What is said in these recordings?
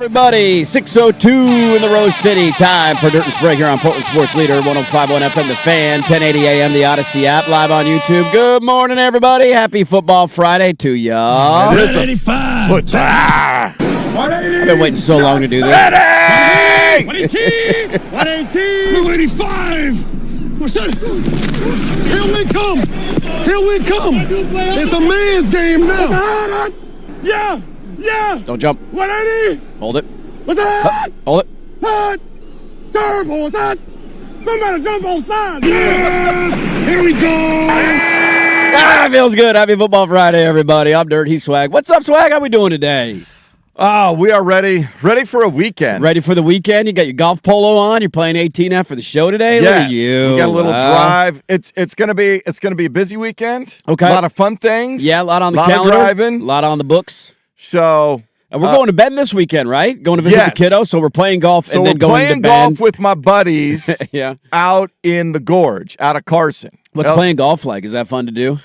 Everybody, 6:02 in the Rose City. Time for Dirt and Sprague here on Portland Sports Leader, 105.1 FM, The Fan, 1080 AM, the Odyssey app, live on YouTube. Good morning, everybody. Happy Football Friday to y'all. 185. I've been waiting so long to do this. 118. 118. 285. What's that? Here we come. Here we come. It's a man's game now. Yeah. Don't jump. 180. Hold it. What's that? Hold it. Hut. Turbo. What's that? Somebody jump on sides. Here we go. Feels good. Happy Football Friday, everybody. I'm Dirt. He's Swag. What's up, Swag? How we doing today? Oh, we are ready for a weekend. Ready for the weekend? You got your golf polo on. You're playing 18F for the show today. Yes, Look at you. we got a little drive. It's gonna be a busy weekend. Okay, a lot of fun things. Yeah, a lot on the calendar. calendar. Driving. A lot on the books. So And we're going to Bend this weekend, right? Going to visit the kiddo. So we're playing golf and then going to Bend. Playing golf with my buddies. Yeah. Out in the gorge, out of Carson. What's playing golf like? Is that fun to do?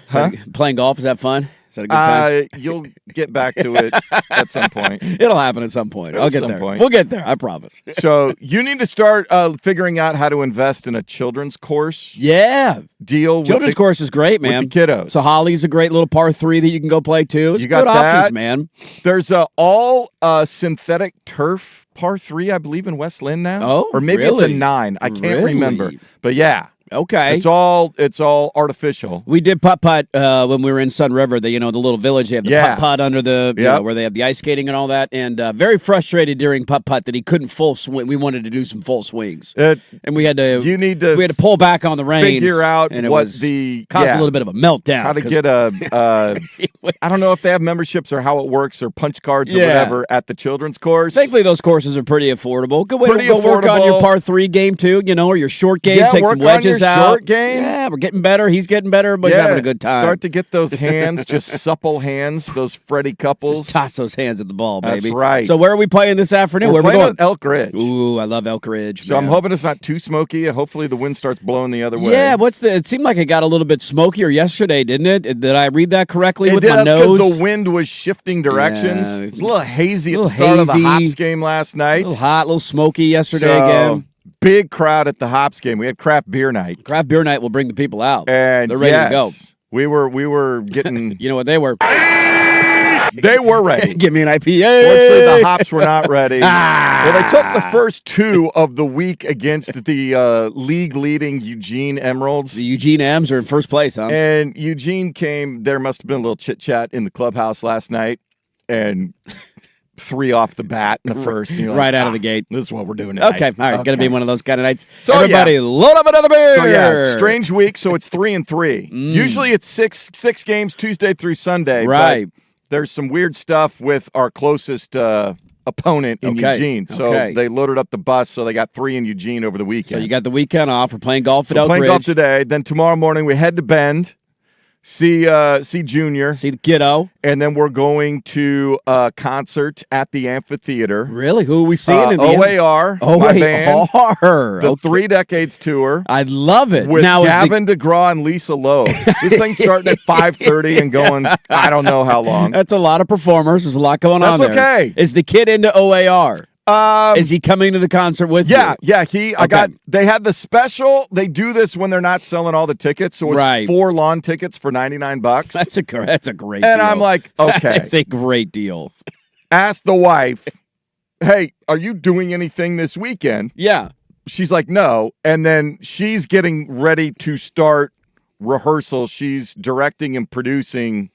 Playing golf, is that fun? Is that a good time? You'll get back to it at some point. It'll happen at some point. I'll get there. Point. We'll get there. I promise. So you need to start figuring out how to invest in a children's course. Yeah. Deal. Children's course is great, man. With the kiddos. So Holly's a great little par 3 that you can go play too. It's you got good that. options, man. There's a all synthetic turf par 3, I believe, in West Lynn now. Oh, or maybe really? it's a 9. I can't remember. But yeah. Okay. It's all artificial. We did putt-putt when we were in Sun River, the little village. They have the putt-putt under the, where they have the ice skating and all that. And very frustrated during putt-putt that he couldn't full swing. We wanted to do some full swings. And we had to pull back on the reins. Figure out and it what caused a little bit of a meltdown. How to get I don't know if they have memberships or how it works or punch cards or whatever at the children's course. Thankfully, those courses are pretty affordable. Good way to go work on your par 3 game too, or your short game. Take some wedges out. Short game. Yeah, we're getting better. He's getting better. Everybody's having a good time. Start to get those hands, just supple hands, those Freddie couples. Just toss those hands at the ball, baby. That's right. So where are we playing this afternoon? We're where playing are we going? At Elk Ridge. Ooh, I love Elk Ridge. So I'm hoping it's not too smoky. Hopefully the wind starts blowing the other way. Yeah, it seemed like it got a little bit smokier yesterday, didn't it? Did I read that correctly with my nose? Because the wind was shifting directions. Yeah. It was a little hazy at the start of the Hops game last night. A little hot, a little smoky yesterday again. Big crowd at the Hops game. We had craft beer night. Craft beer night will bring the people out. And they're ready to go. We were getting You know what they were? They were ready. Give me an IPA. Fortunately, the Hops were not ready. Well, they took the first 2 of the week against the league-leading Eugene Emeralds. The Eugene M's are in first place, huh? And Eugene came. There must have been a little chit-chat in the clubhouse last night. And 3 off the bat in the first. Right out of the gate. This is what we're doing tonight. Okay, all right. Going to be one of those kind of nights. So, everybody, load up another beer. So, strange week, so it's 3-3. Usually it's six games Tuesday through Sunday. Right. But there's some weird stuff with our closest opponent in Eugene. So they loaded up the bus, so they got 3 in Eugene over the weekend. So you got the weekend off. We're playing golf at Elk Ridge. Playing golf today. Then tomorrow morning we head to Bend. See Junior. See the kiddo. And then we're going to a concert at the amphitheater. Really? Who are we seeing? In the OAR. My band. OAR. The 3 Decades Tour. I love it. With Gavin DeGraw and Lisa Loeb. This thing's starting at 5:30 and going, I don't know how long. That's a lot of performers. There's a lot going on there. That's okay. Is the kid into OAR? Is he coming to the concert with you? Yeah. They had the special. They do this when they're not selling all the tickets. So it's 4 lawn tickets for $99. That's a great deal. And I'm like, okay. It's a great deal. Ask the wife, hey, are you doing anything this weekend? Yeah. She's like, no. And then she's getting ready to start rehearsal. She's directing and producing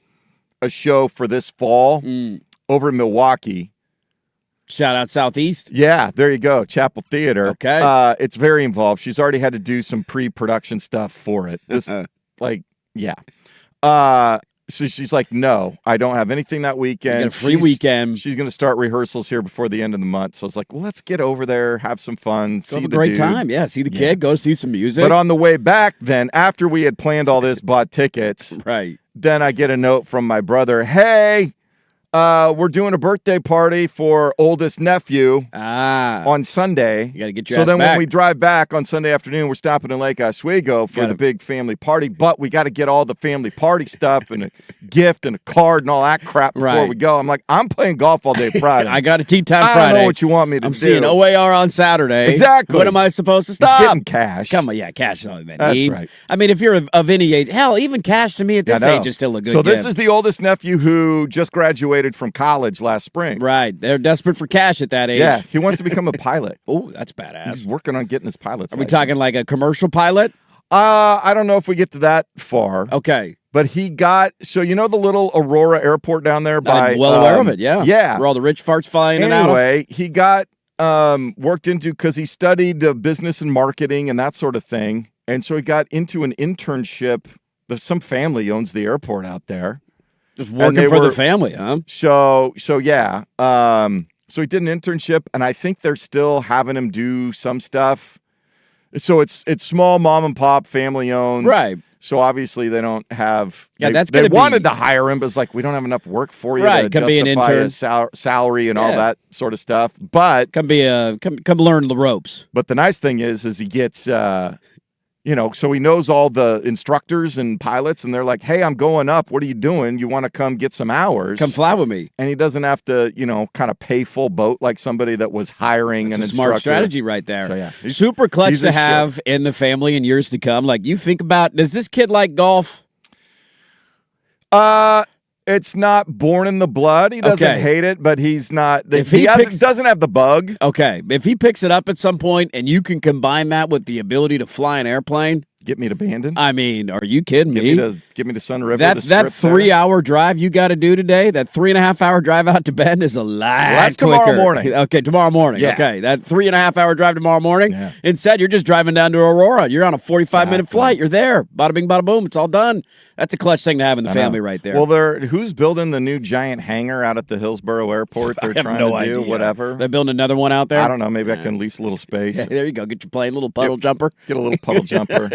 a show for this fall over in Milwaukee. Shout out Southeast. Yeah, there you go. Chapel Theater. Okay. It's very involved. She's already had to do some pre-production stuff for it. So she's like, no, I don't have anything that weekend. You got a free weekend. She's going to start rehearsals here before the end of the month. So I was like, well, let's get over there, have some fun. Have a great time. Yeah, see the kid, go see some music. But on the way back then, after we had planned all this, bought tickets. Right. Then I get a note from my brother, hey, We're doing a birthday party for oldest nephew on Sunday. You got to get your ass ass then back. When we drive back on Sunday afternoon, we're stopping in Lake Oswego for the big family party. But we got to get all the family party stuff and a gift and a card and all that crap before we go. I'm like, I'm playing golf all day Friday. I got a tea time Friday. I don't know what you want me to do. I'm seeing OAR on Saturday. Exactly. What am I supposed to stop? It's getting cash. Come on, yeah, cash is all that That's need. right. I mean, if you're of any age, hell, even cash to me at this age is still a good So this gift. is the oldest nephew who just graduated from college last spring. Right. They're desperate for cash at that age. Yeah, he wants to become a pilot. Oh, that's badass. He's working on getting his pilot's license. Are we talking like a commercial pilot? I don't know if we get to that far. Okay. But he got, so you know the little Aurora airport down there by... I'm well aware of it, yeah. Yeah. Where all the rich farts fly in and out of. Anyway, he got worked into, because he studied business and marketing and that sort of thing. And so he got into an internship. Some family owns the airport out there. Just working for the family, huh? So yeah. So he did an internship, and I think they're still having him do some stuff. So it's small, mom and pop, family owned. Right. So obviously they don't have. Yeah, they wanted to hire him, but it's like, we don't have enough work for you to Can be an justify intern. his salary and all that sort of stuff. But come learn the ropes. But the nice thing is he gets. So he knows all the instructors and pilots, and they're like, hey, I'm going up. What are you doing? You want to come get some hours? Come fly with me. And he doesn't have to, kind of pay full boat like somebody that was hiring an instructor. Smart strategy right there. So, yeah. Super clutch to have in the family in years to come. Like, you think about, does this kid like golf? It's not born in the blood. He doesn't hate it, but he's not. He doesn't have the bug. Okay. If he picks it up at some point and you can combine that with the ability to fly an airplane. Get me to Bandon? I mean, are you kidding me? Give me to Sun River. That 3-hour drive you got to do today, that 3.5-hour drive out to Bend is a lot quicker. That's tomorrow morning. Okay, tomorrow morning. Yeah. Okay, that 3.5-hour drive tomorrow morning. Yeah. Instead, you're just driving down to Aurora. You're on a 45-minute flight. You're there. Bada bing, bada boom. It's all done. That's a clutch thing to have in the family right there. Well, who's building the new giant hangar out at the Hillsboro Airport? They're I have no idea. Whatever. They're building another one out there? I don't know. Maybe I can lease a little space. Yeah, there you go. Get your plane, little puddle jumper. Get a little puddle jumper.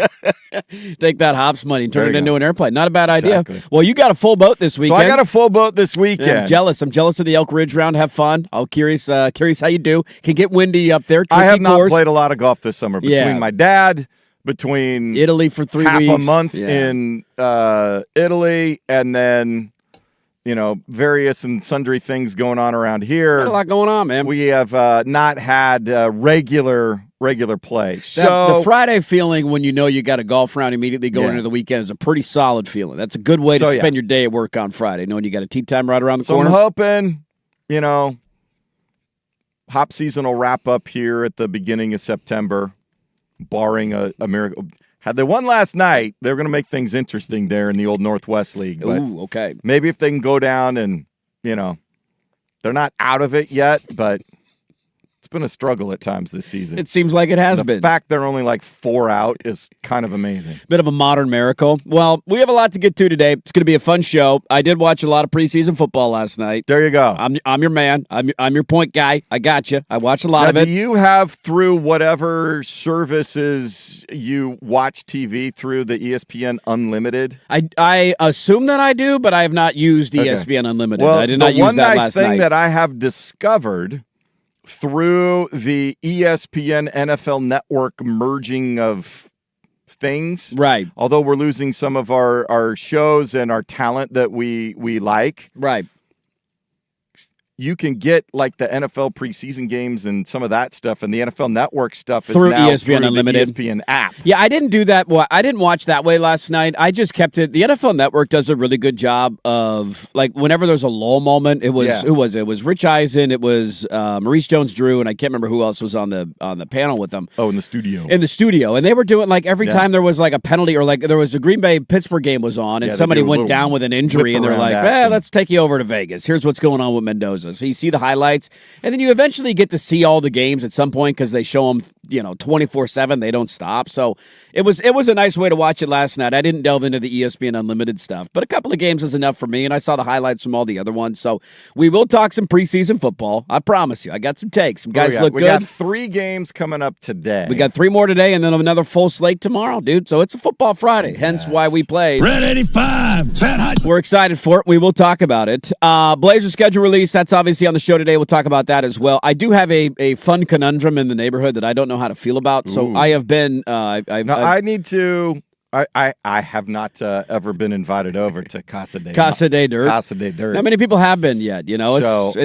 Take that hops money and turn it into an airplane. Not a bad idea. Exactly. Well, you got a full boat this weekend. So I got a full boat this weekend. I'm jealous. I'm jealous of the Elk Ridge round. Have fun. I'm curious how you do. Can get windy up there. Tricky I have not course. played a lot of golf this summer. Between my dad, between Italy for 3 half weeks. a month in Italy, and then various and sundry things going on around here. Got a lot going on, man. We have not had regular play. So the Friday feeling when you know you got a golf round immediately going into the weekend is a pretty solid feeling. That's a good way to spend your day at work on Friday, knowing you got a tee time right around the corner. I'm hoping, hop season will wrap up here at the beginning of September, barring a miracle. Had they won last night, they're going to make things interesting there in the old Northwest League. But ooh, okay. Maybe if they can go down and, they're not out of it yet, but it's been a struggle at times this season. It seems like it has been. The fact they're only like 4 out is kind of amazing. Bit of a modern miracle. Well, we have a lot to get to today. It's going to be a fun show. I did watch a lot of preseason football last night. There you go. I'm your man. I'm your point guy. I got you. I watched a lot of it. Do you have, through whatever services you watch TV through, the ESPN Unlimited? I assume that I do, but I have not used ESPN Unlimited. Well, I did not use that last night. The one nice thing that I have discovered through the ESPN NFL Network merging of things, right? Although we're losing some of our shows and our talent that we like, right? You can get like the NFL preseason games and some of that stuff, and the NFL Network stuff through is now ESPN through Unlimited, the ESPN app. Yeah, I didn't do that. Well, I didn't watch that way last night. I just kept it. The NFL Network does a really good job of, like, whenever there's a lull moment. It was who was it? It was Rich Eisen. It was Maurice Jones-Drew, and I can't remember who else was on the panel with them. Oh, in the studio. In the studio, and they were doing like every time there was like a penalty or like there was a Green Bay Pittsburgh game was on, and somebody went down with an injury, and they're like, let's take you over to Vegas. Here's what's going on with Mendoza. So you see the highlights. And then you eventually get to see all the games at some point because they show them 24/7. They don't stop. So it was a nice way to watch it last night. I didn't delve into the ESPN Unlimited stuff, but a couple of games is enough for me, and I saw the highlights from all the other ones. So we will talk some preseason football. I promise you. I got some takes. Some guys look good. We got 3 games coming up today. We got 3 more today, and then another full slate tomorrow, dude. So it's a football Friday, hence why we played. Red 85. We're excited for it. We will talk about it. Blazer schedule release. That's obviously on the show today. We'll talk about that as well. I do have a fun conundrum in the neighborhood that I don't know how to feel about. So I have been. I need to. I have not ever been invited over to Casa de Dirt. Casa de Dirt. Not many people have been yet. It's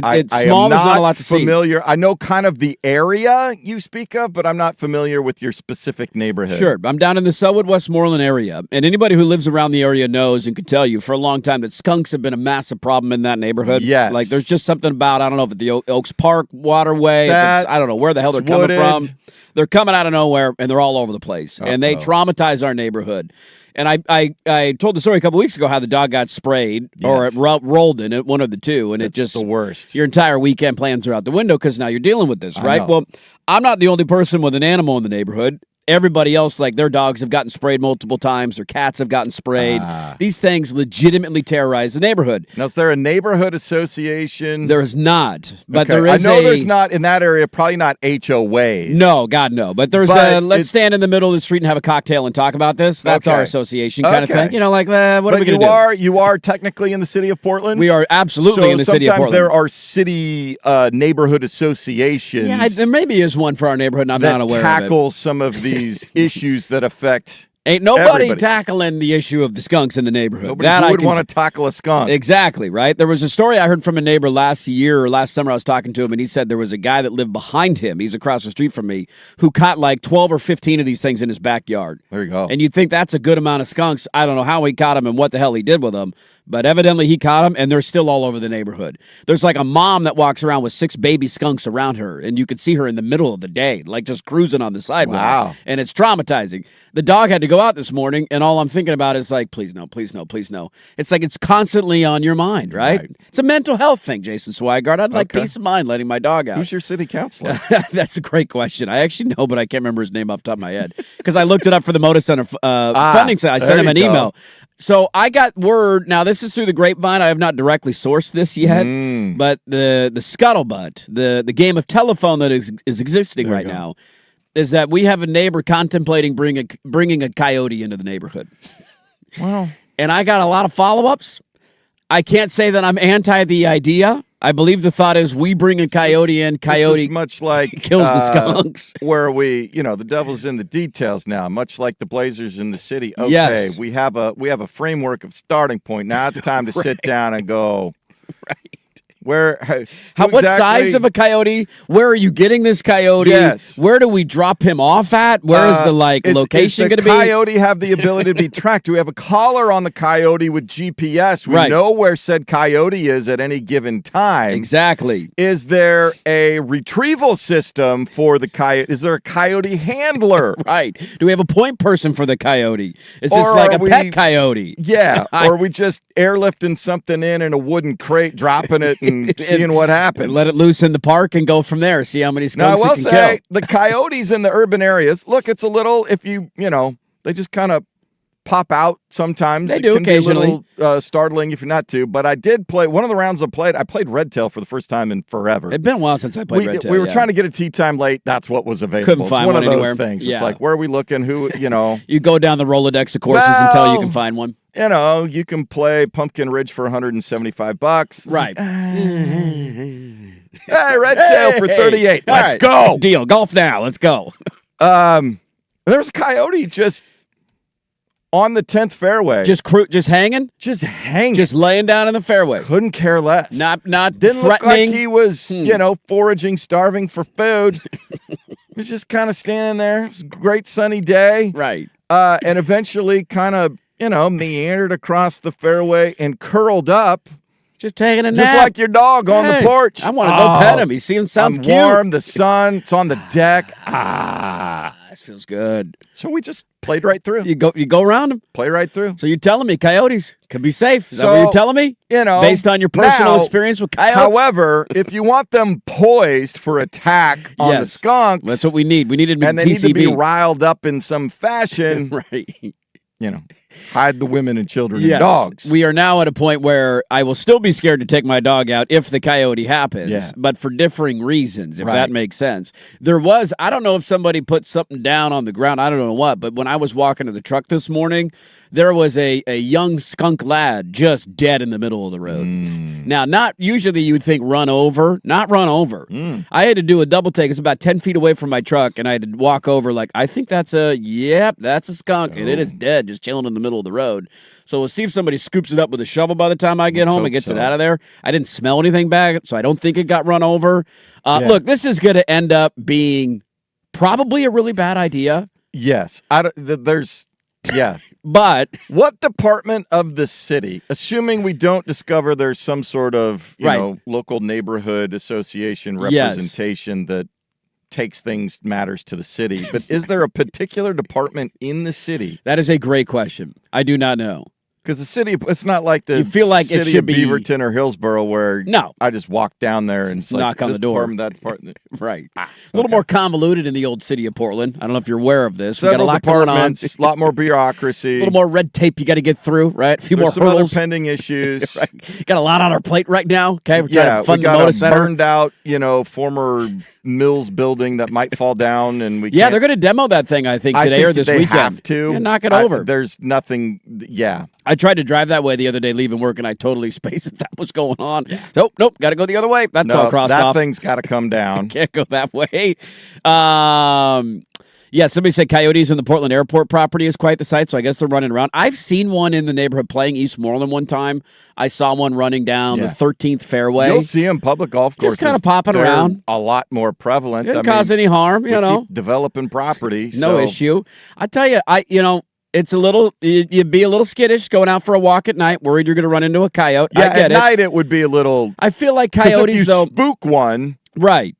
I small. am There's not a lot to familiar. I know kind of the area you speak of, but I'm not familiar with your specific neighborhood. Sure. I'm down in the Selwood, Westmoreland area. And anybody who lives around the area knows and can tell you for a long time that skunks have been a massive problem in that neighborhood. Yes. Like there's just something about, I don't know if it's the Oaks Park waterway. I don't know where the hell they're coming from. They're coming out of nowhere, and they're all over the place. And they traumatize our neighborhood. And I told the story a couple weeks ago how the dog got sprayed or it rolled in it, one of the two. And it's just the worst. Your entire weekend plans are out the window because now you're dealing with this, right? Well, I'm not the only person with an animal in the neighborhood. Everybody else, like their dogs have gotten sprayed multiple times, their cats have gotten sprayed. These things legitimately terrorize the neighborhood. Now, is there a neighborhood association? There is not, but there is. I know there's not in that area. Probably not HOAs. No, God, no. But there's let's stand in the middle of the street and have a cocktail and talk about this. That's our association kind of thing. Like what are we going to do? You are technically in the city of Portland. We are absolutely in the city of Portland. Sometimes there are city neighborhood associations. Yeah, there maybe is one for our neighborhood, and I'm not aware of it. Tackle some of these issues that affect. Ain't nobody tackling the issue of the skunks in the neighborhood. Nobody would want to tackle a skunk. Exactly, right? There was a story I heard from a neighbor last summer. I was talking to him, and he said there was a guy that lived behind him. He's across the street from me, who caught like 12 or 15 of these things in his backyard. There you go. And you'd think that's a good amount of skunks. I don't know how he caught them and what the hell he did with them, but evidently he caught them, and they're still all over the neighborhood. There's like a mom that walks around with 6 baby skunks around her, and you could see her in the middle of the day, like just cruising on the sidewalk. Wow. And it's traumatizing. The dog had to go out this morning, and all I'm thinking about is like, please no, please no, please no. It's like it's constantly on your mind, right? It's a mental health thing, Jason Swigart. I'd like peace of mind letting my dog out. Who's your city councilor? That's a great question. I actually know, but I can't remember his name off the top of my head because I looked it up for the Moda Center funding site. I sent him an email. So I got word. Now, this is through the grapevine. I have not directly sourced this yet, but the scuttlebutt, the game of telephone that is existing right now, is that we have a neighbor contemplating bringing a coyote into the neighborhood. Wow. And I got a lot of follow-ups. I can't say that I'm anti the idea. I believe the thought is we bring a coyote in, coyote much like kills the skunks. Where the devil's in the details now, much like the Blazers in the city. Okay, yes. we have a framework of starting point. Now it's time to sit down and go. Right. What size of a coyote? Where are you getting this coyote? Yes. Where do we drop him off at? Where is the location going to be? Does the coyote have the ability to be tracked? Do we have a collar on the coyote with GPS? We know where said coyote is at any given time. Exactly. Is there a retrieval system for the coyote? Is there a coyote handler? Right. Do we have a point person for the coyote? Is this like a pet coyote? Yeah. Or are we just airlifting something in a wooden crate, dropping it, and seeing what happens. And let it loose in the park and go from there. See how many skunks it can kill. The coyotes in the urban areas, look, it's a little, they just kind of pop out sometimes. They do occasionally. Be a little startling if you're not to. But I did play, one of the rounds I played Red Tail for the first time in forever. It's been a while since I played Red Tail. We were trying to get a tea time late. That's what was available. Couldn't find one of those things. Yeah. It's like, where are we looking? Who, You go down the Rolodex of courses until you can find one. You can play Pumpkin Ridge for $175. Right. Hey, Red Tail for $38. Let's go. Deal. Golf now. Let's go. There was a coyote just on the 10th fairway. Just hanging? Just hanging. Just laying down in the fairway. Couldn't care less. Not Didn't threatening. Look like he was, foraging, starving for food. He was just kind of standing there. It was a great sunny day. Right. And eventually kind of, meandered across the fairway and curled up. Just taking a nap. Just like your dog on the porch. I want to go pet him. He sounds cute. Warm, the sun, it's on the deck. This feels good. So we just played right through. You go around them. Play right through. So you're telling me coyotes can be safe? Is that what you're telling me? Based on your personal experience with coyotes? However, if you want them poised for attack on the skunks. That's what we need. We need to be and they need to be riled up in some fashion. Right. Hide the women and children and dogs. We are now at a point where I will still be scared to take my dog out if the coyote happens, but for differing reasons, if that makes sense. I don't know if somebody put something down on the ground, I don't know what, but when I was walking to the truck this morning, there was a young skunk lad just dead in the middle of the road. Now, not usually you would think not run over. I had to do a double take. It's about 10 feet away from my truck, and I had to walk over I think that's a skunk, and it is dead, just chilling in the middle of the road. So we'll see if somebody scoops it up with a shovel by the time I get home and gets it out of there. I didn't smell anything back, so I don't think it got run over. Look, this is going to end up being probably a really bad idea. Yes. But what department of the city, assuming we don't discover there's some sort of local neighborhood association representation that takes matters to the city, but is there a particular department in the city? That is a great question. I do not know. Because the city, it's not like the you feel like city it should of Beaverton or Hillsborough where I just walk down there and it's knock on the door. That department. Right. A little more convoluted in the old city of Portland. I don't know if you're aware of this. Several we got a lot going on. A lot more bureaucracy. A little more red tape you got to get through, right? A few more hurdles. Other pending issues. Right. Got a lot on our plate right now. Okay, we're trying to fund the Moda Center. Burned out, former Mills building that might fall down, and we they're going to demo that thing. I think today or this weekend. Have to knock it over. There's nothing. Yeah. I tried to drive that way the other day leaving work, and I totally spaced that was going on. So, nope, got to go the other way. That's all crossed off. That thing's got to come down. Can't go that way. Somebody said coyotes in the Portland Airport property is quite the sight, so I guess they're running around. I've seen one in the neighborhood playing Eastmoreland one time. I saw one running down the 13th fairway. You'll see them public golf courses. Just kind of popping around. A lot more prevalent. Didn't cause any harm, keep developing property. No issue. I tell you, it's a little, you'd be a little skittish going out for a walk at night, worried you're going to run into a coyote. Yeah, at night it would be a little. I feel like coyotes, if you spook one. Right.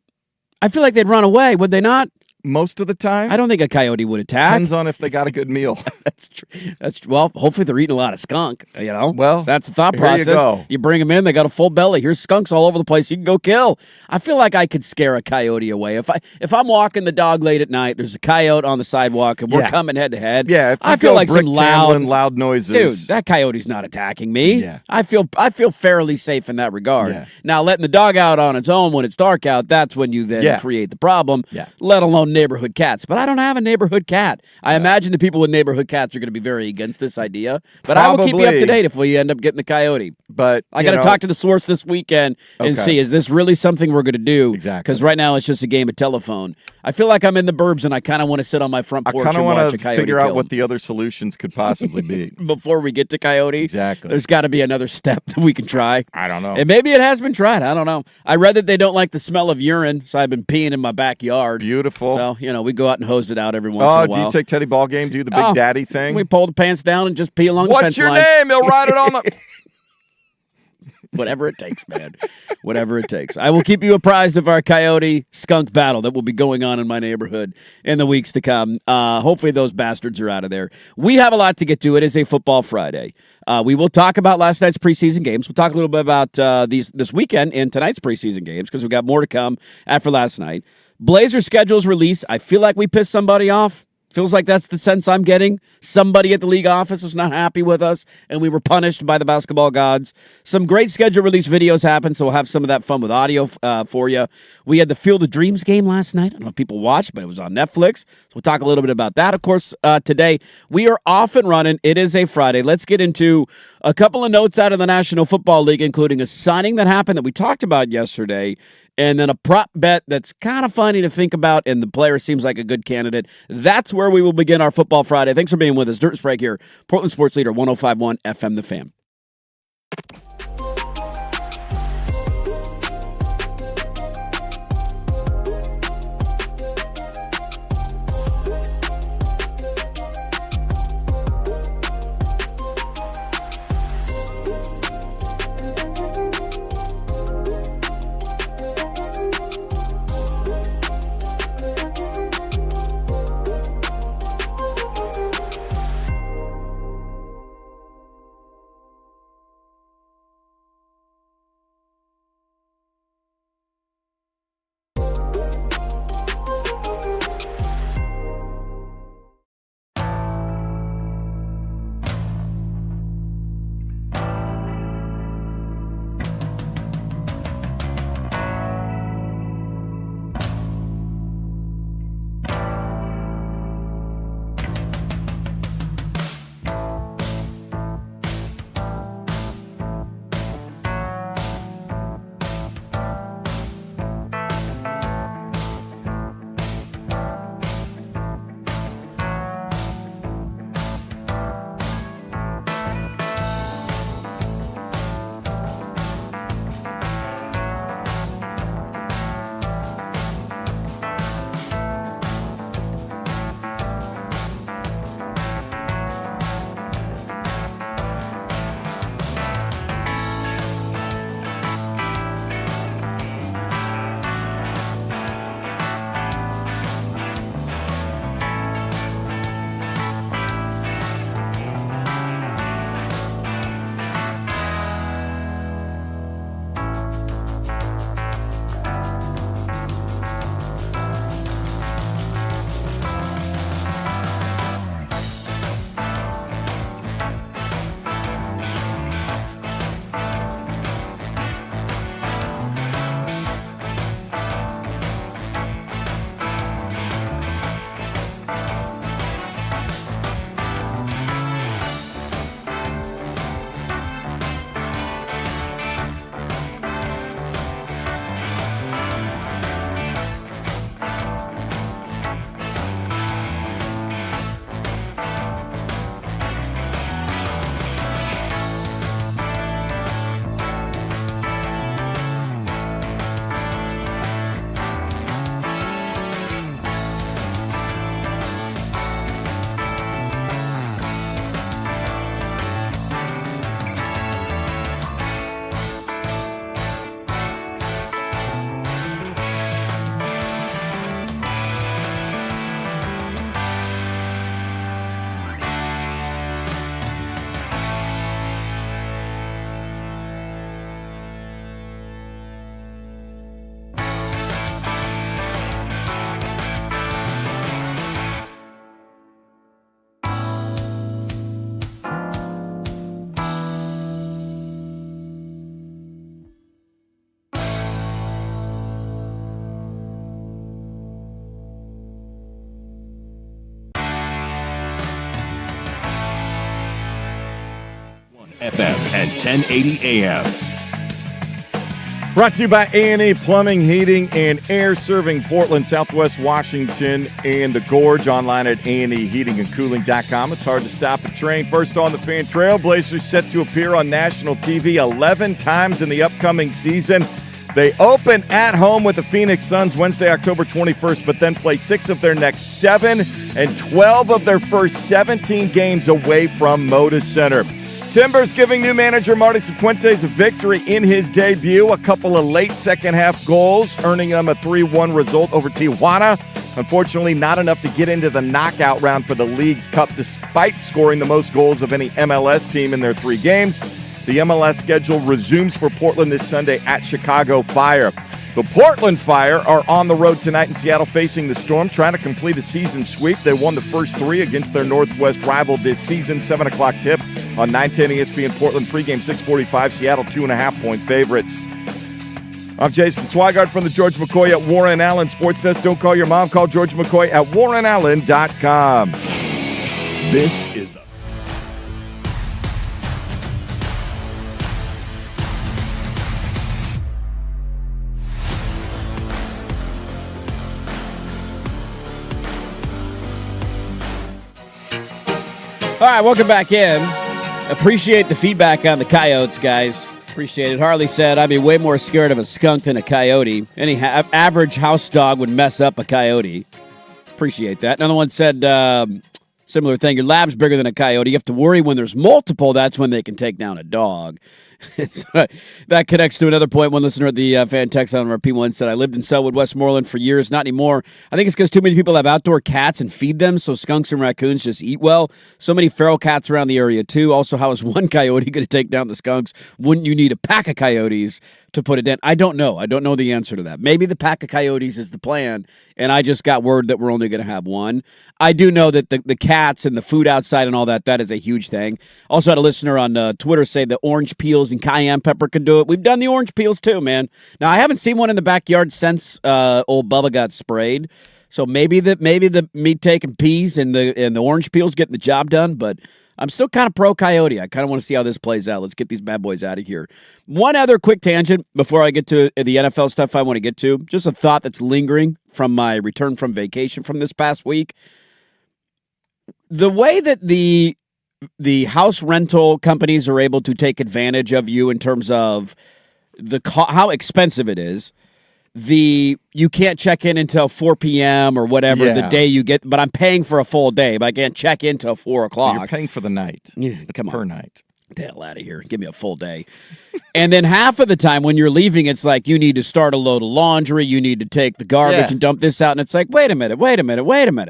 I feel like they'd run away, would they not? Most of the time. I don't think a coyote would attack. Depends on if they got a good meal. That's true. Well, hopefully they're eating a lot of skunk, Well, that's the thought process. You go. You bring them in, they got a full belly. Here's skunks all over the place. You can go kill. I feel like I could scare a coyote away. If I'm walking the dog late at night, there's a coyote on the sidewalk, and we're coming head to head. Yeah, I feel like some loud noises. Dude, that coyote's not attacking me. Yeah. I feel fairly safe in that regard. Yeah. Now, letting the dog out on its own when it's dark out, that's when you then create the problem, let alone neighborhood cats. But I don't have a neighborhood cat. I imagine the people with neighborhood cats are going to be very against this idea. But I will keep you up to date if we end up getting the coyote. But I got to talk to the source this weekend and see, is this really something we're going to do? Exactly. Because right now it's just a game of telephone. I feel like I'm in the burbs and I kind of want to sit on my front porch and watch a coyote. I kind of want to figure out what the other solutions could possibly be. Before we get to coyote. Exactly. There's got to be another step that we can try. I don't know. And maybe it has been tried. I don't know. I read that they don't like the smell of urine, so I've been peeing in my backyard. Beautiful. So, we go out and hose it out every once in a while. Do you take Teddy ball game? Do the big daddy thing? We pull the pants down and just pee along the fence line. What's your name? He'll ride it on the... Whatever it takes, man. Whatever it takes. I will keep you apprised of our coyote skunk battle that will be going on in my neighborhood in the weeks to come. Hopefully those bastards are out of there. We have a lot to get to. It is a football Friday. We will talk about last night's preseason games. We'll talk a little bit about this weekend and tonight's preseason games because we've got more to come after last night. Blazer schedules release. I feel like we pissed somebody off. Feels like that's the sense I'm getting. Somebody at the league office was not happy with us, and we were punished by the basketball gods. Some great schedule release videos happened, so we'll have some of that fun with audio for you. We had the Field of Dreams game last night. I don't know if people watched, but it was on Netflix. So we'll talk a little bit about that. Of course, today we are off and running. It is a Friday. Let's get into a couple of notes out of the National Football League, including a signing that happened that we talked about yesterday, and then a prop bet that's kind of funny to think about, and the player seems like a good candidate. That's where we will begin our Football Friday. Thanks for being with us. Dirt and Sprague here, Portland Sports Leader, 105.1 FM The Fan. FM and 1080 AM. Brought to you by A&E Plumbing, Heating, and Air, serving Portland, Southwest Washington, and the Gorge. Online at aneheatingandcooling.com. It's hard to stop a train. First on the Fan, Trailblazers set to appear on national TV 11 times in the upcoming season. They open at home with the Phoenix Suns Wednesday, October 21st, but then play 6 of their next 7 and 12 of their first 17 games away from Moda Center. Timbers giving new manager Marty Cifuentes a victory in his debut. A couple of late second-half goals, earning them a 3-1 result over Tijuana. Unfortunately, not enough to get into the knockout round for the League's Cup, despite scoring the most goals of any MLS team in their 3 games. The MLS schedule resumes for Portland this Sunday at Chicago Fire. The Portland Fire are on the road tonight in Seattle facing the Storm, trying to complete a season sweep. They won the first 3 against their Northwest rival this season. 7 o'clock tip on 910 ESPN Portland. Pregame 6:45. Seattle 2.5-point favorites. I'm Jason Swigard from the George McCoy at Warren Allen Sports Desk. Don't call your mom. Call George McCoy at warrenallen.com. This is the All right, welcome back in. Appreciate the feedback on the coyotes, guys. Appreciate it. Harley said, I'd be way more scared of a skunk than a coyote. Any average house dog would mess up a coyote. Appreciate that. Another one said, similar thing, your lab's bigger than a coyote. You have to worry when there's multiple. That's when they can take down a dog. That connects to another point. One listener at the fan text on our P1 said, I lived in Selwood, Westmoreland for years. Not anymore. I think it's because too many people have outdoor cats and feed them, so skunks and raccoons just eat well. So many feral cats around the area, too. Also, how is one coyote going to take down the skunks? Wouldn't you need a pack of coyotes to put it in? I don't know. I don't know the answer to that. Maybe the pack of coyotes is the plan, and I just got word that we're only going to have one. I do know that the cats and the food outside and all that, that is a huge thing. Also had a listener on Twitter say the orange peels and cayenne pepper can do it. We've done the orange peels too, man. Now, I haven't seen one in the backyard since old Bubba got sprayed. So maybe the meat taking peas and the orange peels getting the job done, but I'm still kind of pro coyote. I kind of want to see how this plays out. Let's get these bad boys out of here. One other quick tangent before I get to the NFL stuff I want to get to. Just a thought that's lingering from my return from vacation from this past week. The way that the house rental companies are able to take advantage of you in terms of how expensive it is. You can't check in until 4 p.m. or whatever the day you get, but I'm paying for a full day, but I can't check in till 4 o'clock. You're paying for the night. Yeah, it's per night. The hell out of here. Give me a full day. And then half of the time when you're leaving, it's like you need to start a load of laundry. You need to take the garbage and dump this out. And it's like, wait a minute.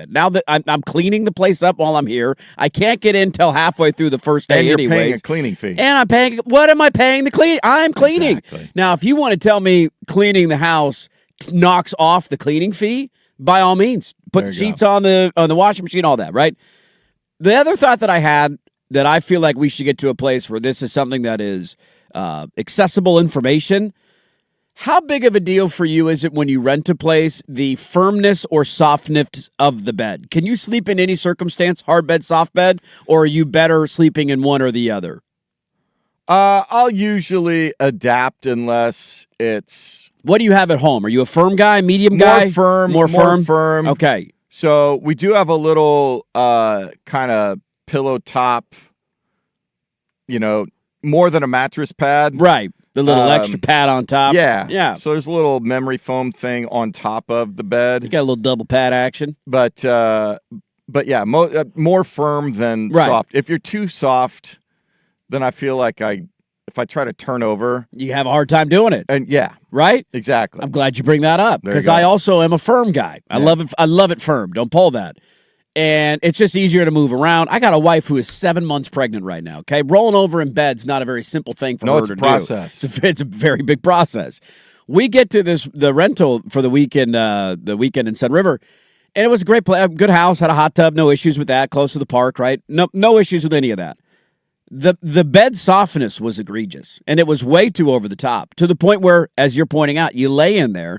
Now that I'm cleaning the place up while I'm here, I can't get in till halfway through the first day anyways. And you're paying a cleaning fee. And I'm paying, what am I paying the clean? I'm cleaning. Exactly. Now, if you want to tell me cleaning the house knocks off the cleaning fee, by all means, put the sheets on the washing machine, all that, right? The other thought that I had that I feel like we should get to a place where this is something that is accessible information. How big of a deal for you is it when you rent a place, the firmness or softness of the bed? Can you sleep in any circumstance, hard bed, soft bed, or are you better sleeping in one or the other? I'll usually adapt unless it's... What do you have at home? Are you a firm guy, medium guy? More firm. Okay. So we do have a little kind of pillow top, more than a mattress pad. Right. The little extra pad on top. Yeah. So there's a little memory foam thing on top of the bed. You got a little double pad action. But yeah, more firm than soft. If you're too soft, then I feel like if I try to turn over, you have a hard time doing it. And yeah. Right? Exactly. I'm glad you bring that up because I also am a firm guy. I love it firm. Don't pull that. And it's just easier to move around. I got a wife who is 7 months pregnant right now, okay? Rolling over in bed's not a very simple thing for her to do. Process. It's a very big process. We get to the rental for the weekend in Sun River, and it was a great place, good house, had a hot tub, no issues with that, close to the park, right? No issues with any of that. The bed softness was egregious, and it was way too over the top, to the point where, as you're pointing out, you lay in there,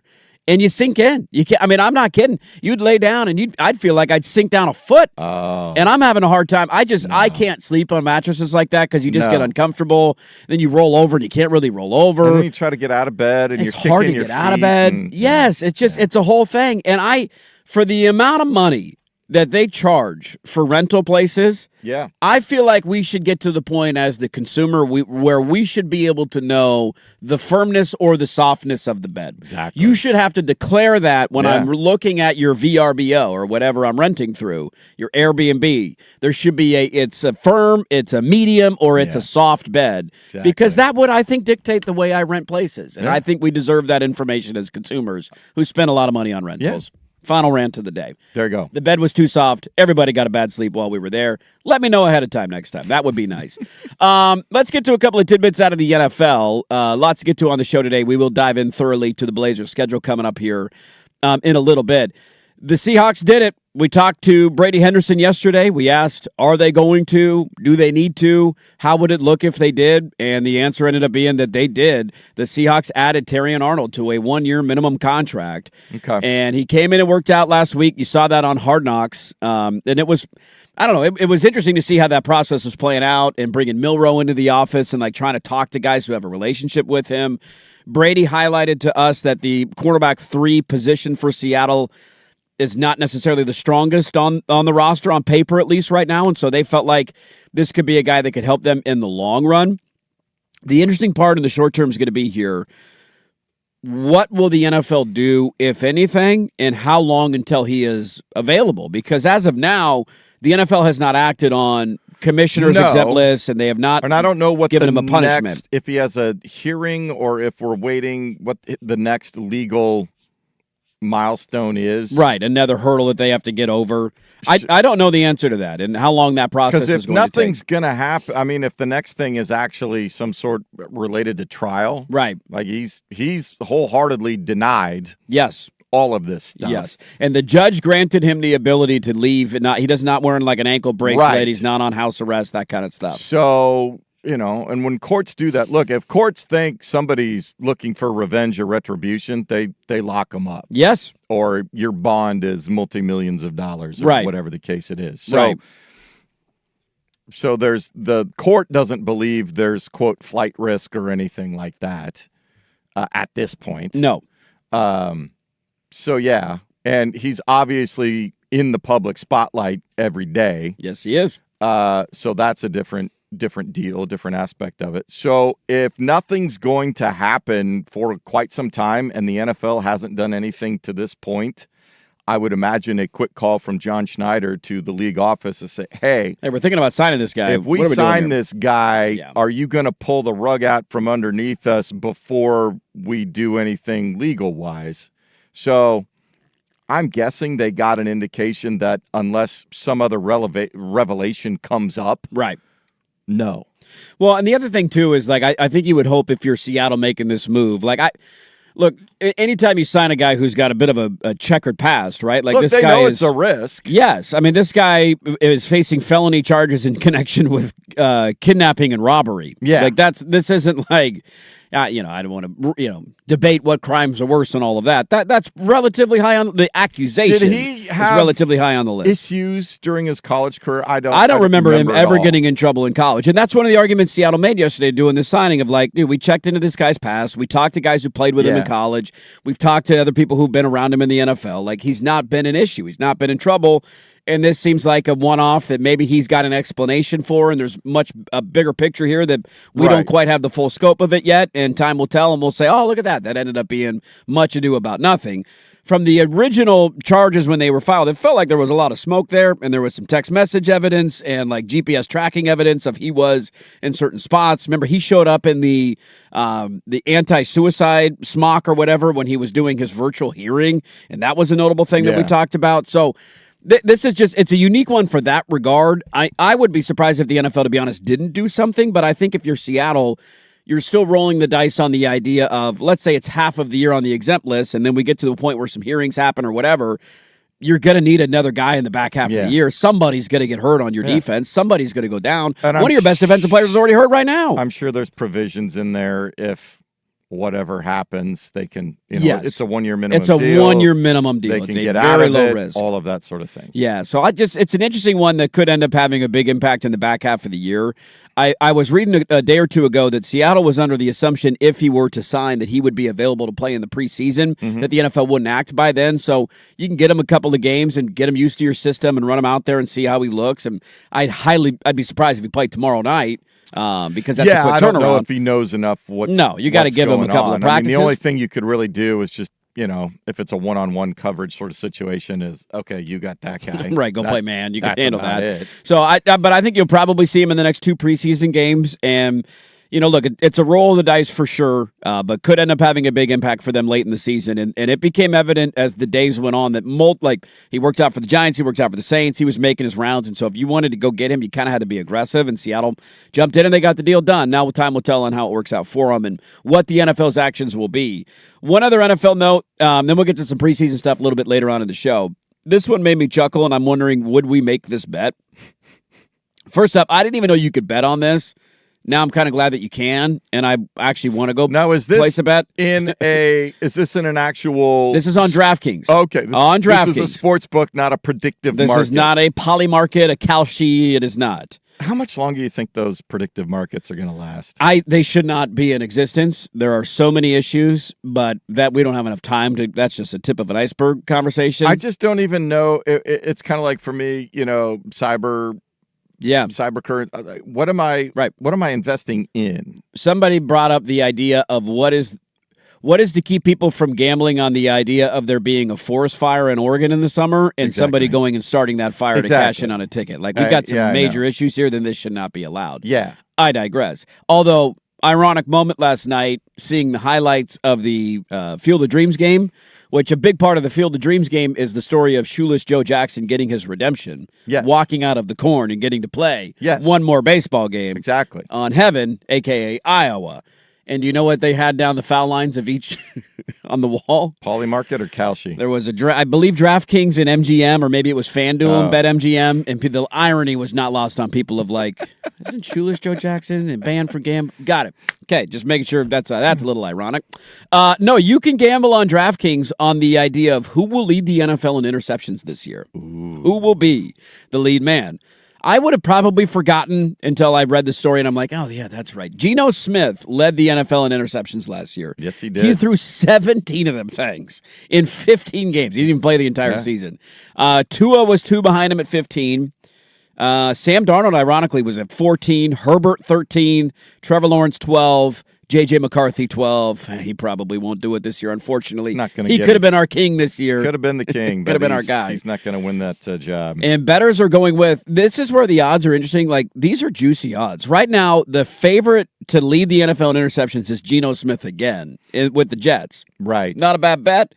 and you sink in. You can't, I mean, I'm not kidding. You'd lay down, and I'd feel like I'd sink down a foot. Oh. And I'm having a hard time. I can't sleep on mattresses like that because you just get uncomfortable. Then you roll over, and you can't really roll over. And then you try to get out of bed, and it's you're hard to your get out of bed. Yes, it's a whole thing. And for the amount of money that they charge for rental places, I feel like we should get to the point as the consumer where we should be able to know the firmness or the softness of the bed. Exactly. You should have to declare that when I'm looking at your VRBO or whatever I'm renting through, your Airbnb. There should be it's a firm, it's a medium, or it's a soft bed. Exactly. Because that would, I think, dictate the way I rent places. And I think we deserve that information as consumers who spend a lot of money on rentals. Final rant of the day. There you go. The bed was too soft. Everybody got a bad sleep while we were there. Let me know ahead of time next time. That would be nice. Let's get to a couple of tidbits out of the NFL. Lots to get to on the show today. We will dive in thoroughly to the Blazers schedule coming up here in a little bit. The Seahawks did it. We talked to Brady Henderson yesterday. We asked, are they going to? Do they need to? How would it look if they did? And the answer ended up being that they did. The Seahawks added Terrion Arnold to a 1-year minimum contract. Okay. And he came in and worked out last week. You saw that on Hard Knocks. And it was, I don't know, it was interesting to see how that process was playing out and bringing Milroe into the office and like trying to talk to guys who have a relationship with him. Brady highlighted to us that the quarterback 3 position for Seattle is not necessarily the strongest on the roster, on paper at least right now, and so they felt like this could be a guy that could help them in the long run. The interesting part in the short term is going to be here, what will the NFL do, if anything, and how long until he is available? Because as of now, the NFL has not acted on commissioner's exempt list, and they have not and I don't know what given him a punishment. Next, if he has a hearing or if we're waiting what the next legal milestone is. Right, another hurdle that they have to get over. I don't know the answer to that and how long that process is going to take. Because if nothing's going to happen, I mean, if the next thing is actually some sort related to trial. Right. Like he's wholeheartedly denied. Yes. All of this stuff. Yes. And the judge granted him the ability to leave. And he does not wearing like an ankle bracelet. Right. He's not on house arrest, that kind of stuff. So, and when courts do that, look, if courts think somebody's looking for revenge or retribution, they lock them up. Yes. Or your bond is multi-millions of dollars or whatever the case it is. So, so the court doesn't believe there's, quote, flight risk or anything like that at this point. No. So, yeah. And he's obviously in the public spotlight every day. Yes, he is. So that's a different deal, different aspect of it. So if nothing's going to happen for quite some time and the NFL hasn't done anything to this point, I would imagine a quick call from John Schneider to the league office to say, hey, we're thinking about signing this guy. If we sign this guy, are you going to pull the rug out from underneath us before we do anything legal-wise? So I'm guessing they got an indication that unless some other revelation comes up. Right. No. Well, and the other thing, too, is, like, I think you would hope if you're Seattle making this move. Like, look, anytime you sign a guy who's got a bit of a checkered past, right? Like, this guy it's a risk. Yes. I mean, this guy is facing felony charges in connection with kidnapping and robbery. Yeah. Like, this isn't like... I don't want to, debate what crimes are worse and all of that. That's relatively high on the accusation. Did he have is relatively high on the list. Issues during his college career? I don't remember him ever getting in trouble in college. And that's one of the arguments Seattle made yesterday doing this signing of like, dude, we checked into this guy's past. We talked to guys who played with him in college. We've talked to other people who've been around him in the NFL. Like, he's not been an issue. He's not been in trouble. And this seems like a one-off that maybe he's got an explanation for, and there's a bigger picture here that we don't quite have the full scope of it yet, and time will tell, and we'll say, oh, look at that. That ended up being much ado about nothing. From the original charges when they were filed, it felt like there was a lot of smoke there, and there was some text message evidence and like GPS tracking evidence of he was in certain spots. Remember, he showed up in the anti-suicide smock or whatever when he was doing his virtual hearing, and that was a notable thing that we talked about. So this is it's a unique one for that regard. I would be surprised if the NFL, to be honest, didn't do something, but I think if you're Seattle, you're still rolling the dice on the idea of, let's say it's half of the year on the exempt list, and then we get to the point where some hearings happen or whatever, you're going to need another guy in the back half of the year. Somebody's going to get hurt on your defense. Somebody's going to go down. And one of your best defensive players is already hurt right now. I'm sure there's provisions in there if whatever happens, they can, yes. It's a 1-year minimum deal. It's a 1-year minimum deal. They it's can a get very out of low it, risk. all of that sort of thing. Yeah, so it's an interesting one that could end up having a big impact in the back half of the year. I was reading a day or two ago that Seattle was under the assumption if he were to sign that he would be available to play in the preseason, that the NFL wouldn't act by then. So you can get him a couple of games and get him used to your system and run him out there and see how he looks. And I'd be surprised if he played tomorrow night. Because that's a quick turnaround. I don't know if he knows enough. No, you got to give him a couple of practices. The only thing you could really do is just, if it's a one-on-one coverage sort of situation, is okay. You got that guy, right? Go play man. You can handle that. It. So but I think you'll probably see him in the next 2 preseason games, and look, it's a roll of the dice for sure, but could end up having a big impact for them late in the season. And it became evident as the days went on that he worked out for the Giants, he worked out for the Saints, he was making his rounds. And so if you wanted to go get him, you kind of had to be aggressive. And Seattle jumped in and they got the deal done. Now time will tell on how it works out for them and what the NFL's actions will be. One other NFL note, then we'll get to some preseason stuff a little bit later on in the show. This one made me chuckle, and I'm wondering, would we make this bet? First up, I didn't even know you could bet on this. Now I'm kind of glad that you can, and I actually want to go place a bet. Is this in an actual... This is on DraftKings. Okay. On DraftKings. This is a sports book, not a predictive market. This is not a poly market, a Kalshi. It is not. How much longer do you think those predictive markets are going to last? They should not be in existence. There are so many issues, but that we don't have enough time to... That's just a tip of an iceberg conversation. I just don't even know. It's kind of like, for me, cyber... Yeah, cybercurrency. What am I investing in? Somebody brought up the idea of what is to keep people from gambling on the idea of there being a forest fire in Oregon in the summer and somebody going and starting that fire to cash in on a ticket. Like, we've got some major issues here, then this should not be allowed. Yeah. I digress. Although, ironic moment last night, seeing the highlights of the Field of Dreams game, which a big part of the Field of Dreams game is the story of shoeless Joe Jackson getting his redemption, walking out of the corn and getting to play one more baseball game on heaven, a.k.a. Iowa. And do you know what they had down the foul lines of each on the wall? Polymarket or Kalshi? There was I believe DraftKings and MGM, or maybe it was FanDuel and BetMGM. And the irony was not lost on people of isn't shoeless Joe Jackson and banned for gambling? Got it. Okay, just making sure that's a little ironic. No, you can gamble on DraftKings on the idea of who will lead the NFL in interceptions this year. Ooh. Who will be the lead man? I would have probably forgotten until I read the story, and I'm like, oh, yeah, that's right. Geno Smith led the NFL in interceptions last year. Yes, he did. He threw 17 of them things in 15 games. He didn't even play the entire season. Tua was 2 behind him at 15. Sam Darnold, ironically, was at 14. Herbert, 13. Trevor Lawrence, 12. J.J. McCarthy, 12. He probably won't do it this year, unfortunately. He could have been our king this year. Could have been the king. Could have been our guy. He's not going to win that job. And bettors are going with, this is where the odds are interesting. Like, these are juicy odds. Right now, the favorite to lead the NFL in interceptions is Geno Smith again with the Jets. Right. Not a bad bet.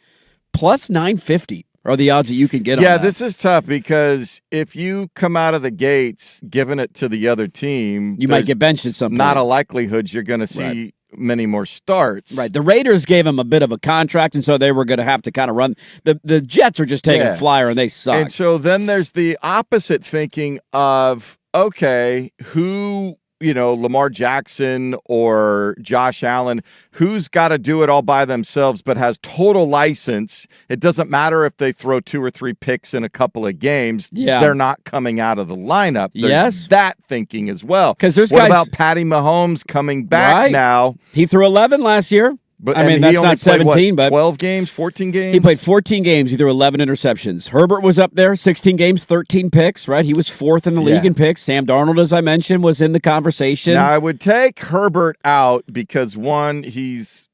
Plus 950 are the odds that you can get on that. Yeah, this is tough because if you come out of the gates giving it to the other team, you might get benched at some point. Not a likelihood you're going to see many more starts. Right. The Raiders gave him a bit of a contract, and so they were going to have to kind of run. The Jets are just taking a flyer, and they suck. And so then there's the opposite thinking of, okay, who, Lamar Jackson or Josh Allen, who's got to do it all by themselves but has total license. It doesn't matter if they throw 2 or 3 picks in a couple of games. Yeah. They're not coming out of the lineup. There's that thinking as well. Because there's what about Patty Mahomes coming back now? He threw 11 last year. But that's not 17, but 12 games, 14 games? He played 14 games. He threw 11 interceptions. Herbert was up there, 16 games, 13 picks, right? He was 4th in the league in picks. Sam Darnold, as I mentioned, was in the conversation. Now, I would take Herbert out because, 1, he's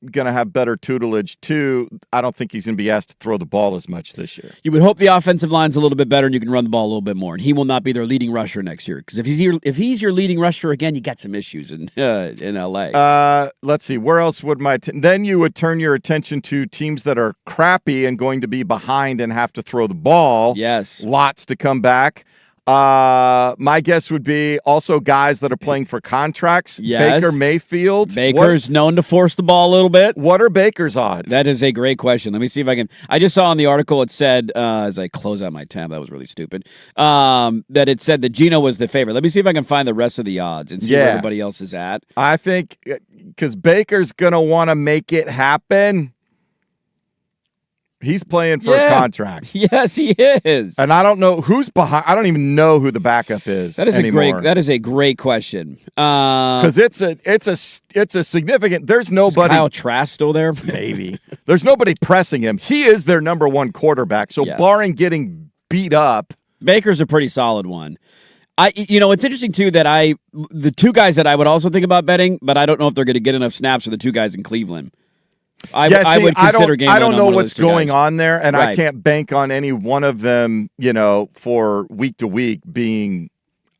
going to have better tutelage. 2, I don't think he's going to be asked to throw the ball as much this year. You would hope the offensive line's a little bit better and you can run the ball a little bit more. And he will not be their leading rusher next year. Because if he's your leading rusher again, you got some issues in L.A. Let's see. Where else would then you would turn your attention to teams that are crappy and going to be behind and have to throw the ball. Yes. Lots to come back. My guess would be also guys that are playing for contracts. Yes. Baker Mayfield. Baker's known to force the ball a little bit. What are Baker's odds? That is a great question. Let me see if I can. I just saw on the article it said, as I close out my tab, that was really stupid, that it said that Geno was the favorite. Let me see if I can find the rest of the odds and see where everybody else is at. I think because Baker's going to want to make it happen. He's playing for a contract. Yes, he is. And I don't know who's behind. I don't even know who the backup is. That is anymore. That is a great question. Because it's a significant. There's nobody. Is Kyle Trask still there? Maybe. There's nobody pressing him. He is their number one quarterback. So barring getting beat up, Baker's a pretty solid one. It's interesting too that the two guys that I would also think about betting, but I don't know if they're going to get enough snaps for the two guys in Cleveland. I would consider game. I don't know what's going on there, and I can't bank on any one of them, for week to week being.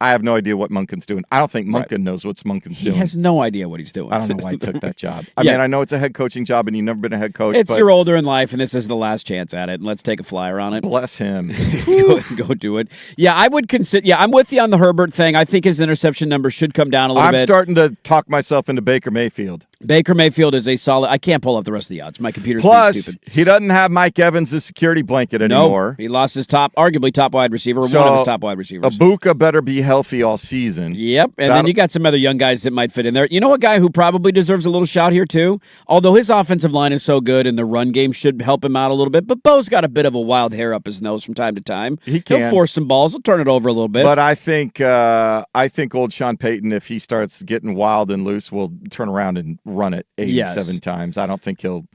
I have no idea what Monken's doing. I don't think Monken knows what Monken's doing. He has no idea what he's doing. I don't know why he took that job. I mean, I know it's a head coaching job, and you've never been a head coach. You're older in life, and this is the last chance at it. And let's take a flyer on it. Bless him. Go do it. Yeah, I would consider. Yeah, I'm with you on the Herbert thing. I think his interception number should come down a little bit. I'm starting to talk myself into Baker Mayfield. Baker Mayfield is a solid. I can't pull up the rest of the odds. My computer's being stupid. He doesn't have Mike Evans as security blanket anymore. Nope. He lost his arguably top wide receiver, one of his top wide receivers. Ibuka better be healthy all season. Yep, and then you got some other young guys that might fit in there. You know a guy who probably deserves a little shout here too? Although his offensive line is so good and the run game should help him out a little bit, but Bo's got a bit of a wild hair up his nose from time to time. He'll force some balls. He'll turn it over a little bit. But I think old Sean Payton, if he starts getting wild and loose, will turn around and run it 87 times. I don't think he'll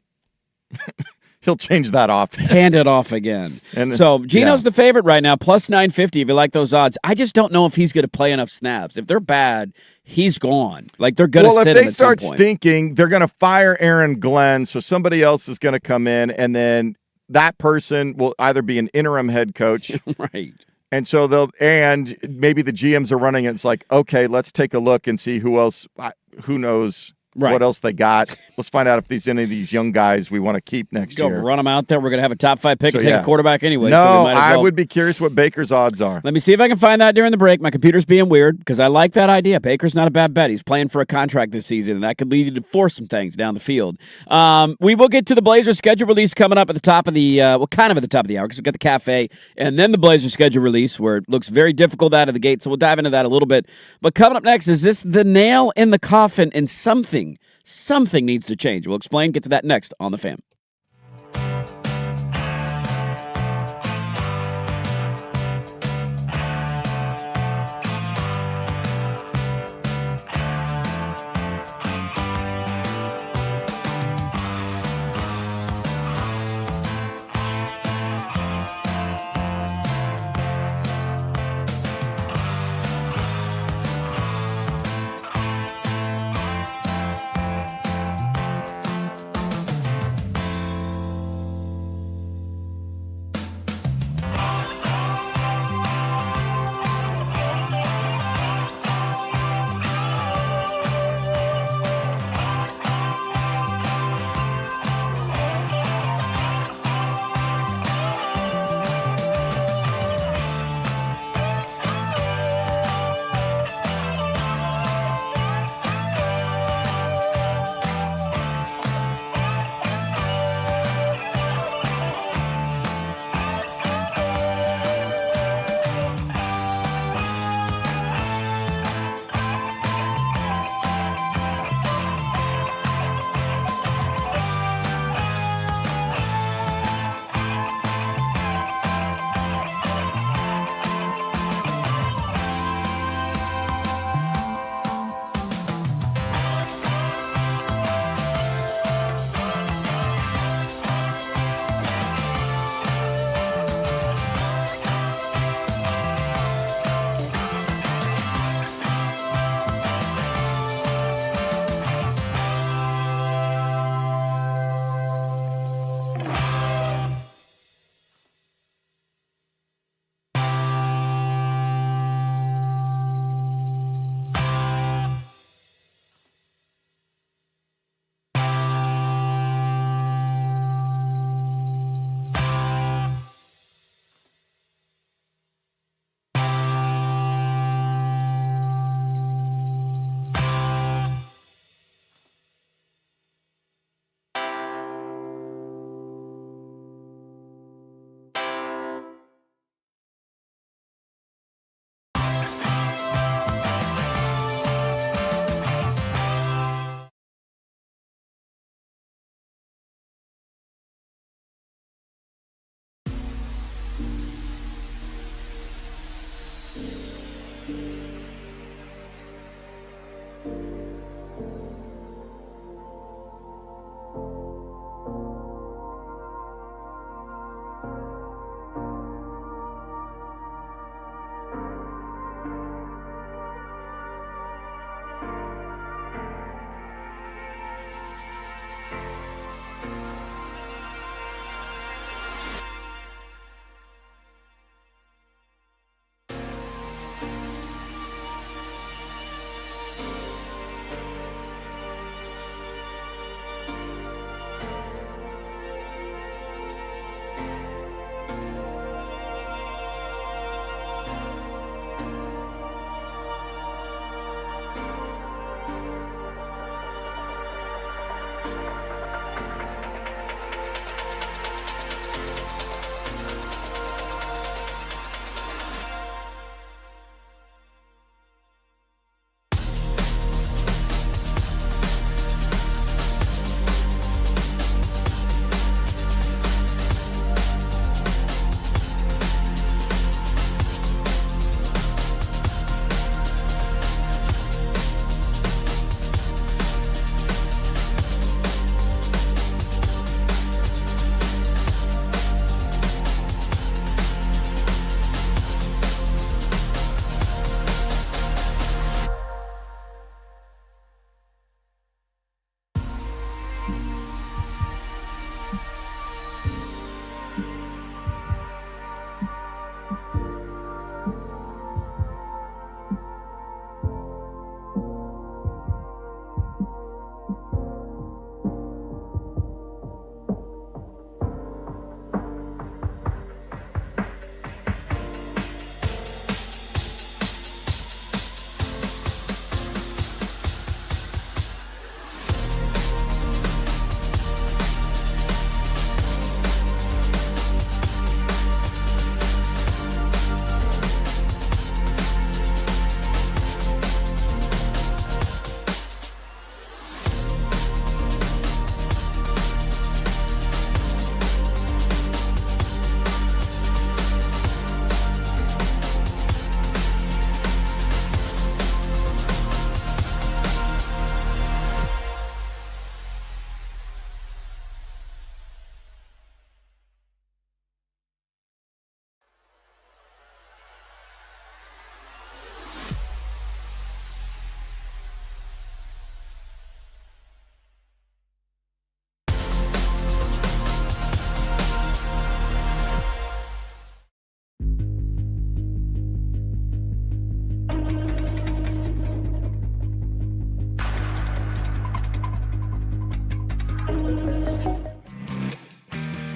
change that off. Hand it off again. And so Geno's the favorite right now, plus 950 if you like those odds. I just don't know if he's going to play enough snaps. If they're bad, he's gone. Like they're going to sit him at some point. Well, if they start stinking, they're going to fire Aaron Glenn, so somebody else is going to come in, and then that person will either be an interim head coach. Right. And so and maybe the GMs are running it. It's like, okay, let's take a look and see who else, who knows what else they got. Let's find out if there's any of these young guys we want to keep next year. Run them out there. We're going to have a top 5 pick and take a quarterback anyway. No, so we might as well. I would be curious what Baker's odds are. Let me see if I can find that during the break. My computer's being weird because I like that idea. Baker's not a bad bet. He's playing for a contract this season, and that could lead you to force some things down the field. We will get to the Blazers schedule release coming up at the top of the, kind of at the top of the hour because we've got the cafe, and then the Blazers schedule release where it looks very difficult out of the gate, so we'll dive into that a little bit. But coming up next, is this the nail in the coffin and something needs to change. We'll explain. Get to that next on The Fan.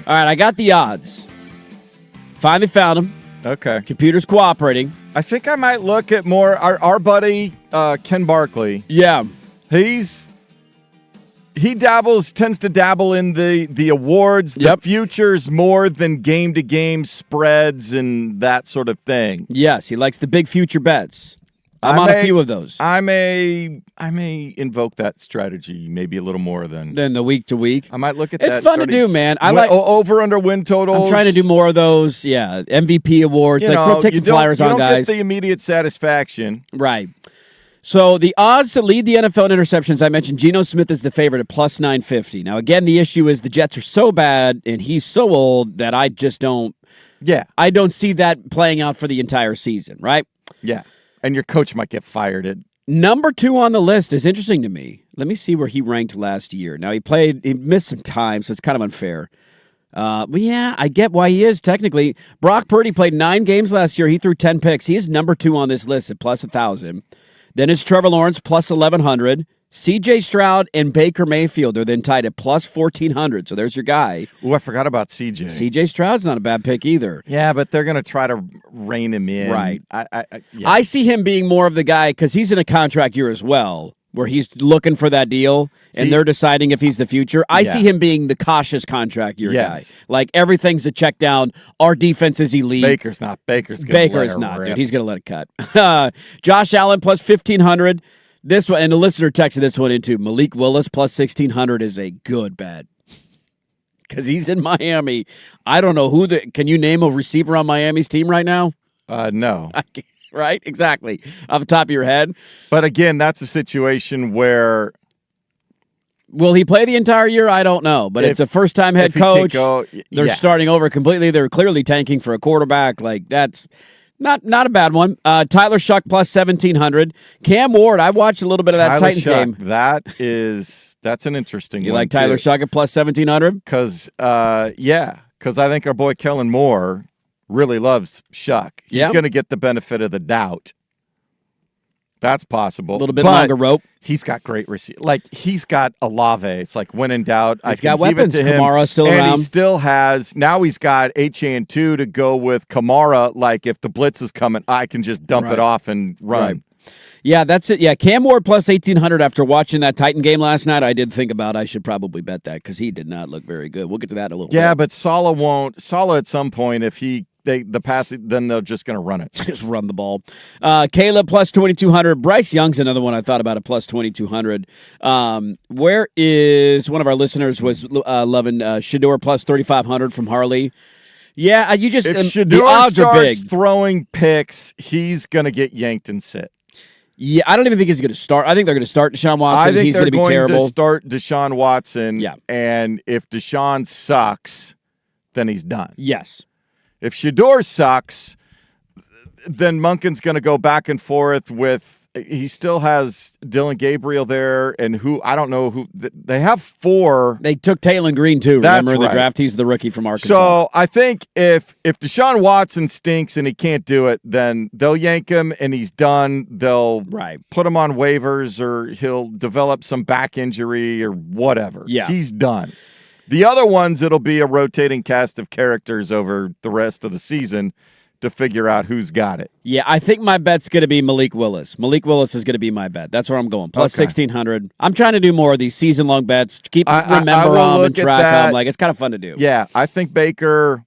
All right, I got the odds. Finally found them. Okay. Computer's cooperating. I think I might look at more our buddy Ken Barkley. Yeah. He tends to dabble in the awards, the futures more than game-to-game spreads and that sort of thing. Yes, he likes the big future bets. I'm on a few of those. I may invoke that strategy maybe a little more than the week to week. I might look at that. It's fun to do, man. I like over under win totals. I'm trying to do more of those. Yeah, MVP awards. Take some flyers on, guys. You don't get the immediate satisfaction, right? So the odds to lead the NFL in interceptions, I mentioned Geno Smith is the favorite at plus 950. Now, again, the issue is the Jets are so bad and he's so old that I just don't. Yeah, I don't see that playing out for the entire season, right? Yeah. And your coach might get fired. Number 2 on the list is interesting to me. Let me see where he ranked last year. Now, he missed some time, so it's kind of unfair. But yeah, I get why he is technically. Brock Purdy played 9 games last year. He threw 10 picks. He is number 2 on this list at plus 1,000. Then it's Trevor Lawrence plus 1,100. C.J. Stroud and Baker Mayfield are then tied at plus 1,400. So there's your guy. Oh, I forgot about C.J. C.J. Stroud's not a bad pick either. Yeah, but they're going to try to rein him in. Right. Yeah. I see him being more of the guy because he's in a contract year as well, where he's looking for that deal, and they're deciding if he's the future. I see him being the cautious contract year guy. Like, everything's a check down. Our defense is elite. Baker's not. Baker is not, dude. He's going to let it cut. Josh Allen plus 1,500. This one, and the listener texted this one into Malik Willis plus 1,600 is a good bet because he's in Miami. I don't know can you name a receiver on Miami's team right now? No. Right? Exactly. Off the top of your head. But again, that's a situation where... Will he play the entire year? I don't know. But it's a first-time head coach. They're starting over completely. They're clearly tanking for a quarterback. Like, that's not a bad one. Tyler Shuck plus 1,700. Cam Ward, I watched a little bit of that Titans game. That's an interesting one. You like Tyler Shuck at plus 1,700? Because, because I think our boy Kellen Moore really loves Shuck. He's going to get the benefit of the doubt. That's possible. A little bit longer rope. He's got great receiver. Like, he's got Olave. It's like, when in doubt, he's got weapons. Kamara's still around. And he still has, now he's got HA2 to go with Kamara. Like, if the blitz is coming, I can just dump it off and run. Right. Yeah, that's it. Yeah, Cam Ward plus 1,800 after watching that Titan game last night. I did think about I should probably bet that because he did not look very good. We'll get to that in a little bit. Yeah, but Saleh won't. Saleh at some point, if the pass, then they're just going to run it. Just run the ball. Caleb plus 2,200. Bryce Young's another one I thought about at plus 2,200. Where is one of our listeners was loving Shedeur plus 3,500 from Harley. Yeah, you just if Shedeur the odds are big. Throwing picks, he's going to get yanked and sit. Yeah, I don't even think he's going to start. I think they're going to start Deshaun Watson. I think he's going to be terrible. To start Deshaun Watson. Yeah, and if Deshaun sucks, then he's done. Yes. If Shedeur sucks, then Monken's going to go back and forth with. He still has Dylan Gabriel there, and I don't know who they have 4. They took Taylon Green too. Remember in the draft? He's the rookie from Arkansas. So I think if Deshaun Watson stinks and he can't do it, then they'll yank him and he's done. They'll put him on waivers, or he'll develop some back injury or whatever. Yeah, he's done. The other ones, it'll be a rotating cast of characters over the rest of the season to figure out who's got it. Yeah, I think my bet's going to be Malik Willis. Malik Willis is going to be my bet. That's where I'm going. Plus 1,600. I'm trying to do more of these season-long bets. Remember them and track them. Like, it's kind of fun to do. Yeah, I think Baker,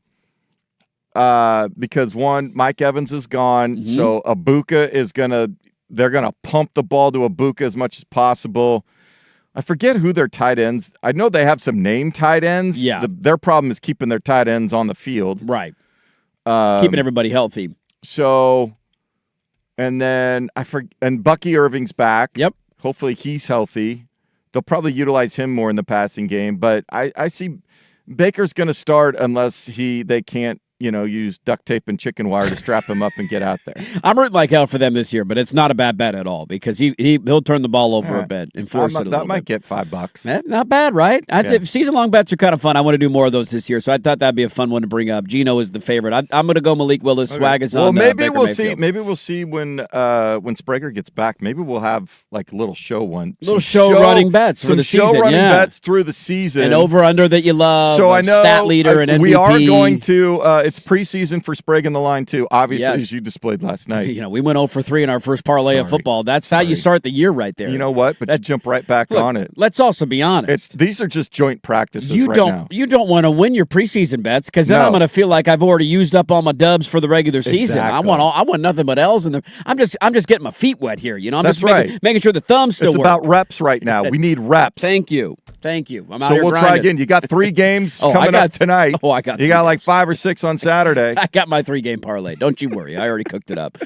because one, Mike Evans is gone, so Abuka is they're going to pump the ball to Abuka as much as possible. I forget who their tight ends. I know they have some named tight ends. Yeah. Their problem is keeping their tight ends on the field. Right. Keeping everybody healthy. So, and then and Bucky Irving's back. Yep. Hopefully he's healthy. They'll probably utilize him more in the passing game, but I see Baker's going to start unless they can't, use duct tape and chicken wire to strap him up and get out there. I'm rooting like hell for them this year, but it's not a bad bet at all because he'll turn the ball over a bit and force it a little bit. That might get $5. Not bad, right? Season-long bets are kind of fun. I want to do more of those this year, so I thought that'd be a fun one to bring up. Gino is the favorite. I'm going to go Malik Willis. Okay. Swag is on. Well, maybe we'll Mayfield. see. Maybe we'll see when Sprague gets back. Maybe we'll have like a little show one. Little show running bets for the season. Show running bets through the season. And over-under that you love. So I know stat leader and MVP. We are going to. It's preseason for Sprague in the line too. Obviously, as you displayed last night. We went 0-for-3 in our first parlay of football. That's how you start the year right there. You know what? But you jump right back on it. Let's also be honest. These are just joint practices now. You don't want to win your preseason bets because then I'm going to feel like I've already used up all my dubs for the regular season. Exactly. I want nothing but L's in I'm just getting my feet wet here. I'm That's just making sure the thumbs still work. It's about reps right now. We need reps. Thank you. I'm out here we'll grinding. Try again. You got 3 games coming up tonight. I got. You got like 5 or 6 on Saturday. I got my 3-game parlay. Don't you worry. I already cooked it up.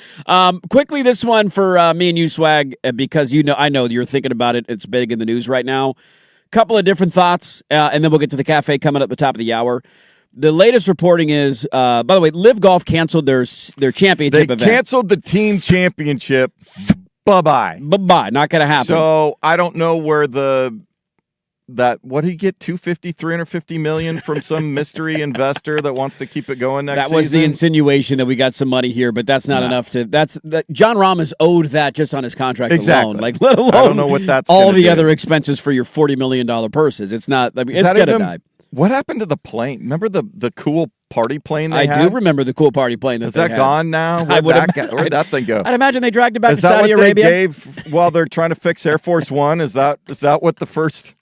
Quickly, this one for me and you, Swag, because I know you're thinking about it. It's big in the news right now. Couple of different thoughts, and then we'll get to the cafe coming up at the top of the hour. The latest reporting is, by the way, Live Golf canceled their championship event. They canceled the team championship. Bye-bye. Bye-bye. Not going to happen. So I don't know where what did he get? $350 million from some mystery investor that wants to keep it going next season? That was the insinuation that we got some money here, but that's not enough to. John Ramos owed that just on his contract alone. Like, let alone I don't know what that's all the other expenses for your $40 million purses. It's not. It's gonna die. What happened to the plane? Remember the cool party plane they had? I do remember the cool party plane Is that gone now? Where'd that thing go? I'd imagine they dragged it back to Saudi Arabia. Is that what they gave while they're trying to fix Air Force One? Is that what the first...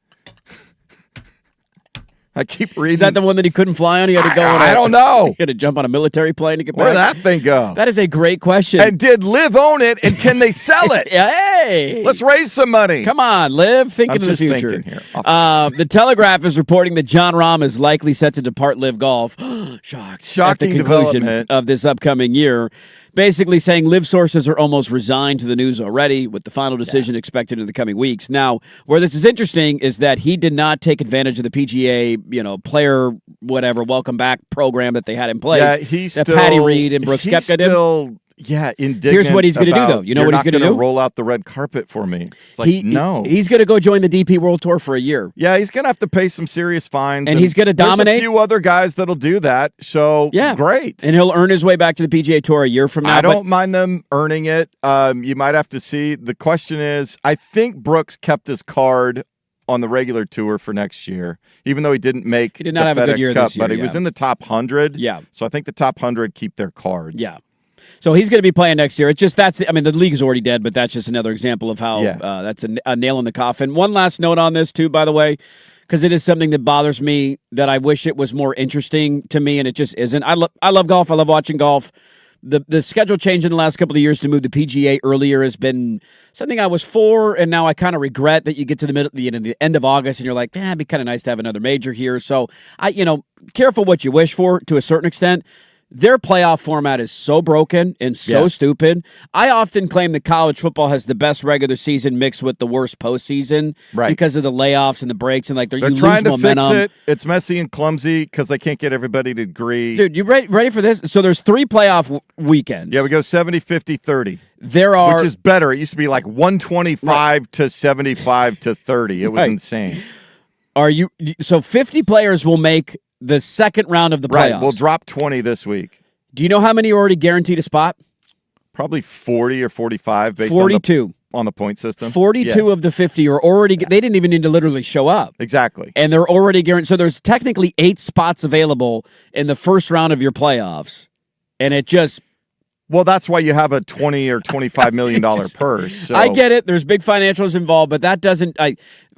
I keep reading. Is that the one that he couldn't fly on? He had to go on I don't know. He had to jump on a military plane to get back. Where'd that thing go? That is a great question. And did Liv own it, and can they sell it? Hey! Hey, let's raise some money. Come on, Liv. Thinking of the future. Here. The Telegraph is reporting that John Rahm is likely set to depart Liv Golf. Shocking at the conclusion of this upcoming year. Basically saying Liv sources are almost resigned to the news already, with the final decision expected in the coming weeks. Now, where this is interesting is that he did not take advantage of the PGA, player whatever welcome back program that they had in place. Yeah, Patty Reed and Brooks Koepka did. Yeah, indignant. Here's what he's going to do, though. You know what he's going to do? Roll out the red carpet for me. It's like, no. He's going to go join the DP World Tour for a year. Yeah, he's going to have to pay some serious fines. And he's going to dominate. There's a few other guys that'll do that, so great. And he'll earn his way back to the PGA Tour a year from now. I don't mind them earning it. You might have to see. The question is, I think Brooks kept his card on the regular tour for next year, even though he did not have a good year Cup, this year, but he was in the top 100. Yeah. So I think the top 100 keep their cards. Yeah. So he's going to be playing next year. It's just the league is already dead, but that's just another example of how that's a nail in the coffin. One last note on this, too, by the way, because it is something that bothers me that I wish it was more interesting to me, and it just isn't. I love golf. I love watching golf. The schedule change in the last couple of years to move the PGA earlier has been something I was for, and now I kind of regret that you get to the end of August and you're like, it'd be kind of nice to have another major here. So careful what you wish for to a certain extent. Their playoff format is so broken and so stupid. I often claim that college football has the best regular season mixed with the worst postseason because of the layoffs and the breaks and they're you trying lose momentum. Fix it. It's messy and clumsy because they can't get everybody to agree. Dude, you ready for this? So there's 3 playoff weekends. Yeah, we go 70, 50, 30. Which is better. It used to be like 125 to 75 to 30. It was insane. So 50 players will make the second round of the playoffs. Right, we'll drop 20 this week. Do you know how many are already guaranteed a spot? Probably 40 or 45 based 42. On the point system. 42 of the 50 are already they didn't even need to literally show up. Exactly. And they're already guaranteed. So there's technically 8 spots available in the first round of your playoffs. And it just Well, that's why you have a $20 or $25 million purse. So. I get it. There's big financials involved, but that doesn't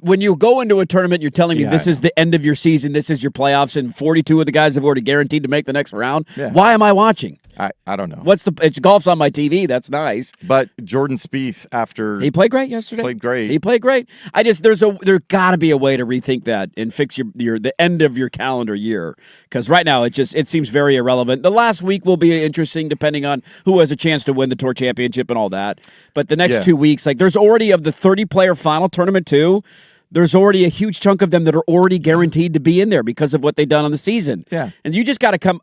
when you go into a tournament, you're telling me this is the end of your season, this is your playoffs, and 42 of the guys have already guaranteed to make the next round. Yeah. Why am I watching? I don't know. It's golf's on my TV. That's nice. But Jordan Spieth, after he played great yesterday. He played great. There got to be a way to rethink that and fix the end of your calendar year, because right now it seems very irrelevant. The last week will be interesting depending on who has a chance to win the tour championship and all that. But the next 2 weeks, there's already of the 30-player final tournament too. There's already a huge chunk of them that are already guaranteed to be in there because of what they've done on the season. Yeah. And you just got to come.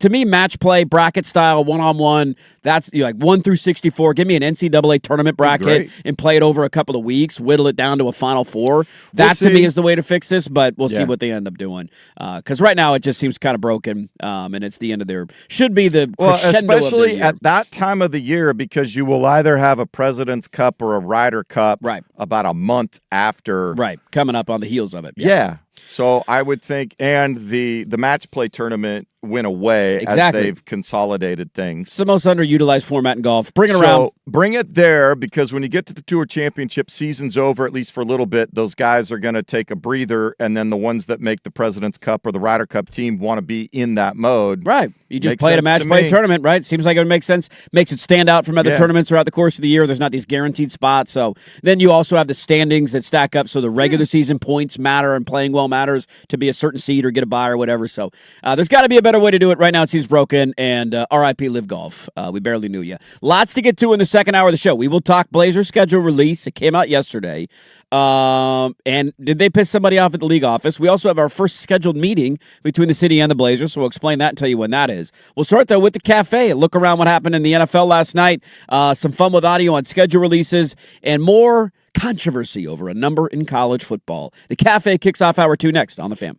To me, match play, bracket style, one-on-one, that's 1 through 64. Give me an NCAA tournament bracket and play it over a couple of weeks, whittle it down to a Final Four. That, to me, is the way to fix this, but we'll see what they end up doing. Because right now, it just seems kind of broken, and it's the end of their – should be the crescendo especially of their year. At that time of the year, because you will either have a President's Cup or a Ryder Cup about a month after – Right, coming up on the heels of it. Yeah. So I would think, and the match play tournament went away as they've consolidated things. It's the most underutilized format in golf. Bring it around. Bring it there, because when you get to the Tour Championship, season's over, at least for a little bit. Those guys are going to take a breather, and then the ones that make the President's Cup or the Ryder Cup team want to be in that mode. Right. You just played a match play tournament, right? Seems like it would make sense. Makes it stand out from other tournaments throughout the course of the year. There's not these guaranteed spots. So then you also have the standings that stack up, so the regular season points matter and playing well matters to be a certain seed or get a bye or whatever. So there's got to be a better way to do it. Right now it seems broken, and RIP Live Golf. We barely knew you. Lots to get to in the second hour of the show. We will talk Blazers schedule release. It came out yesterday. And did they piss somebody off at the league office? We also have our first scheduled meeting between the city and the Blazers, so we'll explain that and tell you when that is. We'll start, though, with the cafe. Look around what happened in the NFL last night. Some fun with audio on schedule releases, and more controversy over a number in college football. The cafe kicks off hour 2 next on The Fan.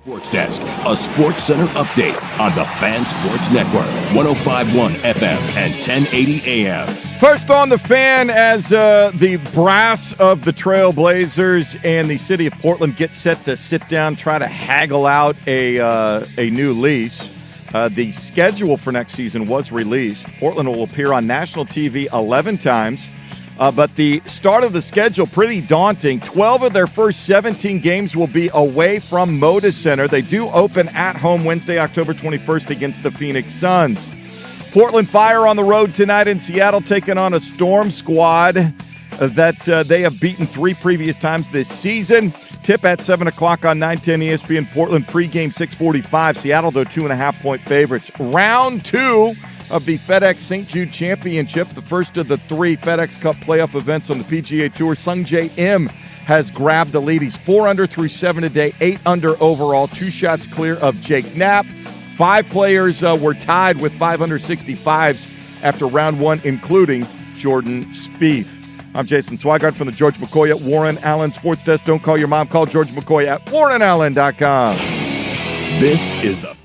Sports Desk, a Sports Center update on the Fan Sports Network, 105.1 FM and 1080 AM. First on the Fan, as the brass of the Trail Blazers and the city of Portland get set to sit down, try to haggle out a new lease. The schedule for next season was released. Portland will appear on national TV 11 times. But the start of the schedule, pretty daunting. 12 of their first 17 games will be away from Moda Center. They do open at home Wednesday, October 21st against the Phoenix Suns. Portland Fire on the road tonight in Seattle, taking on a Storm squad that they have beaten 3 previous times this season. Tip at 7 o'clock on 910 ESPN. Portland pregame 6:45. Seattle, though, 2.5-point favorites. Round 2 of the FedEx St. Jude Championship, the first of the 3 FedEx Cup playoff events on the PGA Tour. Sungjae Im has grabbed the lead. He's 4 under through 7 today, 8 under overall, 2 shots clear of Jake Knapp. 5 players were tied with 565s after round 1, including Jordan Spieth. I'm Jason Swigart from the George McCoy at Warren Allen Sports Desk. Don't call your mom, call George McCoy at warrenallen.com. This is the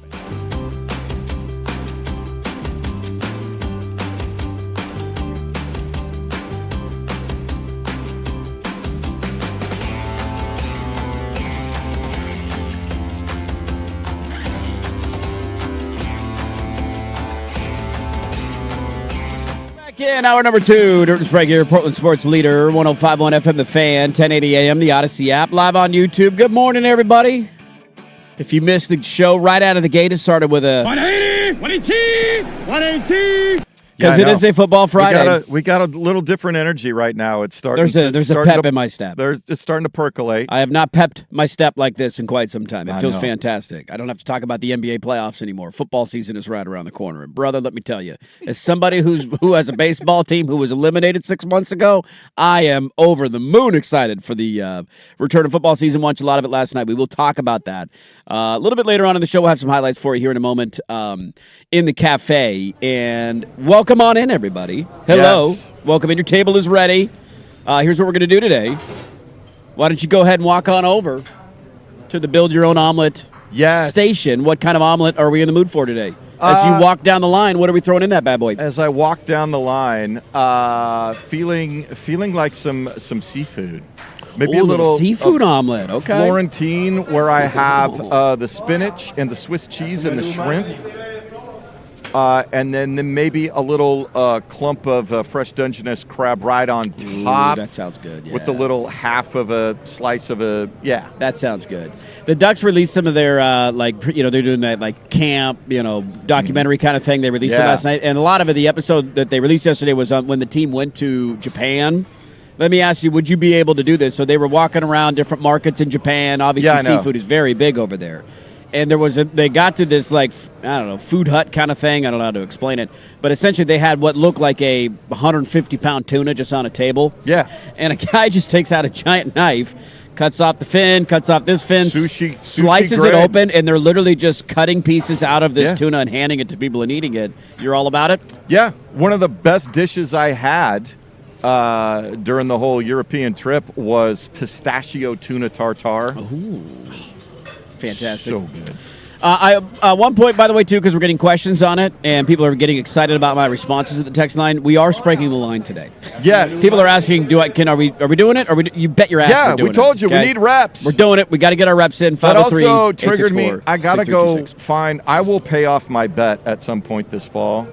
In hour number 2, Dirt and Sprague here, Portland Sports Leader, 105.1 FM, The Fan, 1080 AM, the Odyssey app, live on YouTube. Good morning, everybody. If you missed the show right out of the gate, it started with a 180, 180. Because it is a football Friday. We got a little different energy right now. It's starting. There's a pep in my step. It's starting to percolate. I have not pepped my step like this in quite some time. It feels fantastic. I don't have to talk about the NBA playoffs anymore. Football season is right around the corner. And brother, let me tell you, as somebody who has a baseball team who was eliminated 6 months ago, I am over the moon excited for the return of football season. Watched a lot of it last night. We will talk about that a little bit later on in the show. We'll have some highlights for you here in a moment in the cafe. And welcome on in, everybody. Hello. Yes. Welcome in. Your table is ready. Here's what we're going to do today. Why don't you go ahead and walk on over to the Build Your Own Omelet station. What kind of omelet are we in the mood for today? As you walk down the line, what are we throwing in that bad boy? As I walk down the line, feeling like some seafood. Maybe a little seafood omelet. Okay. Florentine, where I have the spinach and the Swiss cheese and the shrimp. And then maybe a little clump of fresh Dungeness crab right on top. Ooh, that sounds good, yeah. With the little half of a slice of That sounds good. The Ducks released some of their, they're doing that, camp, documentary kind of thing. They released it last night. And a lot of it, the episode that they released yesterday was when the team went to Japan. Let me ask you, would you be able to do this? So they were walking around different markets in Japan. Obviously, seafood is very big over there. And they got to this, food hut kind of thing. I don't know how to explain it. But essentially, they had what looked like a 150-pound tuna just on a table. Yeah. And a guy just takes out a giant knife, cuts off the fin, cuts off this fin, slices grade. it open, and they're literally just cutting pieces out of this tuna and handing it to people and eating it. You're all about it? Yeah. One of the best dishes I had during the whole European trip was pistachio tuna tartare. Ooh. Fantastic. So good. One point, by the way, too, because we're getting questions on it, and people are getting excited about my responses at the text line. We are breaking the line today. Yes. People are asking, are we doing it? You bet your ass we're doing it. Yeah, we told you, okay? We need reps. We're doing it. We got to get our reps in. 503-864-6326. That also triggered me. I got to go find, I will pay off my bet at some point this fall.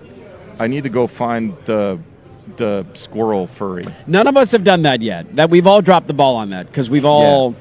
I need to go find the squirrel furry. None of us have done that yet. That we've all dropped the ball on that because we've all... Yeah.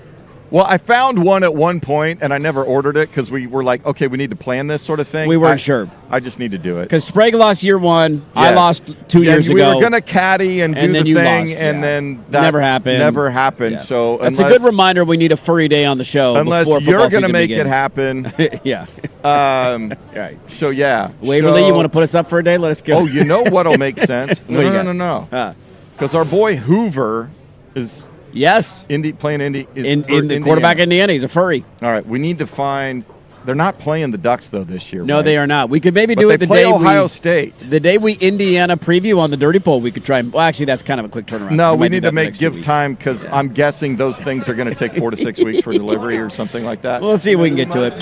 Well, I found one at one point, and I never ordered it because we were like, okay, we need to plan this sort of thing. We weren't sure. I just need to do it. Because Sprague lost year 1. I lost 2 years ago. We were going to caddy and do the thing, and then that never happened. Never happened. Yeah. So that's a good reminder we need a furry day on the show unless before you're going to make it happen. Yeah. Right. So, yeah. Waverly, you want to put us up for a day? Let us go. Oh, you know what'll make sense? No. Because our boy Hoover is... Yes. Playing Indy. In the quarterback Indiana. He's a furry. All right. We need to find They're not playing the Ducks though this year. No, right? they are not. We could maybe do it the play day Ohio State. The day we Indiana preview on the Dirty Poll. We could try. Well, actually, that's kind of a quick turnaround. No, we need to give time because I'm guessing those things are going to take 4 to 6 weeks for delivery or something like that. We'll see if we can get to it.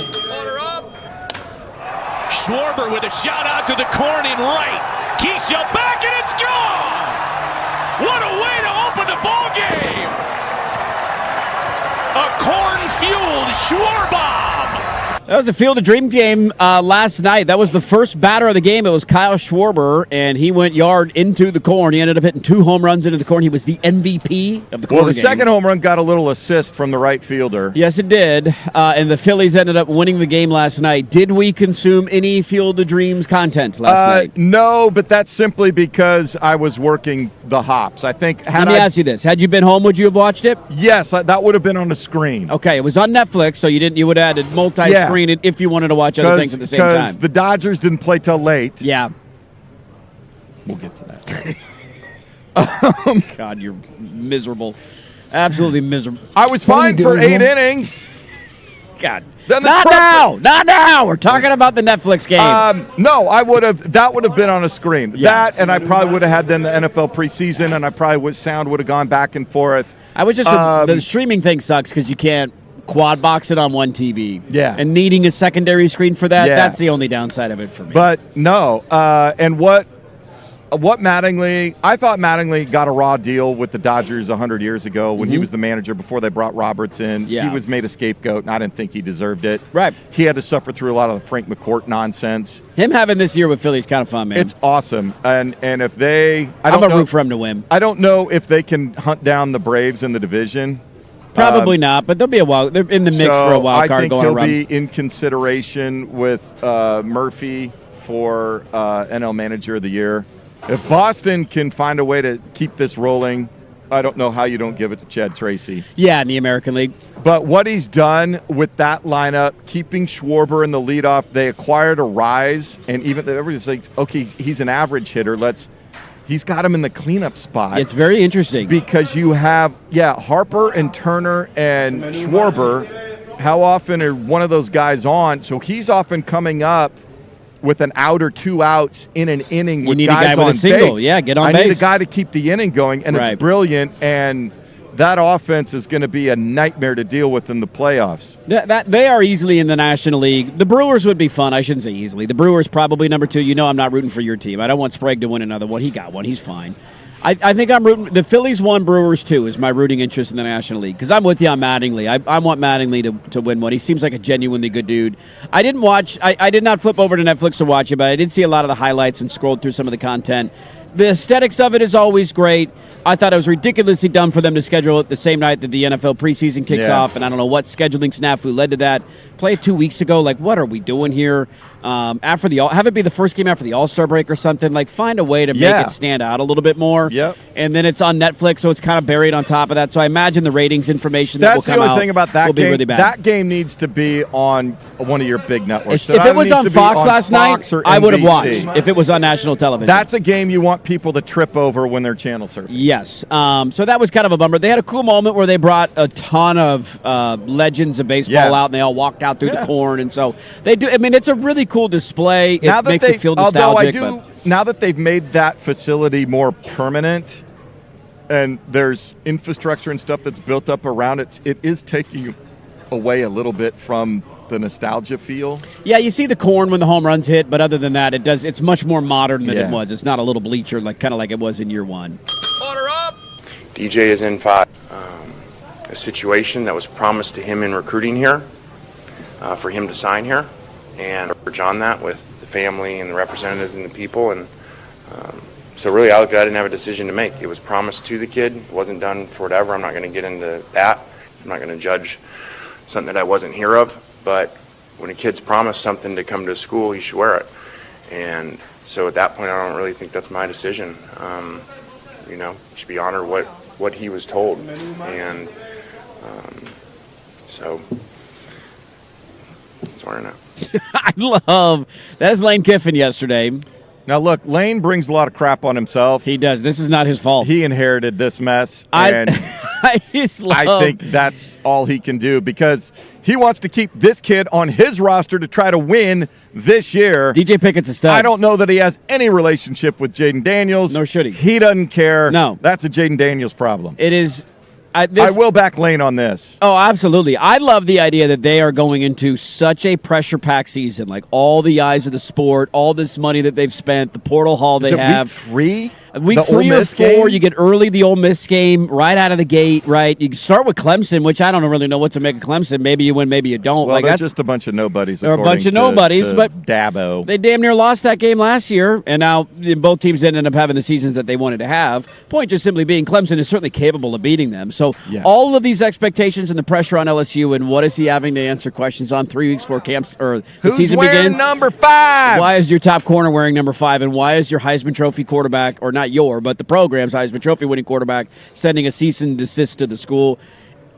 Schwarber with a shot out to the corn in right. Keisha back and it's gone. What a way to open the ball game. A corn-fueled Schwarbomb. That was a Field of Dream game last night. That was the first batter of the game. It was Kyle Schwarber, and he went yard into the corn. He ended up hitting 2 home runs into the corn. He was the MVP of the corn game. Well, the second home run got a little assist from the right fielder. Yes, it did. And the Phillies ended up winning the game last night. Did we consume any Field of Dreams content last night? No, but that's simply because I was working the hops. I think. Let me ask you this: had you been home, would you have watched it? Yes, that would have been on the screen. Okay, it was on Netflix, so you would have added multi-screen it if you wanted to watch other things at the same time. Because the Dodgers didn't play till late. Yeah. We'll get to that. God, you're miserable. Absolutely miserable. I was fine for 8 innings. God. Not now. We're talking about the Netflix game. No, that would have been on a screen. Yeah, and I probably would have had then the NFL preseason, and sound would have gone back and forth. I was just the streaming thing sucks because you can't quad box it on one TV. Yeah. And needing a secondary screen for that, that's the only downside of it for me. But no, and what Mattingly, I thought Mattingly got a raw deal with the Dodgers 100 years ago when he was the manager before they brought Roberts in. Yeah. He was made a scapegoat, and I didn't think he deserved it. Right. He had to suffer through a lot of the Frank McCourt nonsense. Him having this year with Philly is kind of fun, man. It's awesome. And if they... I'm going to root for him to win. I don't know if they can hunt down the Braves in the division. Probably not, but they'll be they're in the mix for a wild card going around. I think he'll be in consideration with Murphy for NL Manager of the Year. If Boston can find a way to keep this rolling, I don't know how you don't give it to Chad Tracy. Yeah, in the American League. But what he's done with that lineup, keeping Schwarber in the leadoff, they acquired a Rise, and even everybody's like, okay, he's an average hitter. He's got him in the cleanup spot. It's very interesting. Because you have, Harper and Turner and Schwarber. How often are one of those guys on? So he's often coming up with an out or 2 outs in an inning with guys on base. You need a guy with a single. Yeah, get on base. I need a guy to keep the inning going, and it's brilliant. And that offense is going to be a nightmare to deal with in the playoffs. They are easily in the National League. The Brewers would be fun. I shouldn't say easily. The Brewers probably number 2. You know I'm not rooting for your team. I don't want Sprague to win another one. He got one. He's fine. I think I'm rooting. The Phillies 1, Brewers 2 is my rooting interest in the National League because I'm with you on Mattingly. I want Mattingly to win one. He seems like a genuinely good dude. I did not flip over to Netflix to watch it, but I did see a lot of the highlights and scrolled through some of the content. The aesthetics of it is always great. I thought it was ridiculously dumb for them to schedule it the same night that the NFL preseason kicks off, and I don't know what scheduling snafu led to that. Play it 2 weeks ago. Like, what are we doing here? Have it be the first game after the All-Star break or something. Like, find a way to make it stand out a little bit more. Yep. And then it's on Netflix, so it's kind of buried on top of that. So I imagine the ratings information that will come out That's the only thing about that will game. Be really bad. That game needs to be on one of your big networks. If it was on Fox last night, I would have watched. If it was on national television, that's a game you want people to trip over when they're channel surfing. Yes. So that was kind of a bummer. They had a cool moment where they brought a ton of legends of baseball out, and they all walked out through the corn. And so they do. I mean, it's a really cool display. It makes it feel nostalgic. Now that they've made that facility more permanent, and there's infrastructure and stuff that's built up around it, it is taking away a little bit from the nostalgia feel. Yeah, you see the corn when the home runs hit, but other than that, it's much more modern than it was. It's not a little bleacher kind of like it was in year 1. Order up! DJ is in 5. A situation that was promised to him in recruiting here, for him to sign here, and urge on that with the family and the representatives and the people. And so really, I didn't have a decision to make. It was promised to the kid. It wasn't done for whatever. I'm not going to get into that. I'm not going to judge something that I wasn't here of. But when a kid's promised something to come to school, he should wear it. And so at that point, I don't really think that's my decision. Should be honored what he was told. And so that's where I'm at. I love that's Lane Kiffin yesterday. Now, look, Lane brings a lot of crap on himself. He does. This is not his fault. He inherited this mess. I think that's all he can do because he wants to keep this kid on his roster to try to win this year. DJ Pickett's a stud. I don't know that he has any relationship with Jaden Daniels. Nor should he. He doesn't care. No. That's a Jaden Daniels problem. It is. I will back Lane on this. Oh, absolutely. I love the idea that they are going into such a pressure-packed season. Like all the eyes of the sport, all this money that they've spent, the portal haul they have. Week 3? Week 3 or 4, you get early the Ole Miss game right out of the gate, right? You start with Clemson, which I don't really know what to make of Clemson. Maybe you win, maybe you don't. Well, they're just a bunch of nobodies. They're a bunch of nobodies, but Dabo. They damn near lost that game last year, and now both teams ended up having the seasons that they wanted to have. Point just simply being Clemson is certainly capable of beating them. So all of these expectations and the pressure on LSU, and what is he having to answer questions on 3 weeks before camps or the season begins? Who's wearing number 5? Why is your top corner wearing number 5, and why is your Heisman Trophy quarterback, or not your, but the program's Heisman Trophy winning quarterback sending a cease and desist to the school?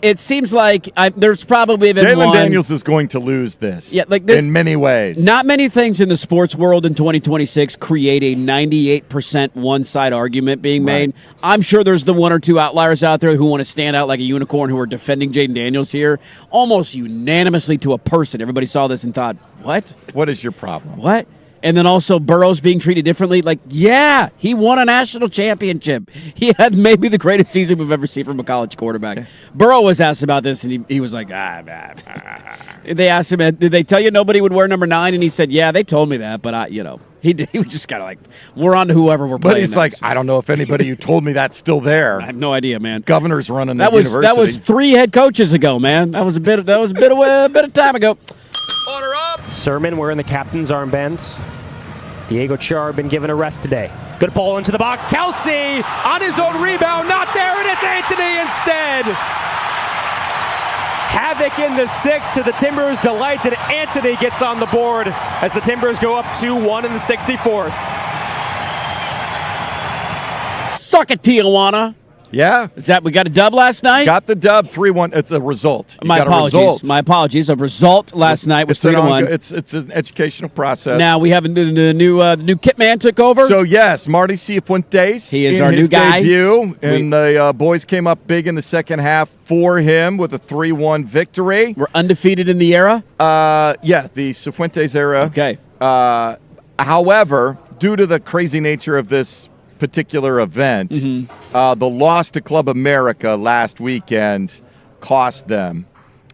It seems like there's probably been Jalen Daniels is going to lose this. Yeah, like in many ways. Not many things in the sports world in 2026 create a 98% one-side argument being made. I'm sure there's the one or two outliers out there who want to stand out like a unicorn who are defending Jaden Daniels here almost unanimously to a person. Everybody saw this and thought, what? What is your problem? What? And then also Burrow's being treated differently. Like, yeah, he won a national championship. He had maybe the greatest season we've ever seen from a college quarterback. Was asked about this, and he was like, They asked him, did they tell you nobody would wear number 9? And he said, yeah, they told me that, but he was just kind of like, we're on to whoever we're playing. But he's next. like, I don't know if anybody who told me that's still there. I have no idea, man. Governor's running that university. That was 3 head coaches ago, man. That was a bit of time ago. Order up. Sermon wearing the captain's armbands. Diego Char been given a rest today. Good ball into the box. Kelsey on his own rebound. Not there, and it's Anthony instead. Havoc in the 6th to the Timbers' delight, and Anthony gets on the board as the Timbers go up 2-1 in the 64th. Suck it, Tijuana. Yeah. Is that we got a dub last night? Got the dub 3-1. It's a result. My apologies. A result last night was 3-1. It's an educational process. Now we have the new kit man took over. So yes, Marty Cifuentes. He is our new guy. Debut, and the boys came up big in the second half for him with a 3-1 victory. We're undefeated in the era. The Cifuentes era. Okay. However, due to the crazy nature of this particular event, the loss to Club America last weekend cost them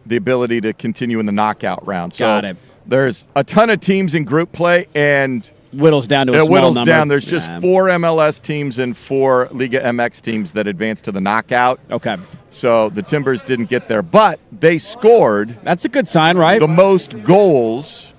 the ability to continue in the knockout round. Got it. There's a ton of teams in group play, and whittles down to a small number. There's just 4 MLS teams and 4 Liga MX teams that advance to the knockout. Okay. So the Timbers didn't get there, but they scored. That's a good sign, right? The most goals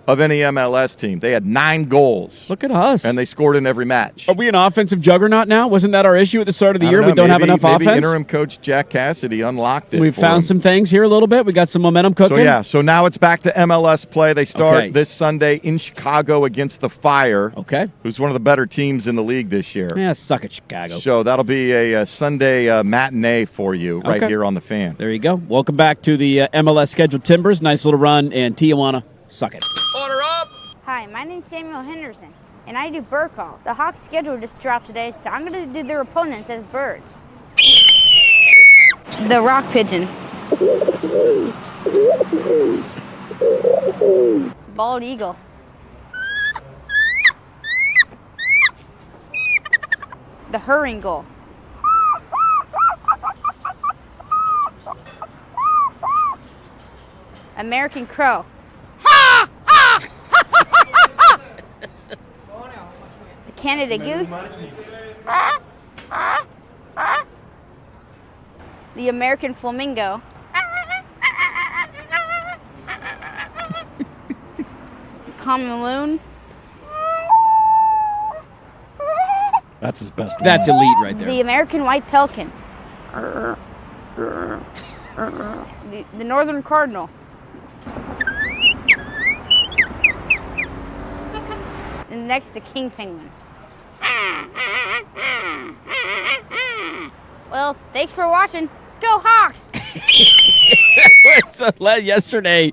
of any MLS team. They had 9 goals. Look at us. And they scored in every match. Are we an offensive juggernaut now? Wasn't that our issue at the start of the year? We don't have enough offense? Interim coach Jack Cassidy unlocked it. We've found some things here a little bit. We got some momentum cooking. So now it's back to MLS play. They start this Sunday in Chicago against the Fire. Okay. Who's one of the better teams in the league this year. Yeah, suck it, Chicago. So that'll be a Sunday matinee for you right here on the Fan. There you go. Welcome back to the MLS scheduled Timbers. Nice little run, and Tijuana, suck it. Order up. Hi, my name's Samuel Henderson, and I do bird calls. The Hawks' schedule just dropped today, so I'm going to do their opponents as birds. The rock pigeon. Bald eagle. The hurrying gull. American crow. The Canada goose. The American flamingo. The common loon. That's his best one. That's elite right there. The American white pelican. The northern cardinal. And next, the king penguin. Well, thanks for watching. Go Hawks! Yesterday,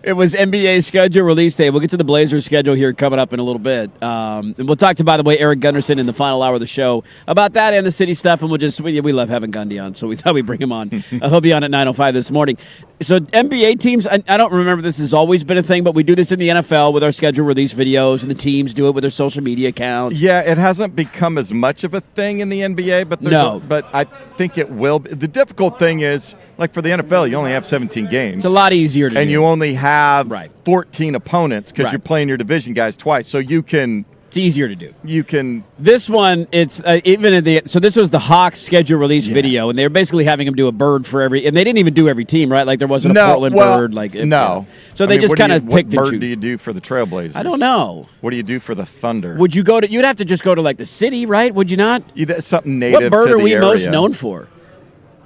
it was NBA schedule release day. We'll get to the Blazers schedule here coming up in a little bit. And we'll talk to, by the way, Eric Gunderson in the final hour of the show about that and the city stuff. And we love having Gundy on, so we thought we'd bring him on. He'll be on at 9:05 this morning. So NBA teams, I don't remember this has always been a thing, but we do this in the NFL with our schedule release videos, and the teams do it with their social media accounts. Yeah, it hasn't become as much of a thing in the NBA, but but I think it will. The difficult thing is, like for the NFL, you only have 17 games. It's a lot easier to do. And you only have 14 opponents because you're playing your division guys twice. So you can... It's easier to do. You can... This one, it's even in the... So this was the Hawks schedule release video, and they were basically having them do a bird for every... And they didn't even do every team, right? Like there wasn't a Portland bird. No. So they just kind of picked and choose. What bird do you do for the Trailblazers? I don't know. What do you do for the Thunder? Would you go to... You'd have to just go to like the city, right? Would you not? Something native to the What bird are we area. most known for?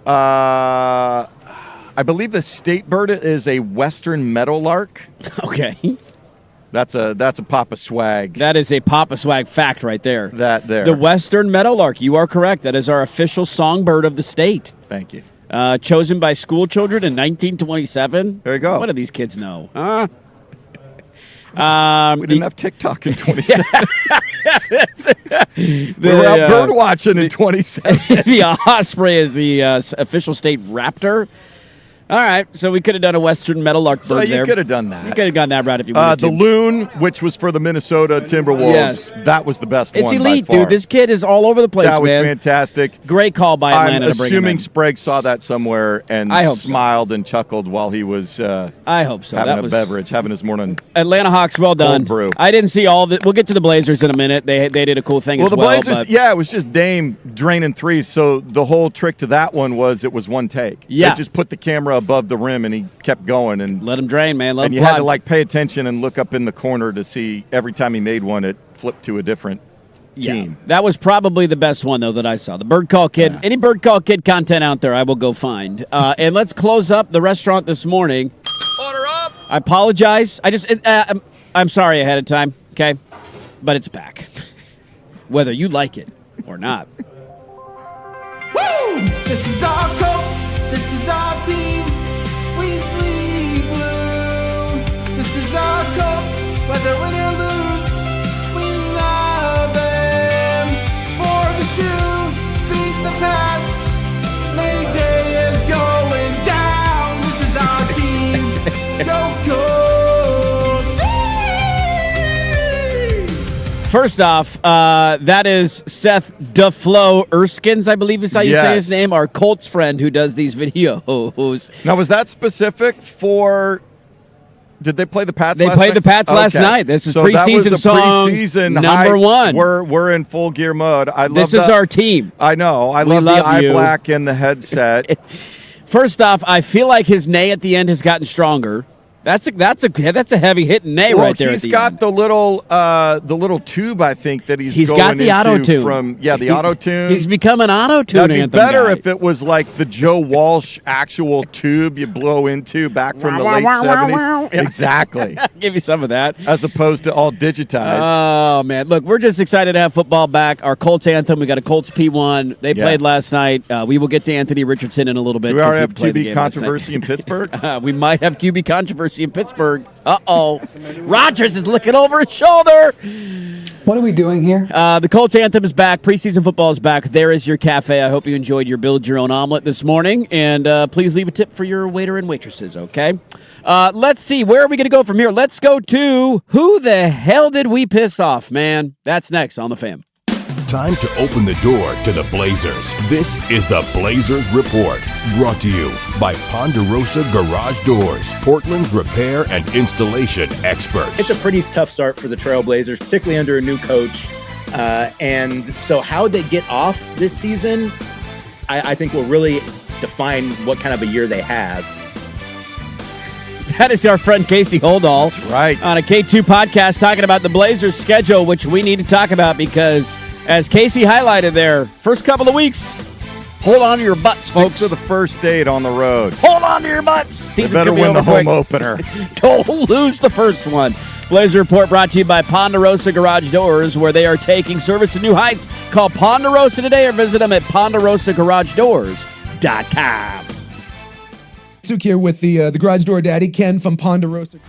I believe the state bird is a western meadowlark. Okay. That's a Papa Swag. That is a Papa Swag fact right there. The western meadowlark. You are correct. That is our official songbird of the state. Thank you. Chosen by school children in 1927. There you go. What do these kids know? Huh? We didn't have TikTok in 27. We were out bird watching in 27. The osprey is the official state raptor. All right, so we could have done a western meadowlark bird there. So you could have done that. You could have gone that route if you wanted to. The loon, which was for the Minnesota Timberwolves, that was the best one. It's elite, by far. dude. This kid is all over the place, man. That was fantastic. Great call by Atlanta to bring him in. I'm assuming Sprague saw that somewhere and smiled and chuckled while he was I hope so. having a beverage, having his morning Atlanta Hawks, well done. cold brew. I didn't see all the... We'll get to the Blazers in a minute. They did a cool thing as well. Well, the Blazers, it was just Dame draining threes, so the whole trick to that one was it was one take. Yeah. They just put the camera above the rim and he kept going and let him drain, man. Let him you fly. had to like pay attention and look up in the corner to see every time he made one, it flipped to a different team. That was probably the best one though that I saw. The Bird Call Kid. Any Bird Call Kid content out there, I will go find. And let's close up the restaurant this morning. Order up. I apologize. I'm sorry ahead of time. Okay, but it's back, whether you like it or not. Woo! This is our Colts. This is our team. We bleed blue. This is our Colts, whether win or lose. We love them. For the shoe, beat the Pats. Mayday is going down. This is our team. Go Colts! Yay! First off, that is Seth DeFlo Erskines, I believe is how you say his name, our Colts friend who does these videos. Now, was that specific for... Did they play the Pats last night? They played the Pats last night. This is preseason song number one. We're in full gear mode. This is our team. I know. I love the eye black and the headset. First off, I feel like his neigh at the end has gotten stronger. That's a heavy hitting neigh right there. He's got the little tube, I think, that he's got the auto tune the auto tune. He's become an auto tune. That'd be better if it was like the Joe Walsh actual tube you blow into back from the late 70s. Exactly. Give you some of that, as opposed to all digitized. Oh man, look, we're just excited to have football back. Our Colts anthem. We got a Colts P1. They played last night. We will get to Anthony Richardson in a little bit. Do we already have QB controversy in Pittsburgh? We might have QB controversy in Pittsburgh. Uh-oh. Rodgers is looking over his shoulder. What are we doing here? The Colts anthem is back. Preseason football is back. There is your cafe. I hope you enjoyed your build your own omelet this morning. And please leave a tip for your waiter and waitresses, okay? Let's see. Where are we going to go from here? Let's go to who the hell did we piss off, man? That's next on The Fan. Time to open the door to the Blazers. This is the Blazers Report, brought to you by Ponderosa Garage Doors, Portland's repair and installation experts. It's a pretty tough start for the Trailblazers, particularly under a new coach. And so how they get off this season, I think will really define what kind of a year they have. That is our friend Casey Holdall. That's right. On a K2 podcast talking about the Blazers schedule, which we need to talk about because, as Casey highlighted there, first couple of weeks, hold on to your butts, folks. 6 of the first 8 on the road. Hold on to your butts. Season better win the home opener. Don't lose the first one. Blazer Report brought to you by Ponderosa Garage Doors, where they are taking service to new heights. Call Ponderosa today or visit them at ponderosagaragedoors.com. Suk here with the Garage Door Daddy, Ken from Ponderosa.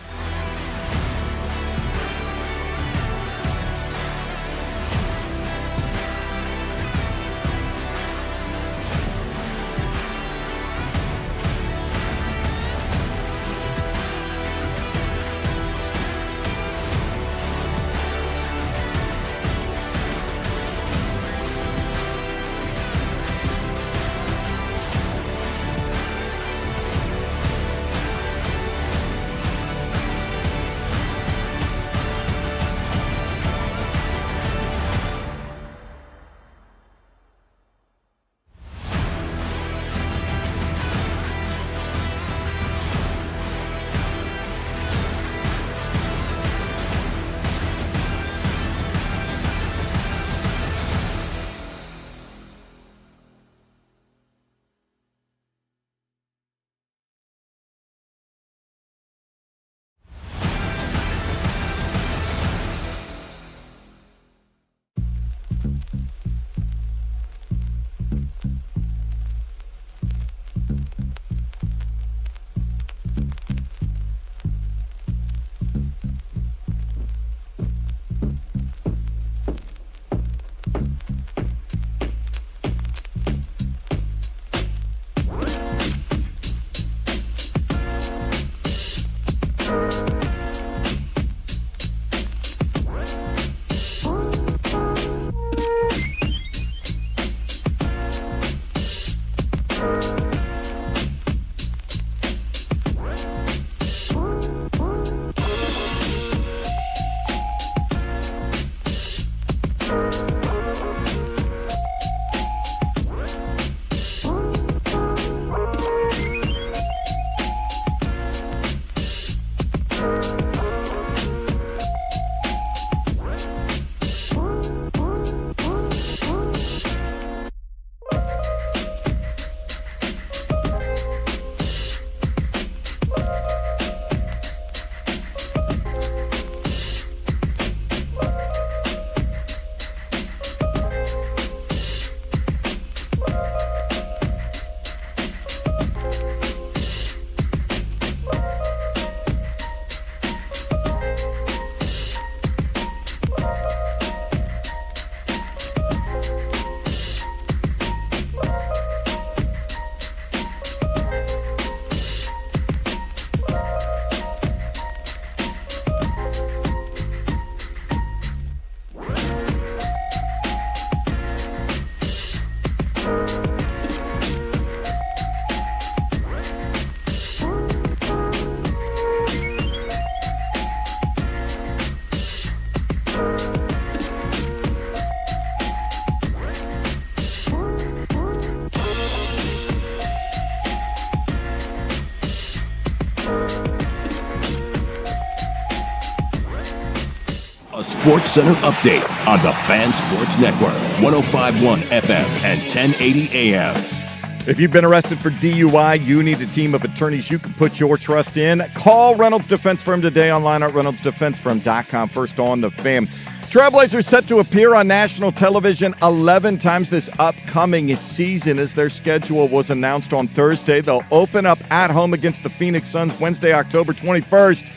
A Sports Center update on the Fan Sports Network, 105.1 FM and 1080 AM. If you've been arrested for DUI, you need a team of attorneys you can put your trust in. Call Reynolds Defense Firm today online at reynoldsdefensefirm.com. First on the Fan. Trailblazers set to appear on national television 11 times this upcoming season as their schedule was announced on Thursday. They'll open up at home against the Phoenix Suns Wednesday, October 21st.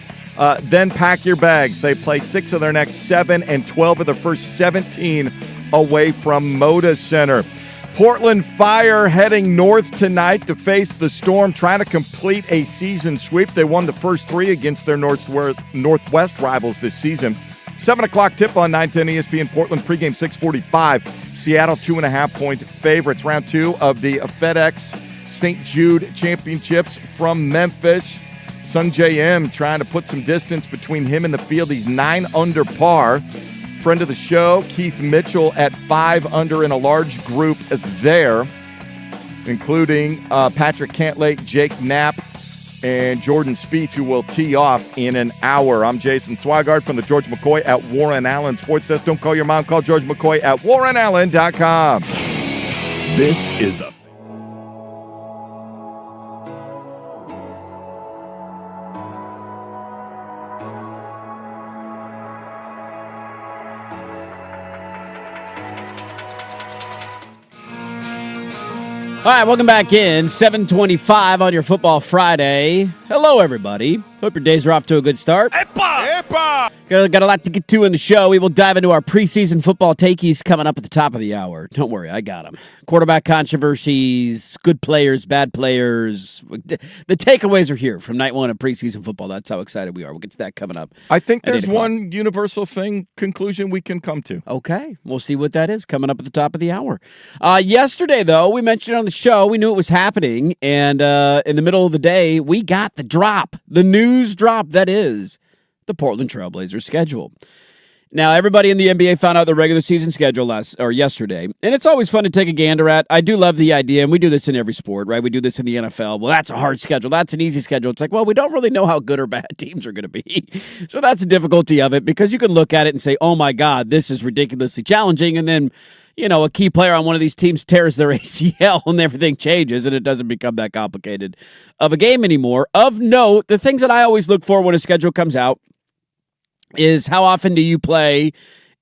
Then pack your bags. They play 6 of their next 7 and 12 of their first 17 away from Moda Center. Portland Fire heading north tonight to face the Storm, trying to complete a season sweep. They won the first 3 against their Northwest rivals this season. 7 o'clock tip on 910 ESPN Portland, pregame 6:45. Seattle 2.5-point favorites. Round 2 of the FedEx St. Jude Championships from Memphis. Sung J M trying to put some distance between him and the field. He's 9 under par. Friend of the show, Keith Mitchell at 5 under in a large group there, including Patrick Cantlake, Jake Knapp, and Jordan Spieth, who will tee off in an hour. I'm Jason Swigard from the George McCoy at Warren Allen Sports Desk. Don't call your mom, call George McCoy at warrenallen.com. This is the All right, welcome back in. 7:25 on your Football Friday. Hello, everybody. Hope your days are off to a good start. Got a lot to get to in the show. We will dive into our preseason football takeys coming up at the top of the hour. Don't worry, I got them. Quarterback controversies, good players, bad players. The takeaways are here from night one of preseason football. That's how excited we are. We'll get to that coming up. I think there's one universal conclusion we can come to. Okay, we'll see what that is coming up at the top of the hour. Yesterday, though, we mentioned on the show, we knew it was happening, and in the middle of the day, we got the drop, the news drop that is the Portland Trailblazers schedule. Now, everybody in the NBA found out the regular season schedule yesterday, and it's always fun to take a gander at. I do love the idea, and we do this in every sport, right? We do this in the NFL. Well, that's a hard schedule. That's an easy schedule. It's like, well, we don't really know how good or bad teams are going to be. So that's the difficulty of it, because you can look at it and say, oh, my God, this is ridiculously challenging, and then a key player on one of these teams tears their ACL and everything changes and it doesn't become that complicated of a game anymore. Of note, the things that I always look for when a schedule comes out is how often do you play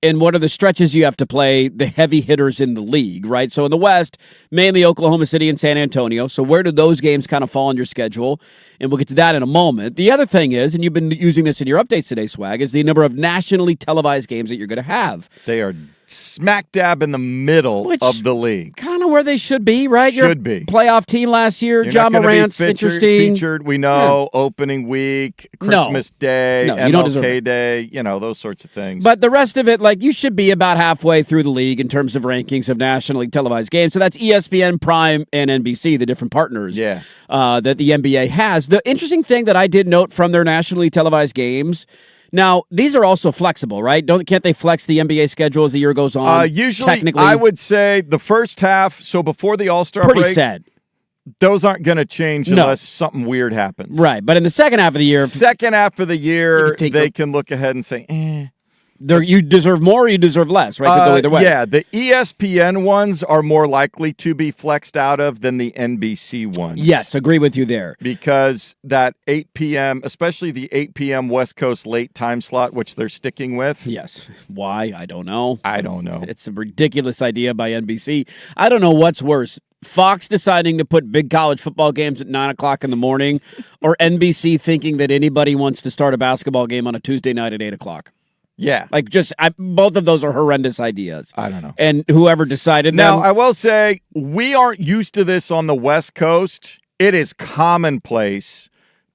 and what are the stretches you have to play the heavy hitters in the league, right? So in the West, mainly Oklahoma City and San Antonio. So where do those games kind of fall on your schedule? And we'll get to that in a moment. The other thing is, and you've been using this in your updates today, Swag, is the number of nationally televised games that you're going to have. They are smack dab in the middle of the league. Kind of where they should be, right? Should be. Playoff team last year. You're John Morant's interesting. Featured, we know, opening week, Christmas Day, MLK Day, those sorts of things. But the rest of it, you should be about halfway through the league in terms of rankings of nationally televised games. So that's ESPN, Prime, and NBC, the different partners that the NBA has. The interesting thing that I did note from their nationally televised games, now, these are also flexible, right? Can't they flex the NBA schedule as the year goes on? Usually, technically, I would say the first half, so before the All-Star break, pretty set. Those aren't going to change unless something weird happens. Right, but in the second half of the year, they can look ahead and say, you deserve more or you deserve less, right? Could go either way. Yeah, the ESPN ones are more likely to be flexed out of than the NBC ones. Yes, agree with you there. Because that 8 p.m., especially the 8 p.m. West Coast late time slot, which they're sticking with. Yes. Why? I don't know. It's a ridiculous idea by NBC. I don't know what's worse. Fox deciding to put big college football games at 9 o'clock in the morning, or NBC thinking that anybody wants to start a basketball game on a Tuesday night at 8 o'clock. Yeah. Both of those are horrendous ideas. I don't know. And whoever decided Now, I will say, we aren't used to this on the West Coast. It is commonplace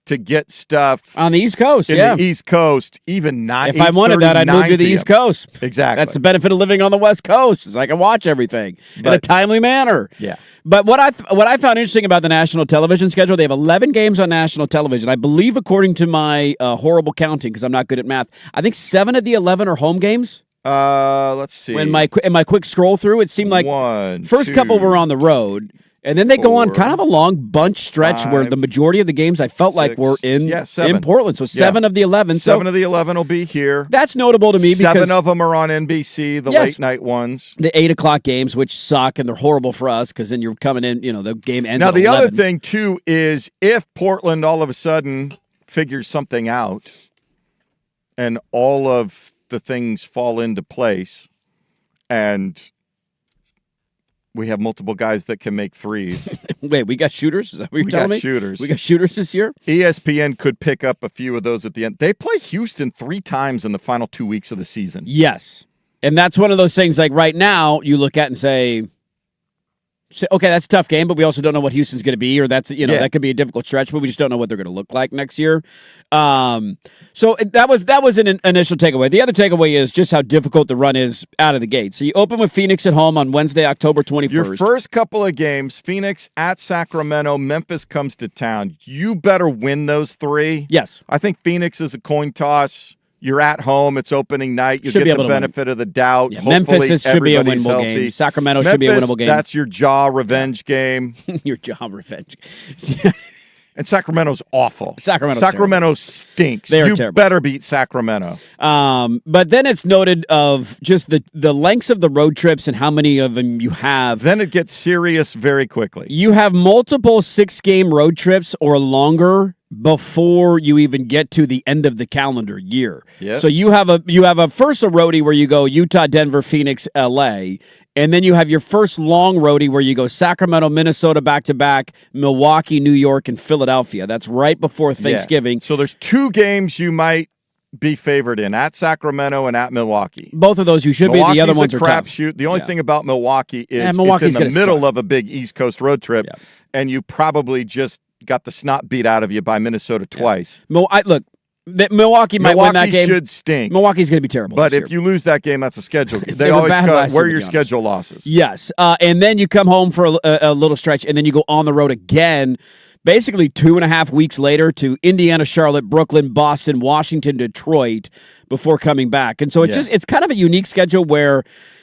to get stuff on the East Coast, the East Coast, even not. If I wanted that, I'd move to the East Coast. Exactly. That's the benefit of living on the West Coast, is I can watch everything in a timely manner. Yeah. But what I found interesting about the national television schedule, they have 11 games on national television. I believe, according to my horrible counting, because I'm not good at math, I think 7 of the 11 are home games. Let's see. In my quick scroll through, it seemed like first couple were on the road. And then they go on kind of a long bunch stretch where the majority of the games I felt like were in Portland. So 7 of the 11. 7 of the 11 will be here. That's notable to me because 7 of them are on NBC, the late night ones. The 8 o'clock games, which suck, and they're horrible for us because then you're coming in, the game ends at 11. Now, the other thing, too, is if Portland all of a sudden figures something out and all of the things fall into place and we have multiple guys that can make threes. Wait, we got shooters? Is that what you're telling me? Shooters. We got shooters this year? ESPN could pick up a few of those at the end. They play Houston 3 times in the final 2 weeks of the season. Yes. And that's one of those things, like right now, you look at and say, okay, that's a tough game, but we also don't know what Houston's going to be, or that's that could be a difficult stretch, but we just don't know what they're going to look like next year. So that was an initial takeaway. The other takeaway is just how difficult the run is out of the gate. So you open with Phoenix at home on Wednesday, October 21st. Your first couple of games, Phoenix at Sacramento, Memphis comes to town. You better win those 3. Yes. I think Phoenix is a coin toss. You're at home. It's opening night. You get the benefit of the doubt. Yeah, Memphis should be a winnable game. Sacramento should be a winnable game. That's your jaw revenge game. Your jaw revenge. And Sacramento's awful. Sacramento stinks. They are you terrible. Better beat Sacramento. But then it's noted of just the lengths of the road trips and how many of them you have. Then it gets serious very quickly. You have multiple 6-game road trips or longer before you even get to the end of the calendar year. Yep. So you have a first a roadie where you go Utah, Denver, Phoenix, LA, and then you have your first long roadie where you go Sacramento, Minnesota back-to-back, Milwaukee, New York, and Philadelphia. That's right before Thanksgiving. So there's 2 games you might be favored in, at Sacramento and at Milwaukee. Both of those you should Milwaukee's be. The other ones are tough. Crapshoot. The only thing about Milwaukee is Milwaukee's it's in the middle suck. of a big East Coast road trip, and you probably just got the snot beat out of you by Minnesota twice. Milwaukee might win that game. Should stink. Milwaukee's going to be terrible. But this if year. you lose that game, that's a schedule. They They were always bad go, last where year, are your to be honest. schedule losses? Yes. And then you come home for a little stretch, and then you go on the road again, basically 2.5 weeks later to Indiana, Charlotte, Brooklyn, Boston, Washington, Detroit before coming back. And so it's kind of a unique schedule where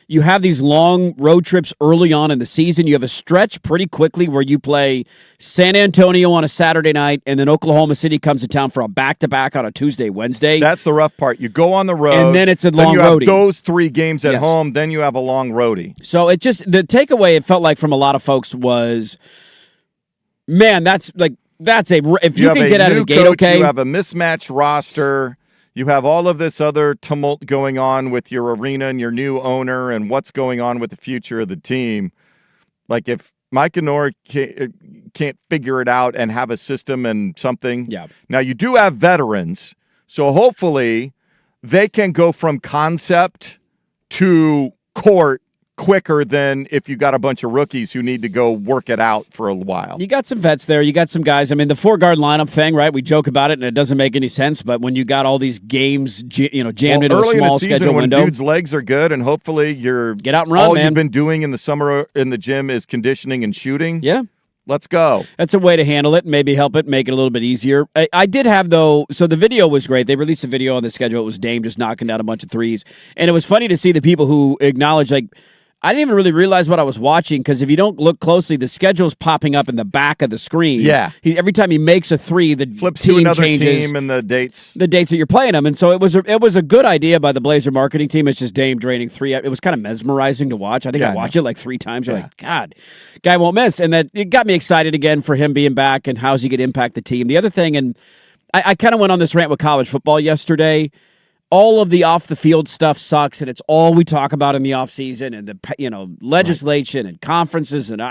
you have these long road trips early on in the season. You have a stretch pretty quickly where you play San Antonio on a Saturday night, and then Oklahoma City comes to town for a back-to-back on a Tuesday, Wednesday. That's the rough part. You go on the road, and then it's a long you roadie. have those 3 games at home, then you have a long roadie. So the takeaway it felt like from a lot of folks was, man, if you can get out of the gate, okay. You have a mismatched roster. You have all of this other tumult going on with your arena and your new owner and what's going on with the future of the team. Like if Mike and Nora can't figure it out and have a system and something. Yeah. Now you do have veterans, so hopefully they can go from concept to court quicker than if you got a bunch of rookies who need to go work it out for a while. You got some vets there. You got some guys. I mean, the 4-guard lineup thing, right? We joke about it, and it doesn't make any sense. But when you got all these games, jammed into a small schedule window, when dudes' legs are good, and hopefully you're get out and run. All man. You've been doing in the summer in the gym is conditioning and shooting. Yeah. Let's go. That's a way to handle it, maybe help it, make it a little bit easier. I did have, though, so the video was great. They released a video on the schedule. It was Dame just knocking down a bunch of threes. And it was funny to see the people who acknowledged, I didn't even really realize what I was watching because if you don't look closely, the schedule's popping up in the back of the screen. Yeah. Every time he makes a 3, the flips team to another changes team and the dates that you're playing them. And so it was a good idea by the Blazer marketing team. It's just Dame draining 3. It was kind of mesmerizing to watch. I think I watched it like 3 times. You're like, God, guy won't miss. And that it got me excited again for him being back and how's he going to impact the team. The other thing, and I kind of went on this rant with college football yesterday. All of the off-the-field stuff sucks, and it's all we talk about in the offseason and the legislation and conferences, and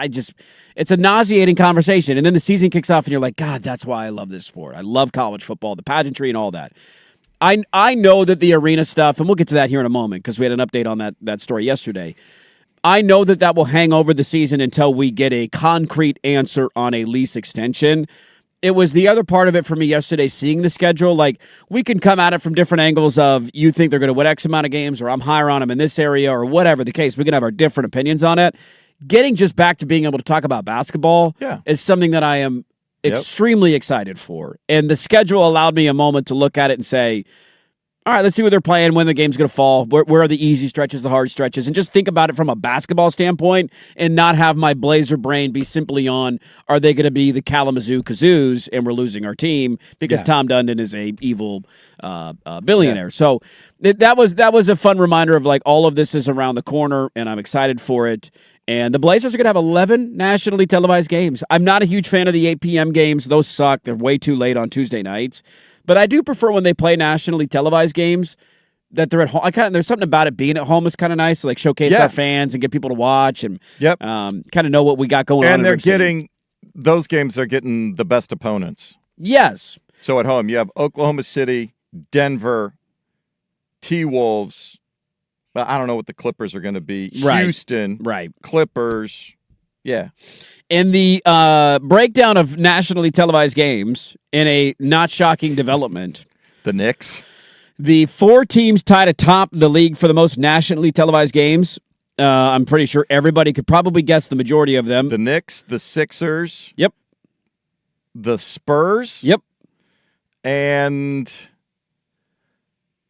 it's a nauseating conversation. And then the season kicks off, and you're like, God, that's why I love this sport. I love college football, the pageantry and all that. I know that the arena stuff, and we'll get to that here in a moment because we had an update on that story yesterday. I know that will hang over the season until we get a concrete answer on a lease extension. It was the other part of it for me yesterday, seeing the schedule. Like, we can come at it from different angles of you think they're going to win X amount of games or I'm higher on them in this area or whatever the case. We can have our different opinions on it. Getting just back to being able to talk about basketball is something that I am extremely excited for. And the schedule allowed me a moment to look at it and say, all right, let's see what they're playing, when the game's going to fall, where are the easy stretches, the hard stretches, and just think about it from a basketball standpoint and not have my Blazer brain be simply on, are they going to be the Kalamazoo Kazoos and we're losing our team because Tom Dundon is a evil billionaire. So that was a fun reminder of all of this is around the corner, and I'm excited for it. And the Blazers are going to have 11 nationally televised games. I'm not a huge fan of the 8 p.m. games. Those suck. They're way too late on Tuesday nights. But I do prefer when they play nationally televised games that they're at home. There's something about it being at home is kind of nice to showcase our fans and get people to watch and kind of know what we got going on. And they're getting those games. They're getting the best opponents. Yes. So at home you have Oklahoma City, Denver, T-Wolves. Well, I don't know what the Clippers are going to be. Right. Houston, Clippers. Yeah. In the breakdown of nationally televised games, in a not shocking development, the Knicks. The 4 teams tied atop the league for the most nationally televised games. I'm pretty sure everybody could probably guess the majority of them. The Knicks, the Sixers. Yep. The Spurs. Yep. And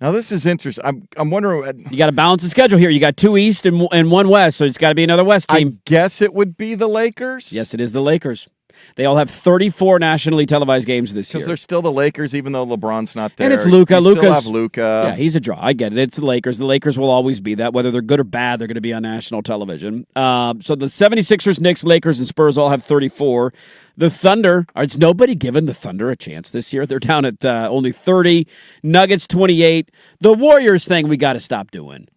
now this is interesting. I'm wondering. You got to balance the schedule here. You got 2 East and 1 West, so it's got to be another West team. I guess it would be the Lakers. Yes, it is the Lakers. They all have 34 nationally televised games this year. Because they're still the Lakers, even though LeBron's not there. And it's Luka. Luka's have Luka. Yeah, he's a draw. I get it. It's the Lakers. The Lakers will always be that. Whether they're good or bad, they're going to be on national television. So the 76ers, Knicks, Lakers, and Spurs all have 34. The Thunder, it's nobody giving the Thunder a chance this year. They're down at only 30. Nuggets, 28. The Warriors thing we got to stop doing.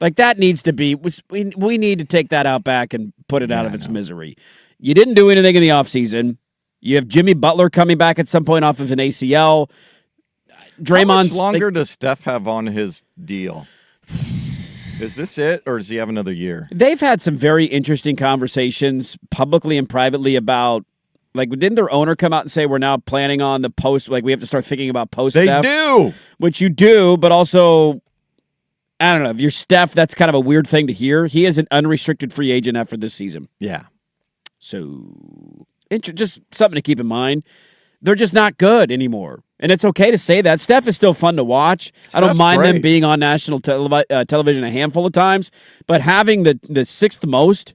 Like, that needs to be, we need to take that out back and put it out of its misery. You didn't do anything in the offseason. You have Jimmy Butler coming back at some point off of an ACL. Draymond's. How much longer does Steph have on his deal? Is this it, or does he have another year? They've had some very interesting conversations publicly and privately about, like, didn't their owner come out and say we're now planning on the post, like, we have to start thinking about post-Steph? They do! Which you do, but also, I don't know, if you're Steph, that's kind of a weird thing to hear. He is an unrestricted free agent after this season. Yeah. So, just something to keep in mind. They're just not good anymore. And it's okay to say that. Steph is still fun to watch. I don't mind them being on national television a handful of times, but having the sixth most,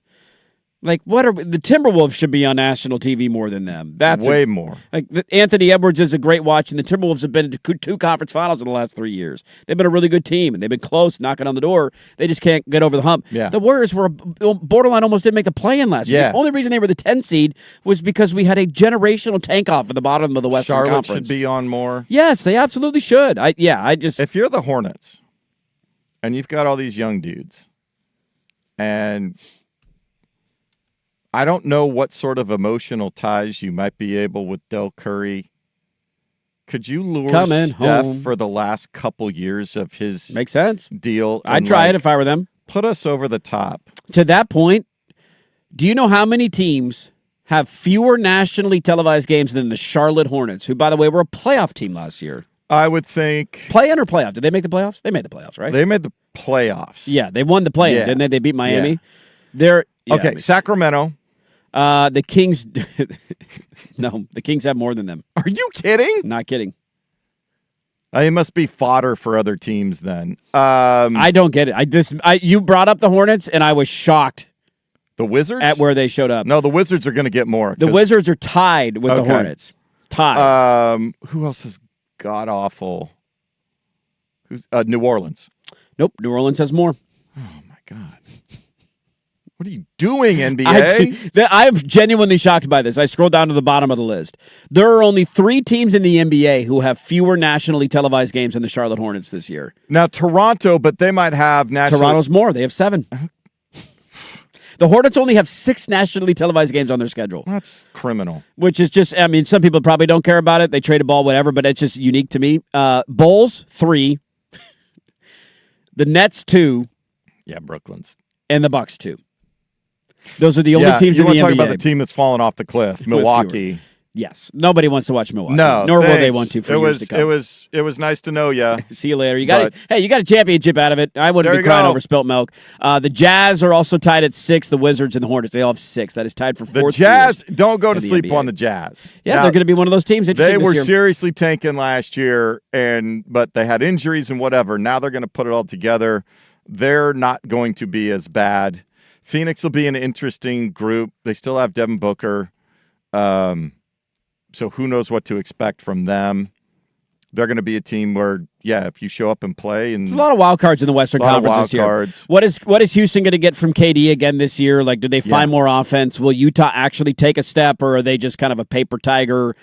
like, the Timberwolves should be on national TV more than them. That's way more. Like, Anthony Edwards is a great watch, and the Timberwolves have been to 2 conference finals in the last 3 years. They've been a really good team, and they've been close, knocking on the door. They just can't get over the hump. Yeah. The Warriors were borderline, almost didn't make the play-in last year. The only reason they were the 10 seed was because we had a generational tank off at the bottom of the Western Conference. Charlotte should be on more. Yes, they absolutely should. If you're the Hornets, and you've got all these young dudes, and I don't know what sort of emotional ties you might be able with Del Curry. Could you lure Steph home for the last couple years of his Makes sense. deal? I'd try it if I were them. Put us over the top. To that point, do you know how many teams have fewer nationally televised games than the Charlotte Hornets, who, by the way, were a playoff team last year? I would think. Play-in or playoff? Did they make the playoffs? They made the playoffs, right? They made the playoffs. Yeah, they won the play-in, didn't they? They beat Miami. Yeah. Sacramento. The Kings. No, the Kings have more than them. Are you kidding? Not kidding. It must be fodder for other teams then. I don't get it. You brought up the Hornets, and I was shocked. The Wizards? At where they showed up. No, the Wizards are going to get more. The Wizards are tied with the Hornets. Tied. Who else is god-awful? New Orleans. Nope, New Orleans has more. Oh, my God. What are you doing, NBA? I'm genuinely shocked by this. I scrolled down to the bottom of the list. There are only 3 teams in the NBA who have fewer nationally televised games than the Charlotte Hornets this year. Now, Toronto, but they might have national. Toronto's more. They have 7. The Hornets only have 6 nationally televised games on their schedule. That's criminal. Which is just, some people probably don't care about it. They trade a ball, whatever, but it's just unique to me. Bulls, 3. The Nets, 2. Yeah, Brooklyn's. And the Bucks, 2. Those are the only teams in the NBA. You want to talk about the team that's fallen off the cliff, Milwaukee. Yes. Nobody wants to watch Milwaukee. No, nor will they want to for years to come. It was nice to know you. See you later. You got a championship out of it. I wouldn't be crying over spilt milk. The Jazz are also tied at 6. The Wizards and the Hornets, they all have 6. That is tied for 4th. The Jazz, don't go to sleep on the Jazz. Yeah, now, they're going to be one of those teams. They were seriously tanking last year, but they had injuries and whatever. Now they're going to put it all together. They're not going to be as bad. Phoenix will be an interesting group. They still have Devin Booker. So who knows what to expect from them. They're going to be a team where, if you show up and play. And there's a lot of wild cards in the Western Conference this year. What is Houston going to get from KD again this year? Like, do they find more offense? Will Utah actually take a step, or are they just kind of a paper tiger?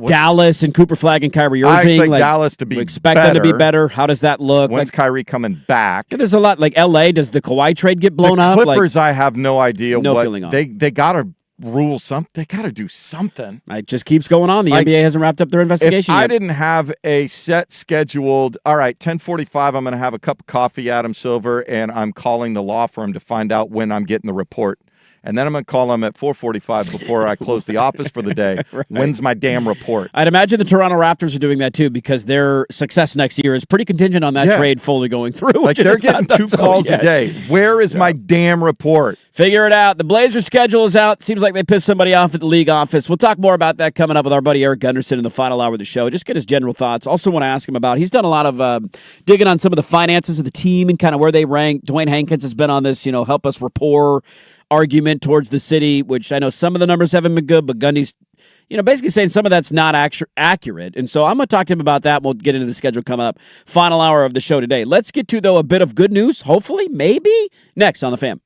Dallas and Cooper Flag and Kyrie Irving. I expect Dallas to be expect them to be better. How does that look? When's Kyrie coming back? There's a lot. Like LA, does the Kawhi trade get blown up? The Clippers, I have no idea. Feeling on. They got to rule something. They got to do something. It just keeps going on. The NBA hasn't wrapped up their investigation yet. I didn't have a set scheduled, all right, 10:45, I'm going to have a cup of coffee, Adam Silver, and I'm calling the law firm to find out when I'm getting the report. And then I'm going to call them at 4:45 before I close the office for the day. Right. When's my damn report? I'd imagine the Toronto Raptors are doing that too, because their success next year is pretty contingent on that trade fully going through. Like, they're getting 2 calls a day. Where is my damn report? Figure it out. The Blazers schedule is out. Seems like they pissed somebody off at the league office. We'll talk more about that coming up with our buddy Eric Gunderson in the final hour of the show. Just get his general thoughts. Also want to ask him about, he's done a lot of digging on some of the finances of the team and kind of where they rank. Dwayne Hankins has been on this, help us rapport argument towards the city, which I know some of the numbers haven't been good, but Gundy's, basically saying some of that's not accurate. And so I'm going to talk to him about that. We'll get into the schedule coming up. Final hour of the show today. Let's get to, though, a bit of good news, hopefully, maybe, next on The Fan.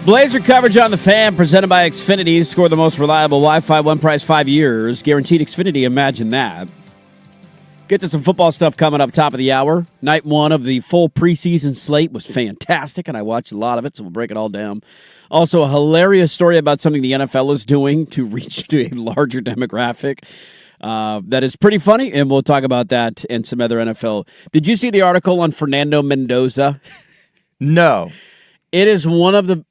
Blazer coverage on the Fan, presented by Xfinity. Score the most reliable Wi-Fi, one price, 5 years. Guaranteed Xfinity, imagine that. Get to some football stuff coming up top of the hour. Night one of the full preseason slate was fantastic, and I watched a lot of it, so we'll break it all down. Also, a hilarious story about something the NFL is doing to reach to a larger demographic. That is pretty funny, and we'll talk about that and some other NFL. Did you see the article on Fernando Mendoza? No. It is one of the...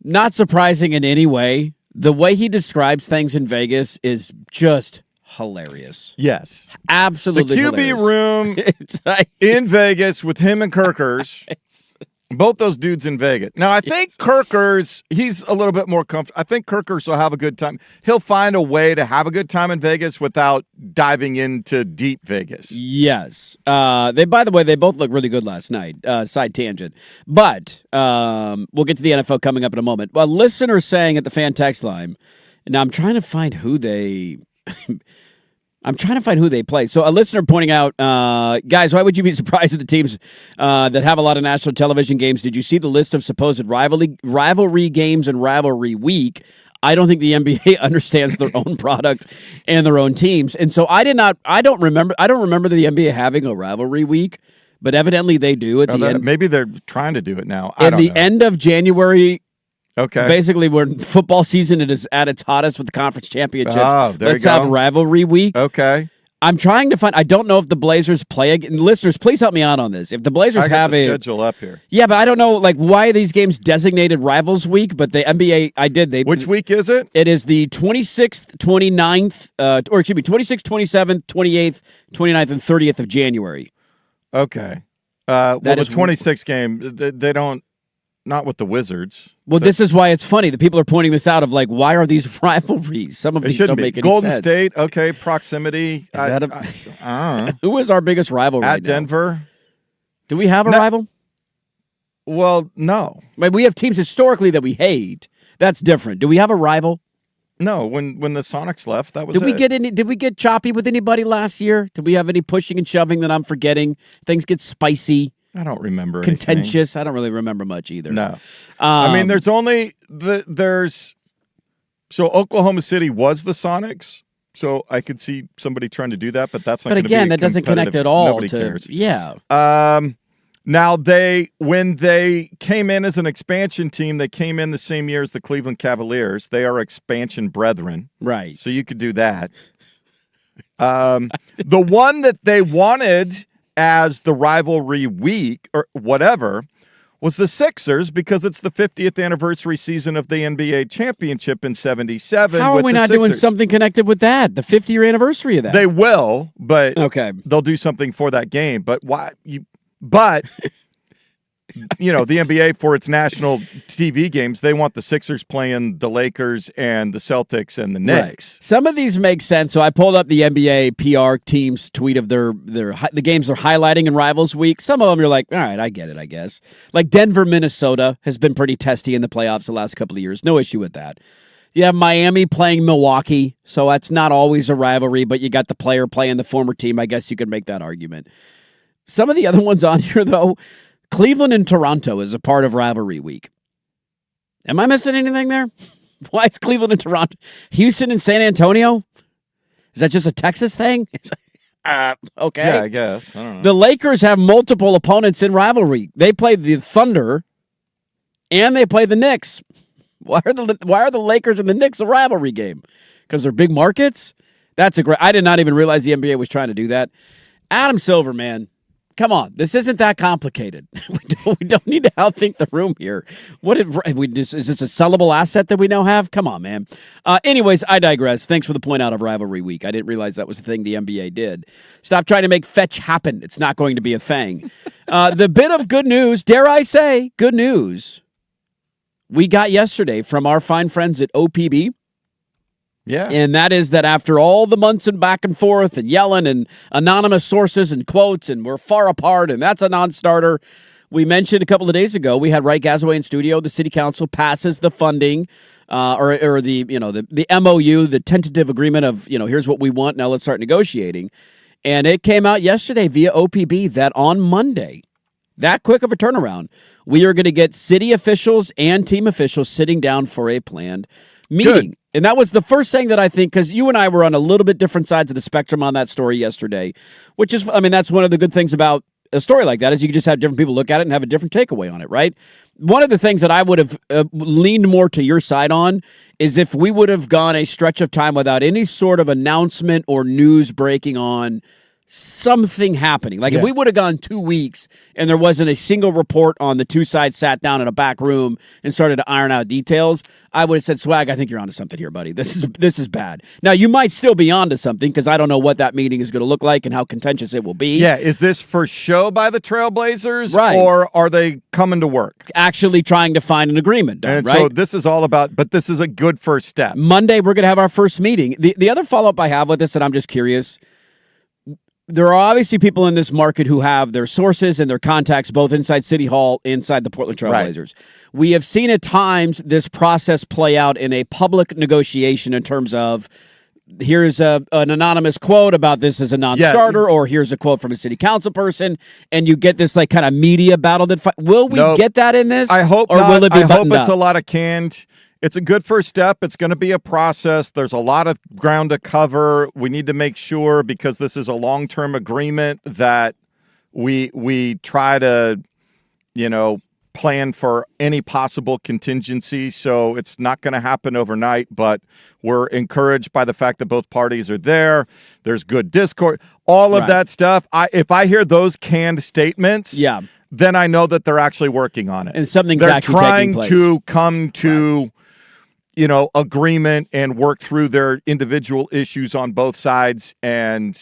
not surprising in any way. The way he describes things in Vegas is just hilarious. Yes. Absolutely the QB hilarious. room in Vegas with him and Kirkers. Both those dudes in Vegas. Now, I think Kirkers, he's a little bit more comfortable. I think Kirkers will have a good time. He'll find a way to have a good time in Vegas without diving into deep Vegas. Yes. By the way, they both looked really good last night. Side tangent. But we'll get to the NFL coming up in a moment. A listener saying at the fan text line, now I'm trying to find who they... play. So a listener pointing out, guys, why would you be surprised at the teams that have a lot of national television games? Did you see the list of supposed rivalry games and rivalry week? I don't think the NBA understands their own product and their own teams. And so I don't remember the NBA having a rivalry week, but evidently they do at the end. Maybe they're trying to do it now. At the end of January. Okay. Basically, when football season is at its hottest with the conference championships, let's have rivalry week. Okay. I'm trying to find. I don't know if the Blazers play again. Listeners, please help me out on this. If the Blazers have the schedule up here. Yeah, but I don't know why are these games designated Rivals Week, but the NBA Which week is it? It is the 26th, 29th, 26th, 27th, 28th, 29th, and 30th of January. Okay. The 26th game, they don't. Not with the Wizards. Well, this is why it's funny. The people are pointing this out of why are these rivalries? Some of these don't make any Golden sense. State, okay, proximity. Is that I don't know. Who is our biggest rival right now? Denver. Do we have a rival? Well, no. We have teams historically that we hate. That's different. Do we have a rival? No, when the Sonics left, that was Did we get choppy with anybody last year? Did we have any pushing and shoving that I'm forgetting? Things get spicy. I don't remember. Contentious. Anything. I don't really remember much either. No. I mean, so Oklahoma City was the Sonics, so I could see somebody trying to do that, but that's not. But again, that doesn't connect at all. Nobody cares. Yeah. Now when they came in as an expansion team, they came in the same year as the Cleveland Cavaliers. They are expansion brethren, right? So you could do that. The one that they wanted as the rivalry week or whatever was the Sixers because it's the 50th anniversary season of the NBA championship in 77. How are we not doing something connected with that? The 50-year anniversary of that. They will, but okay, they'll do something for that game. But why? But the NBA for its national TV games, they want the Sixers playing the Lakers and the Celtics and the Knicks. Right. Some of these make sense. So I pulled up the NBA PR team's tweet of the games they're highlighting in Rivals Week. Some of them you're like, all right, I get it, I guess. Like Denver, Minnesota has been pretty testy in the playoffs the last couple of years. No issue with that. You have Miami playing Milwaukee, so that's not always a rivalry, but you got the player playing the former team. I guess you could make that argument. Some of the other ones on here, though, Cleveland and Toronto is a part of rivalry week. Am I missing anything there? Why is Cleveland and Toronto? Houston and San Antonio? Is that just a Texas thing? Okay. Yeah, I guess. I don't know. The Lakers have multiple opponents in rivalry. They play the Thunder and they play the Knicks. Why are the Lakers and the Knicks a rivalry game? Because they're big markets? I did not even realize the NBA was trying to do that. Adam Silver, man. Come on, this isn't that complicated. We don't need to outthink the room here. Is this a sellable asset that we now have? Come on, man. Anyways, I digress. Thanks for the point out of Rivalry Week. I didn't realize that was the thing the NBA did. Stop trying to make fetch happen. It's not going to be a thing. The bit of good news, dare I say, good news, we got yesterday from our fine friends at OPB. Yeah. And that is that after all the months and back and forth and yelling and anonymous sources and quotes and we're far apart and that's a non-starter, we mentioned a couple of days ago, we had Wright Gazaway in studio. The city council passes the funding or the MOU, the tentative agreement of, here's what we want. Now let's start negotiating. And it came out yesterday via OPB that on Monday, that quick of a turnaround. We are going to get city officials and team officials sitting down for a planned meeting. Good. And that was the first thing that I think, because you and I were on a little bit different sides of the spectrum on that story yesterday, which is, I mean, that's one of the good things about a story like that is you can just have different people look at it and have a different takeaway on it, right? One of the things that I would have leaned more to your side on is if we would have gone a stretch of time without any sort of announcement or news breaking on something happening. Like if we would have gone 2 weeks and there wasn't a single report on the two sides sat down in a back room and started to iron out details, I would have said, Swag, I think you're onto something here, buddy. This is bad. Now, you might still be onto something because I don't know what that meeting is going to look like and how contentious it will be. Yeah, is this for show by the Trailblazers, right, or are they coming to work? Actually trying to find an agreement, and right? So this is all about, but this is a good first step. Monday, we're going to have our first meeting. The other follow-up I have with this, and I'm just curious, there are obviously people in this market who have their sources and their contacts both inside City Hall, inside the Portland Trailblazers. Right. We have seen at times this process play out in a public negotiation in terms of here's an anonymous quote about this as a non-starter, or here's a quote from a city council person, and you get this like kind of media battle that will we get that in this? I hope or not. Will it be I hope it's up? a lot of canned. It's a good first step. It's going to be a process. There's a lot of ground to cover. We need to make sure, because this is a long-term agreement, that we try to, plan for any possible contingency. So it's not going to happen overnight, but we're encouraged by the fact that both parties are there. There's good discourse. All of that stuff. If I hear those canned statements, then I know that they're actually working on it. And something's they're actually trying taking place. to come to agreement and work through their individual issues on both sides. And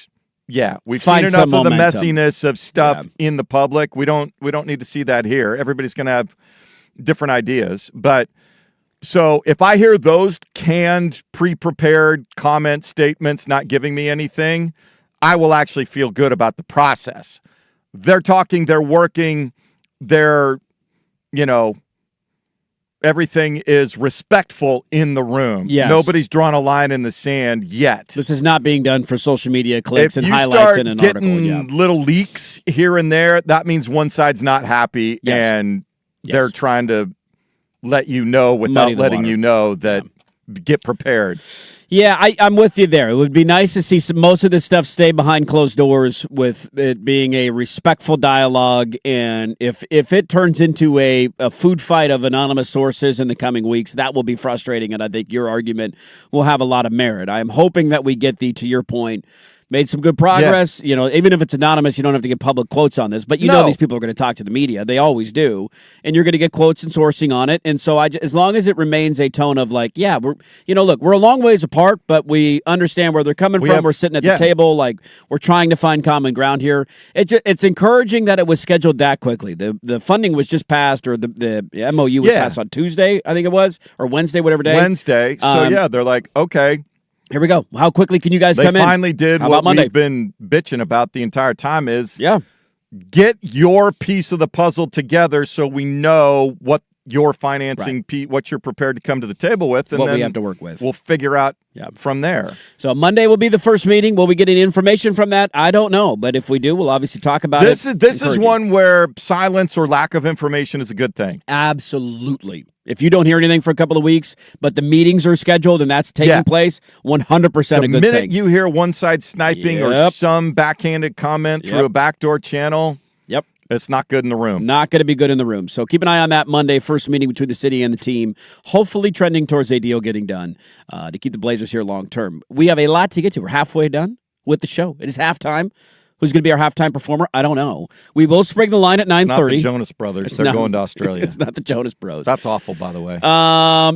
we've seen enough of the messiness of stuff in the public. We don't need to see that here. Everybody's going to have different ideas. But so if I hear those canned, pre-prepared comment statements not giving me anything, I will actually feel good about the process. They're talking, they're working, they're, everything is respectful in the room. Yes. Nobody's drawn a line in the sand yet. This is not being done for social media clicks and highlights in an article. If you start getting little leaks here and there, that means one side's not happy, and they're trying to let you know without letting you know that get prepared. Yeah, I'm with you there. It would be nice to see most of this stuff stay behind closed doors with it being a respectful dialogue. And if it turns into a food fight of anonymous sources in the coming weeks, that will be frustrating. And I think your argument will have a lot of merit. I am hoping that we get to your point, made some good progress. Even if it's anonymous, you don't have to get public quotes on this. But know these people are going to talk to the media. They always do. And you're going to get quotes and sourcing on it. And so as long as it remains a tone of like, we're a long ways apart, but we understand where they're coming from. We're sitting at the table. Like, we're trying to find common ground here. It's encouraging that it was scheduled that quickly. The funding was just passed, or the MOU was passed on Tuesday, I think it was, or Wednesday, whatever day. Wednesday. So, they're like, okay. Here we go. How quickly can you guys come in? They finally did what we've been bitching about the entire time is get your piece of the puzzle together so we know what your financing, what you're prepared to come to the table with, and what then we have to work with. We'll figure out from there. So Monday will be the first meeting. Will we get any information from that? I don't know. But if we do, we'll obviously talk about it. This is one where silence or lack of information is a good thing. Absolutely. If you don't hear anything for a couple of weeks, but the meetings are scheduled and that's taking place, 100% a good thing. The minute you hear one side sniping or some backhanded comment through a backdoor channel, it's not good in the room. Not going to be good in the room. So keep an eye on that Monday, first meeting between the city and the team, hopefully trending towards a deal getting done to keep the Blazers here long term. We have a lot to get to. We're halfway done with the show. It is halftime. Who's going to be our halftime performer? I don't know. We will spring the line at 9:30. It's not the Jonas Brothers. They're going to Australia. It's not the Jonas Bros. That's awful, by the way.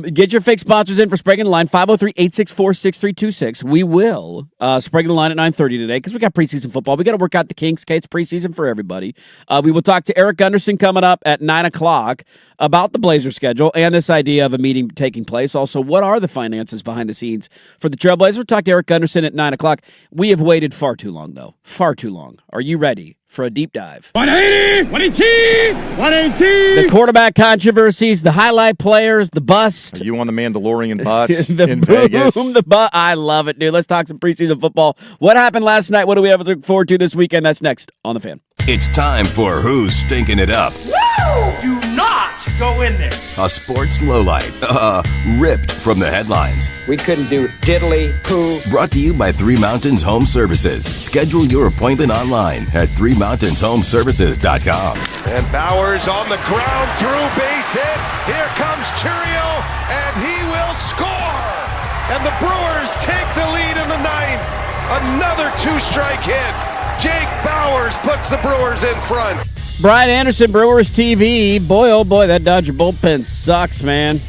Get your fake sponsors in for Sprague the Line, 503-864-6326. We will Sprague the Line at 9:30 today because we got preseason football. We got to work out the kinks. Okay, it's preseason for everybody. We will talk to Eric Gunderson coming up at 9 o'clock about the Blazer schedule and this idea of a meeting taking place. Also, what are the finances behind the scenes for the Trailblazers? We'll talk to Eric Gunderson at 9 o'clock. We have waited far too long, though. Far too long. Are you ready for a deep dive? 180! 180! 180! The quarterback controversies, the highlight players, the bust. Are you on the Mandalorian bus the in boom, Vegas? The bus. I love it, dude. Let's talk some preseason football. What happened last night? What do we have to look forward to this weekend? That's next on The Fan. It's time for Who's Stinking It Up? Do not go in there. A sports lowlight, ripped from the headlines. We couldn't do diddly poo. Brought to you by Three Mountains Home Services. Schedule your appointment online at threemountainshomservices.com. And Bowers on the ground through base hit. Here comes Churio, and he will score. And the Brewers take the lead in the ninth. Another two-strike hit. Jake Bowers puts the Brewers in front. Brian Anderson, Brewers TV. Boy, oh boy, that Dodger bullpen sucks, man.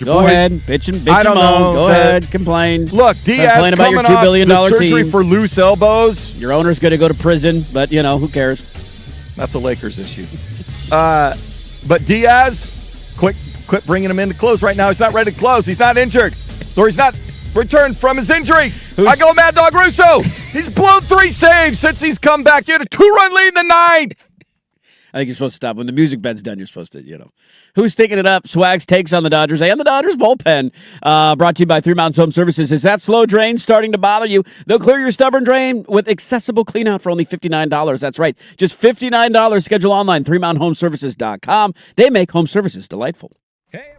Go ahead, bitch him on. Go ahead, complain. Look, Diaz complain about your $2 billion surgery team for loose elbows. Your owner's going to go to prison, but who cares? That's a Lakers issue. But Diaz, quit bringing him in to close right now. He's not ready to close. He's not injured, or he's not returned from his injury. I go Mad Dog Russo. He's blown 3 saves since he's come back. You had a 2-run lead in the 9th. I think you're supposed to stop. When the music bed's done, you're supposed to, Who's sticking it up? Swags takes on the Dodgers and the Dodgers bullpen. Brought to you by Three Mountains Home Services. Is that slow drain starting to bother you? They'll clear your stubborn drain with accessible cleanout for only $59. That's right. Just $59. Schedule online, threemountainhomeservices.com. They make home services delightful. Hey.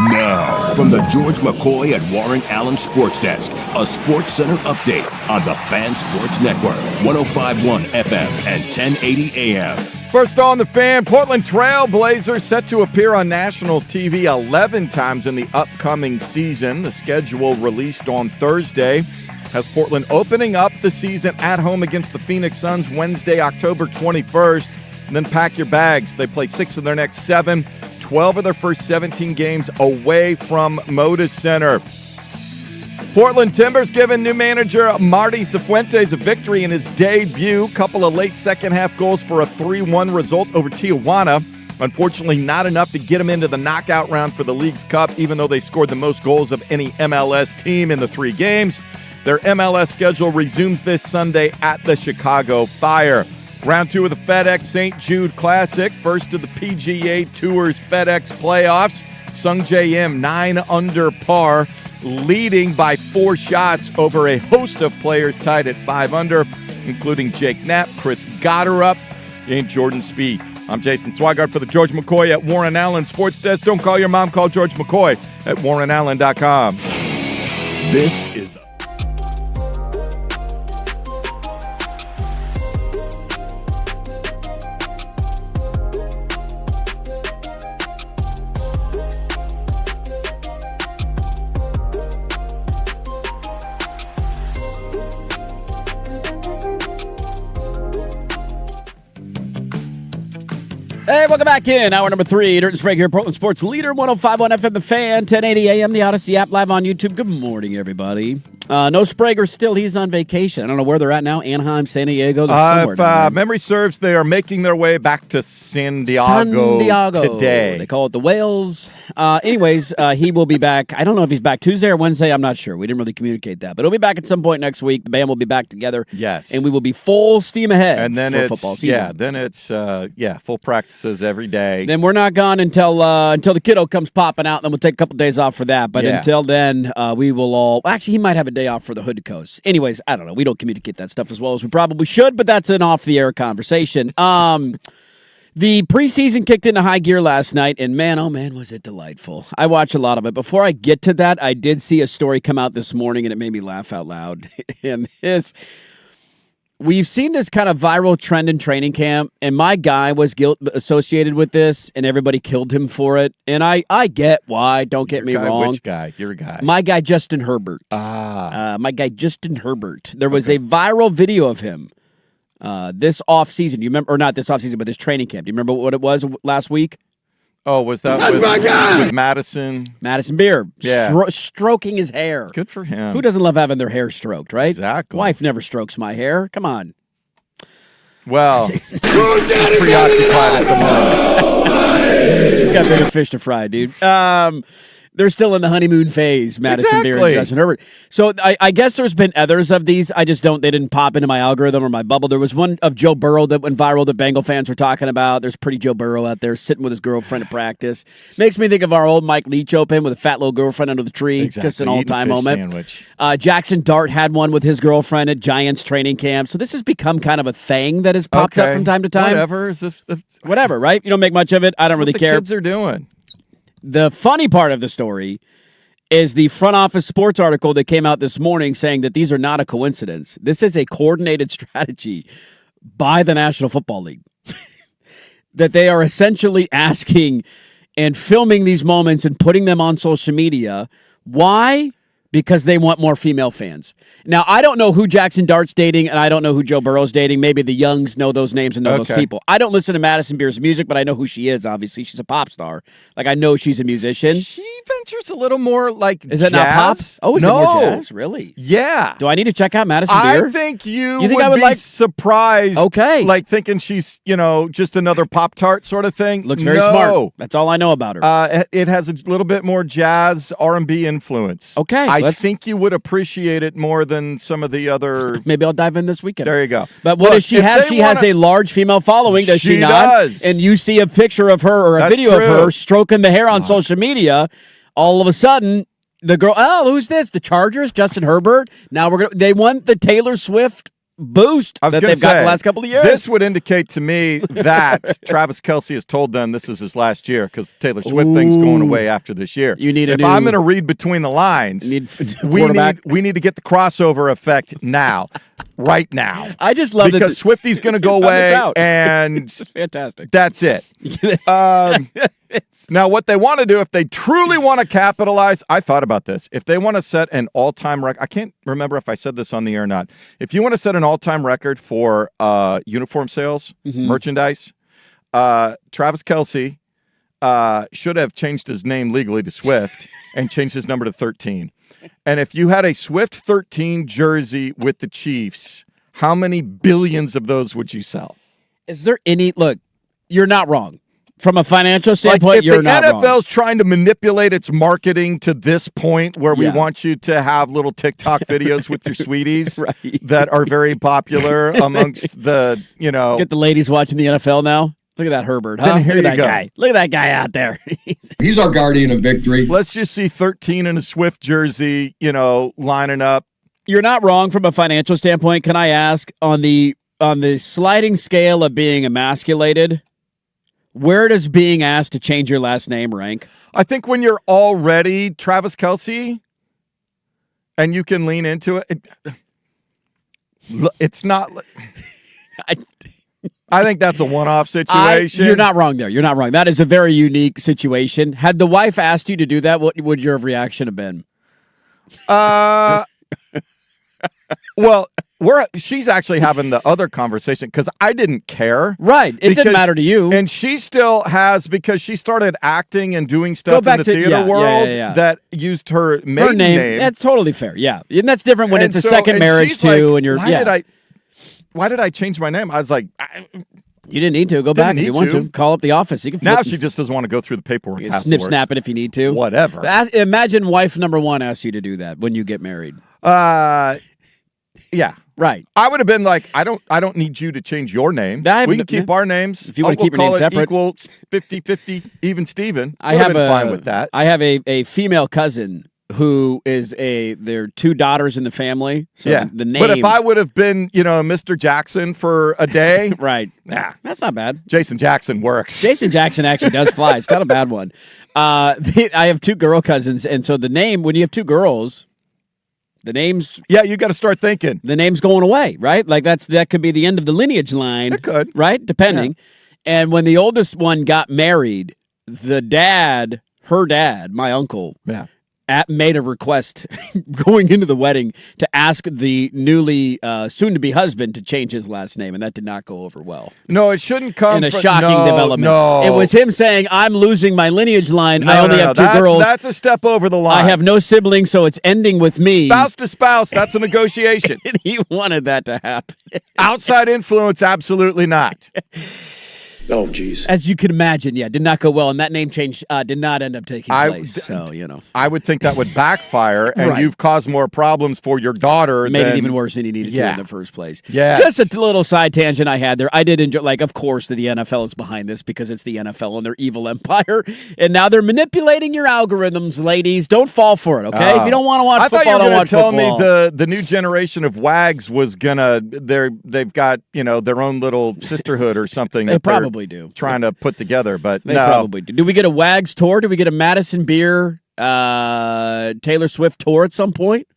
Now, from the George McCoy at Warren Allen Sports Desk, a Sports Center update on the Fan Sports Network, 105.1 FM and 1080 AM. First on the Fan, Portland Trail Blazers set to appear on national TV 11 times in the upcoming season. The schedule released on Thursday has Portland opening up the season at home against the Phoenix Suns Wednesday, October 21st. And then pack your bags. They play 6 of their next 7. 12 of their first 17 games away from Moda Center. Portland Timbers giving new manager Marty Cifuentes a victory in his debut. Couple of late second-half goals for a 3-1 result over Tijuana. Unfortunately, not enough to get him into the knockout round for the League's Cup, even though they scored the most goals of any MLS team in the 3 games. Their MLS schedule resumes this Sunday at the Chicago Fire. Round 2 of the FedEx St. Jude Classic, first of the PGA Tour's FedEx playoffs. Sung J M 9 under par, leading by 4 shots over a host of players tied at 5 under, including Jake Knapp, Chris Gotterup, and Jordan Spieth. I'm Jason Swigart for the George McCoy at Warren Allen Sports Desk. Don't call your mom, call George McCoy at warrenallen.com. This is the Hey, welcome back in. Hour number 3. Dirt and Sprague here, Portland Sports Leader, 105.1 FM, The Fan, 1080 AM, the Odyssey app, live on YouTube. Good morning, everybody. No Sprague still. He's on vacation. I don't know where they're at now. Anaheim, San Diego. They're somewhere. If memory serves, they are making their way back to San Diego today. They call it the Whales. Anyways, he will be back. I don't know if he's back Tuesday or Wednesday. I'm not sure. We didn't really communicate that. But he'll be back at some point next week. The band will be back together. Yes. And we will be full steam ahead and then for football season. Yeah, then it's full practices every day. Then we're not gone until the kiddo comes popping out. Then we'll take a couple days off for that. But until then, we will all. Actually, he might have a day off for the Hood Coast. Anyways, I don't know. We don't communicate that stuff as well as we probably should, but that's an off-the-air conversation. The preseason kicked into high gear last night, and man, oh man, was it delightful. I watched a lot of it. Before I get to that, I did see a story come out this morning, and it made me laugh out loud. And we've seen this kind of viral trend in training camp, and my guy was associated with this, and everybody killed him for it. And I get why. Don't get me wrong. Which guy? Your guy. My guy, Justin Herbert. My guy, Justin Herbert. There was a viral video of him this offseason. You remember, or not this offseason, but this training camp. Do you remember what it was last week? Oh, was that with Madison? Madison Beer. Yeah. Stroking his hair. Good for him. Who doesn't love having their hair stroked, right? Exactly. Wife never strokes my hair. Come on. Well, he's preoccupied at the moment. He's got bigger fish to fry, dude. They're still in the honeymoon phase, Madison Beer and Justin Herbert. So I guess there's been others of these. They didn't pop into my algorithm or my bubble. There was one of Joe Burrow that went viral that Bengal fans were talking about. There's pretty Joe Burrow out there sitting with his girlfriend at practice. Makes me think of our old Mike Leach Open with a fat little girlfriend under the tree. Exactly. Just an all-time moment. Sandwich. Jackson Dart had one with his girlfriend at Giants training camp. So this has become kind of a thing that has popped up from time to time. Whatever. Whatever, right? You don't make much of it. I don't really care. What the kids are doing. The funny part of the story is the front office sports article that came out this morning saying that these are not a coincidence. This is a coordinated strategy by the National Football League. That they are essentially asking and filming these moments and putting them on social media. Why? Because they want more female fans. Now, I don't know who Jackson Dart's dating, and I don't know who Joe Burrow's dating. Maybe the Youngs know those names and know those people. I don't listen to Madison Beer's music, but I know who she is, obviously. She's a pop star. Like, I know she's a musician. She ventures a little more like Is it not pop? Oh, is it more jazz? Really? Yeah. Do I need to check out Madison Beer? I think you think I would be surprised. Okay. Like thinking she's, just another Pop-Tart sort of thing. Looks very smart. That's all I know about her. It has a little bit more jazz R&B influence. Okay. I think you would appreciate it more than some of the other. Maybe I'll dive in this weekend. There you go. But what does she have? She has a large female following, does she not? Does. And you see a picture of her or a video of her stroking the hair on social media. All of a sudden, the girl, who's this? The Chargers, Justin Herbert. Now they want the Taylor Swift boost that they've got the last couple of years. This would indicate to me that Travis Kelce has told them this is his last year because the Taylor Swift thing's going away after this year. I'm going to read between the lines, we need to get the crossover effect now. Right now. I just love because Swifty's going to go away, and fantastic. That's it. Now, what they want to do, if they truly want to capitalize, I thought about this. If they want to set an all-time record, I can't remember if I said this on the air or not. If you want to set an all-time record for uniform sales, merchandise, Travis Kelce should have changed his name legally to Swift and changed his number to 13. And if you had a Swift 13 jersey with the Chiefs, how many billions of those would you sell? Is there any – look, you're not wrong. From a financial standpoint, you're not wrong. If the NFL's trying to manipulate its marketing to this point where we want you to have little TikTok videos with your sweeties that are very popular amongst the, Get the ladies watching the NFL now. Look at that Herbert, huh? Look at that guy. Look at that guy out there. He's our guardian of victory. Let's just see 13 in a Swift jersey, lining up. You're not wrong from a financial standpoint. Can I ask, on the sliding scale of being emasculated, where does being asked to change your last name rank? I think when you're already Travis Kelce and you can lean into it, it's not... I think that's a one-off situation. You're not wrong there. You're not wrong. That is a very unique situation. Had the wife asked you to do that, what would your reaction have been? Well, she's actually having the other conversation because I didn't care. Right. It didn't matter to you. And she still has, because she started acting and doing stuff in the theater world that used her maiden name. That's totally fair. Yeah. And that's different when it's a second marriage too. And you're why did I change my name? I was like, you didn't need to. Go back if you want to. Call up the office. You can now she just doesn't want to go through the paperwork. Snip snap it if you need to. Whatever. Imagine wife number one asks you to do that when you get married. Yeah. Right. I would have been like, I don't need you to change your name. We can keep our names. If you want to keep your name separate. Equal 50-50, even Steven. I have fine with that. I have a female cousin who is there are two daughters in the family. So the name. But if I would have been, Mr. Jackson for a day. Right. Yeah. That's not bad. Jason Jackson works. Jason Jackson actually does fly. It's not a bad one. I have two girl cousins. And so the name, when you have two girls, the name's... Yeah, you got to start thinking. The name's going away, right? Like that could be the end of the lineage line. It could. Right? Depending. Yeah. And when the oldest one got married, her dad, my uncle... Yeah. Made a request going into the wedding to ask the newly soon-to-be husband to change his last name, and that did not go over well. No, it shouldn't come in a shocking development. No, it was him saying, "I'm losing my lineage line. I only have two girls. That's a step over the line. I have no siblings, so it's ending with me." Spouse to spouse, that's a negotiation. And he wanted that to happen. Outside influence, absolutely not. Oh, geez. As you can imagine, did not go well, and that name change did not end up taking place. I would think that would backfire, and you've caused more problems for your daughter. Made it even worse than you needed to in the first place. Yeah. Just a little side tangent I had there. I did enjoy, of course, the NFL is behind this because it's the NFL and their evil empire, and now they're manipulating your algorithms, ladies. Don't fall for it, okay? If you don't want to watch football, don't watch football. I thought you were going to tell me the new generation of wags was gonna. They've got their own little sisterhood or something. They probably do. Trying to put together, but they probably do. Do we get a Wags tour? Do we get a Madison Beer Taylor Swift tour at some point?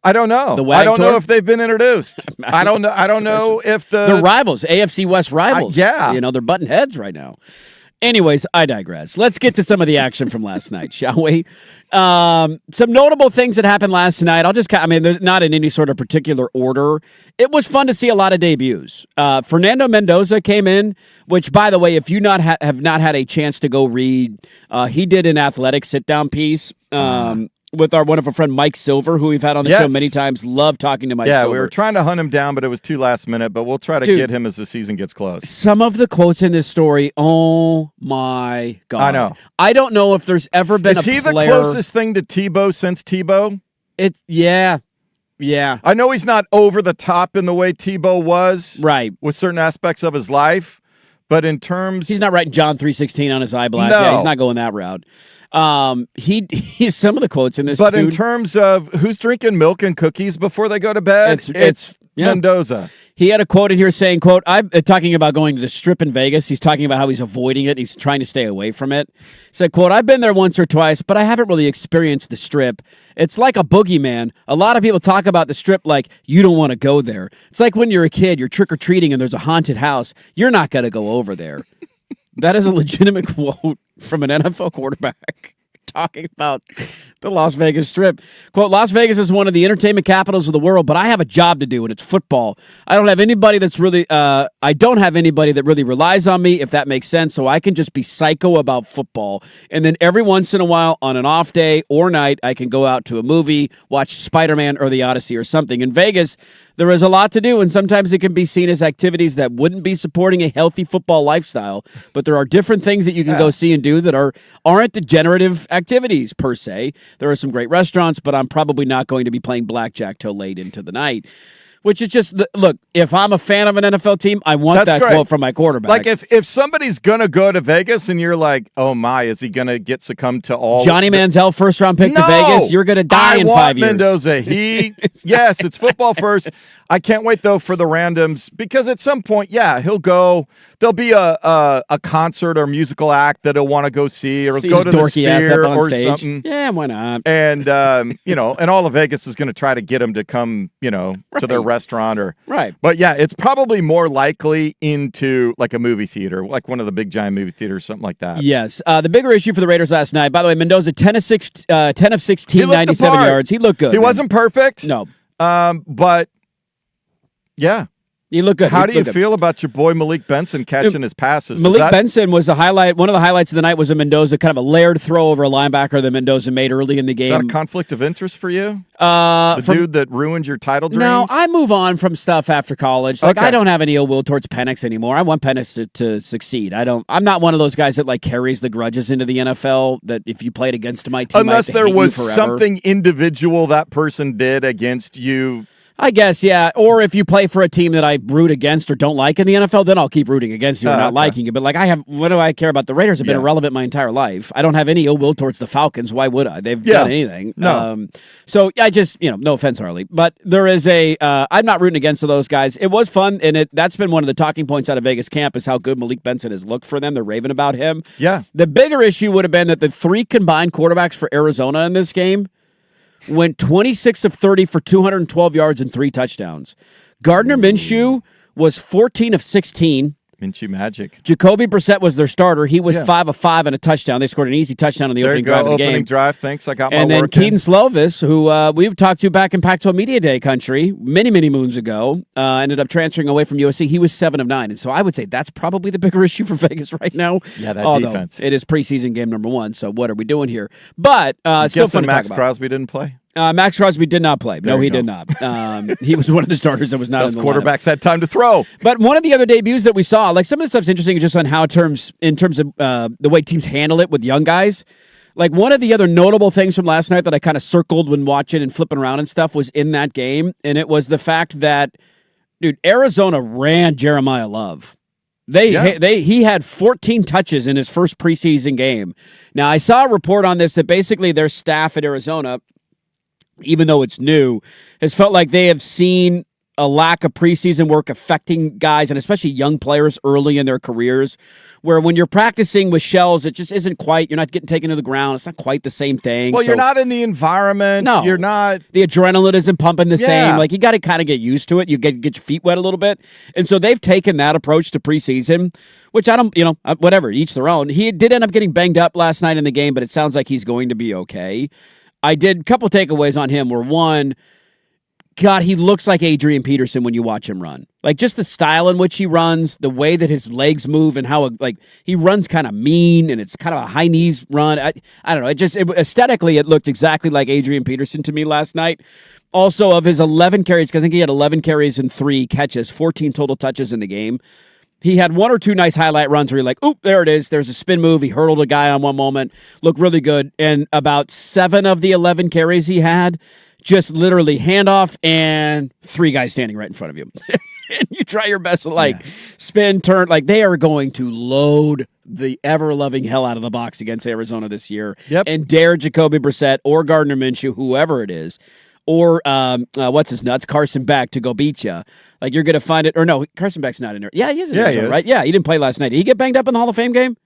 I don't know. I don't know if they've been introduced. I don't know. I don't know if they're rivals, AFC West rivals. Yeah, they're butting heads right now. Anyways, I digress. Let's get to some of the action from last night, shall we? Some notable things that happened last night. There's not in any sort of particular order. It was fun to see a lot of debuts. Fernando Mendoza came in, which, by the way, if you have not had a chance to go read, he did an athletic sit-down piece with our wonderful friend Mike Silver, who we've had on the show many times. Love talking to Mike Silver. Yeah, we were trying to hunt him down, but it was too last minute, but we'll try to get him as the season gets close. Some of the quotes in this story, oh my God. I know. I don't know if there's ever been a player... Is he the closest thing to Tebow since Tebow? Yeah. I know he's not over the top in the way Tebow was. Right. With certain aspects of his life, but in terms... He's not writing John 3:16 on his eye black. No. Yeah, he's not going that route. He's some of the quotes in this. But in terms of who's drinking milk and cookies before they go to bed, it's Mendoza. He had a quote in here saying, quote, I'm talking about going to the Strip in Vegas. He's talking about how he's avoiding it. He's trying to stay away from it. He said, quote, I've been there once or twice, but I haven't really experienced the Strip. It's like a boogeyman. A lot of people talk about the Strip like you don't want to go there. It's like when you're a kid, you're trick-or-treating and there's a haunted house. You're not going to go over there. That is a legitimate quote from an NFL quarterback talking about the Las Vegas Strip. Quote, Las Vegas is one of the entertainment capitals of the world, but I have a job to do, and it's football. I don't have anybody that really relies on me, if that makes sense, so I can just be psycho about football. And then every once in a while, on an off day or night, I can go out to a movie, watch Spider-Man or The Odyssey or something. In Vegas, there is a lot to do, and sometimes it can be seen as activities that wouldn't be supporting a healthy football lifestyle. But there are different things that you can go see and do that aren't degenerative activities, per se. There are some great restaurants, but I'm probably not going to be playing blackjack till late into the night. Which is just, look, if I'm a fan of an NFL team, I want that quote from my quarterback. Like, if somebody's going to go to Vegas and you're like, oh, my, is he going to get succumbed to all Johnny Manziel, first-round pick to Vegas? You're going to die in 5 years. Mendoza. Yes, it's football first. I can't wait, though, for the randoms, because at some point, he'll go. There'll be a concert or musical act that he'll want to go see, or go to the Sphere or stage. Something. Yeah, why not? And, and all of Vegas is going to try to get him to come, to their restaurant. But, it's probably more likely into, like, a movie theater, like one of the big giant movie theaters, something like that. Yes. The bigger issue for the Raiders last night, by the way, Mendoza, 10 of 16, 97 yards. He looked good. He wasn't perfect. No. But... yeah. You look good. How do you feel about your boy Malik Benson catching his passes? Malik Benson was a highlight. One of the highlights of the night was a Mendoza, kind of a layered throw over a linebacker that Mendoza made early in the game. Is that a conflict of interest for you? Dude that ruined your title dreams? No, I move on from stuff after college. Like, I don't have any ill will towards Penix anymore. I want Penix to succeed. I'm not one of those guys that like carries the grudges into the NFL, that if you played against my team, unless there was something individual that person did against you. I guess, yeah. Or if you play for a team that I root against or don't like in the NFL, then I'll keep rooting against you or not liking it. But like what do I care about? The Raiders have been irrelevant my entire life. I don't have any ill will towards the Falcons. Why would I? They've done anything. No. So I just, no offense, Harley. But there is I'm not rooting against those guys. It was fun, and that's been one of the talking points out of Vegas camp is how good Malik Benson has looked for them. They're raving about him. Yeah. The bigger issue would have been that the three combined quarterbacks for Arizona in this game went 26 of 30 for 212 yards and 3 touchdowns. Gardner Minshew was 14 of 16. Minshew magic. Jacoby Brissett was their starter. He was 5 of 5 and a touchdown. They scored an easy touchdown on the opening drive of the game. Opening drive, thanks. I got my work. And then work Keaton Slovis, who we've talked to back in Pac-12 Media Day country many, many moons ago, ended up transferring away from USC. He was 7 of 9. And so I would say that's probably the bigger issue for Vegas right now. Yeah, that defense. It is preseason game number 1, so what are we doing here? But still fun to Max talk about. Crosby didn't play? Max Crosby did not play. No, he did not. He was one of the starters that was not in the quarterbacks lineup. had time to throw. But one of the other debuts that we saw, like some of the stuff's interesting just on how in terms of the way teams handle it with young guys. Like one of the other notable things from last night that I kind of circled when watching and flipping around and stuff was in that game, and it was the fact that, dude, Arizona ran Jeremiah Love. He had 14 touches in his first preseason game. Now, I saw a report on this that basically their staff at Arizona, even though it's new, has felt like they have seen a lack of preseason work affecting guys, and especially young players early in their careers, where when you're practicing with shells, it just isn't quite, you're not getting taken to the ground. It's not quite the same thing. Well, you're not in the environment. No. You're not. The adrenaline isn't pumping the same. Like, you got to kind of get used to it. You get your feet wet a little bit. And so they've taken that approach to preseason, which I don't, whatever, each their own. He did end up getting banged up last night in the game, but it sounds like he's going to be okay. I did a couple takeaways on him where one, God, he looks like Adrian Peterson when you watch him run. Like, just the style in which he runs, the way that his legs move, and how, he runs kind of mean, and it's kind of a high knees run. I don't know. Aesthetically, it looked exactly like Adrian Peterson to me last night. Also, of his 11 carries, because I think he had 11 carries and 3 catches, 14 total touches in the game. He had 1 or 2 nice highlight runs where you're like, oop, there it is. There's a spin move. He hurdled a guy on one moment. Looked really good. And about 7 of the 11 carries he had, just literally handoff and 3 guys standing right in front of you. and you try your best to spin, turn. Like they are going to load the ever-loving hell out of the box against Arizona this year. Yep. And dare Jacoby Brissett or Gardner Minshew, whoever it is, or what's his nuts, Carson Beck to go beat you. Like you're going to find it. Or no, Carson Beck's not in there. Yeah, he is in Arizona, right? Yeah, he didn't play last night. Did he get banged up in the Hall of Fame game?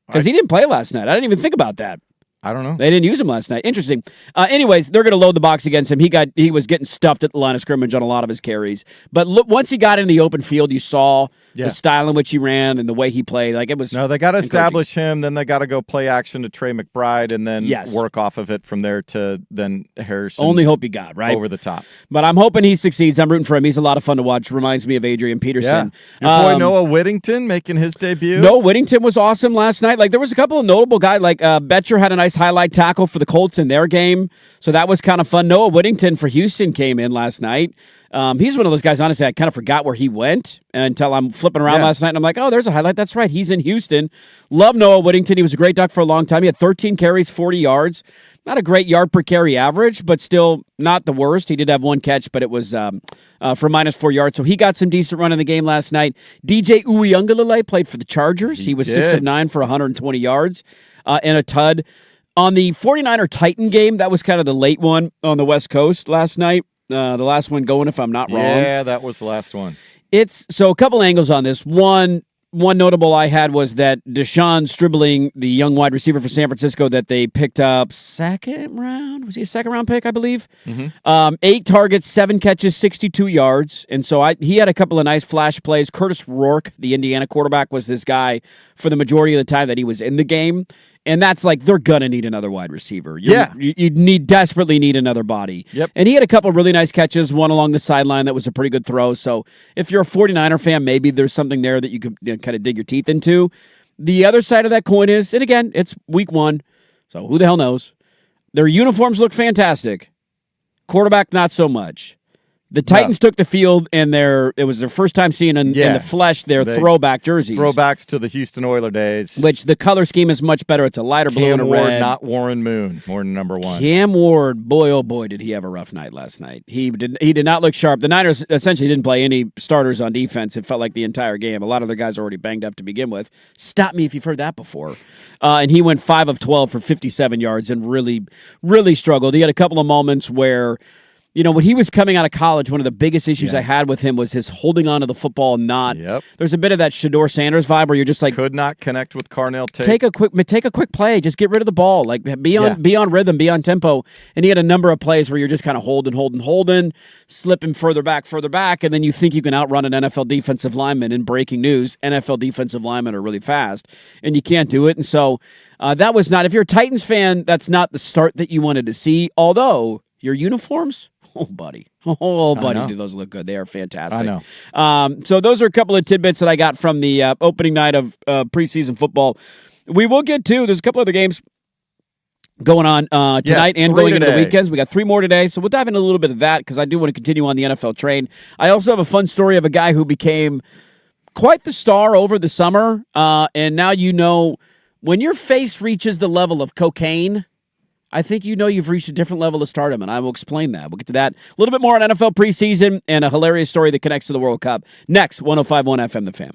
Because he didn't play last night. I didn't even think about that. I don't know. They didn't use him last night. Interesting. Anyways, they're going to load the box against him. He was getting stuffed at the line of scrimmage on a lot of his carries. But once he got in the open field, you saw the style in which he ran and the way he played. Like it was. No, they got to establish him. Then they got to go play action to Trey McBride, and then work off of it from there to then Harrison. Only hope he got right over the top. But I'm hoping he succeeds. I'm rooting for him. He's a lot of fun to watch. Reminds me of Adrian Peterson. Yeah. Your boy Noah Whittington making his debut. Noah Whittington was awesome last night. Like there was a couple of notable guys. Like Betcher had a nice highlight tackle for the Colts in their game. So that was kind of fun. Noah Whittington for Houston came in last night. He's one of those guys, honestly, I kind of forgot where he went until I'm flipping around last night, and I'm like, oh, there's a highlight. That's right. He's in Houston. Love Noah Whittington. He was a great Duck for a long time. He had 13 carries, 40 yards. Not a great yard per carry average, but still not the worst. He did have one catch, but it was for -4 yards. So he got some decent run in the game last night. DJ Uiagalelei played for the Chargers. He was 6 of 9 for 120 yards and a tud. On the 49er Titan game, that was kind of the late one on the West Coast last night. The last one going, if I'm not wrong. Yeah, that was the last one. So a couple angles on this. One notable I had was that Deshaun Stribling, the young wide receiver for San Francisco that they picked up second round. Was he a second-round pick, I believe? Mm-hmm. 8 targets, 7 catches, 62 yards. And so he had a couple of nice flash plays. Curtis Rourke, the Indiana quarterback, was this guy for the majority of the time that he was in the game. And that's like, they're going to need another wide receiver. You desperately need another body. Yep. And he had a couple of really nice catches, one along the sideline that was a pretty good throw. So if you're a 49er fan, maybe there's something there that you could kind of dig your teeth into. The other side of that coin is, and again, it's week 1, so who the hell knows? Their uniforms look fantastic. Quarterback, not so much. The Titans took the field, and it was their first time seeing in the flesh their throwback jerseys. Throwbacks to the Houston Oilers days. Which the color scheme is much better. It's a lighter blue and a Ward, red. not Warren Moon. Warren number 1. Cam Ward, boy, oh boy, did he have a rough night last night. He did not look sharp. The Niners essentially didn't play any starters on defense. It felt like the entire game. A lot of their guys are already banged up to begin with. Stop me if you've heard that before. And he went 5 of 12 for 57 yards and really, really struggled. He had a couple of moments where, when he was coming out of college, one of the biggest issues I had with him was his holding on to the football. There's a bit of that Shedeur Sanders vibe where you're just like, could not connect with Carnell Tate. Take a quick play. Just get rid of the ball. Like be on rhythm, be on tempo. And he had a number of plays where you're just kind of holding, slipping further back, and then you think you can outrun an NFL defensive lineman. In breaking news, NFL defensive linemen are really fast, and you can't do it. And so that was not. If you're a Titans fan, that's not the start that you wanted to see. Although your uniforms. Oh, buddy, do those look good. They are fantastic. I know. So those are a couple of tidbits that I got from the opening night of preseason football. We will get to, there's a couple other games going on tonight and going into the weekends. We got 3 more today, so we'll dive into a little bit of that because I do want to continue on the NFL train. I also have a fun story of a guy who became quite the star over the summer, and now when your face reaches the level of cocaine, I think you've reached a different level of stardom, and I will explain that. We'll get to that. A little bit more on NFL preseason and a hilarious story that connects to the World Cup. Next, 105.1 FM The Fan.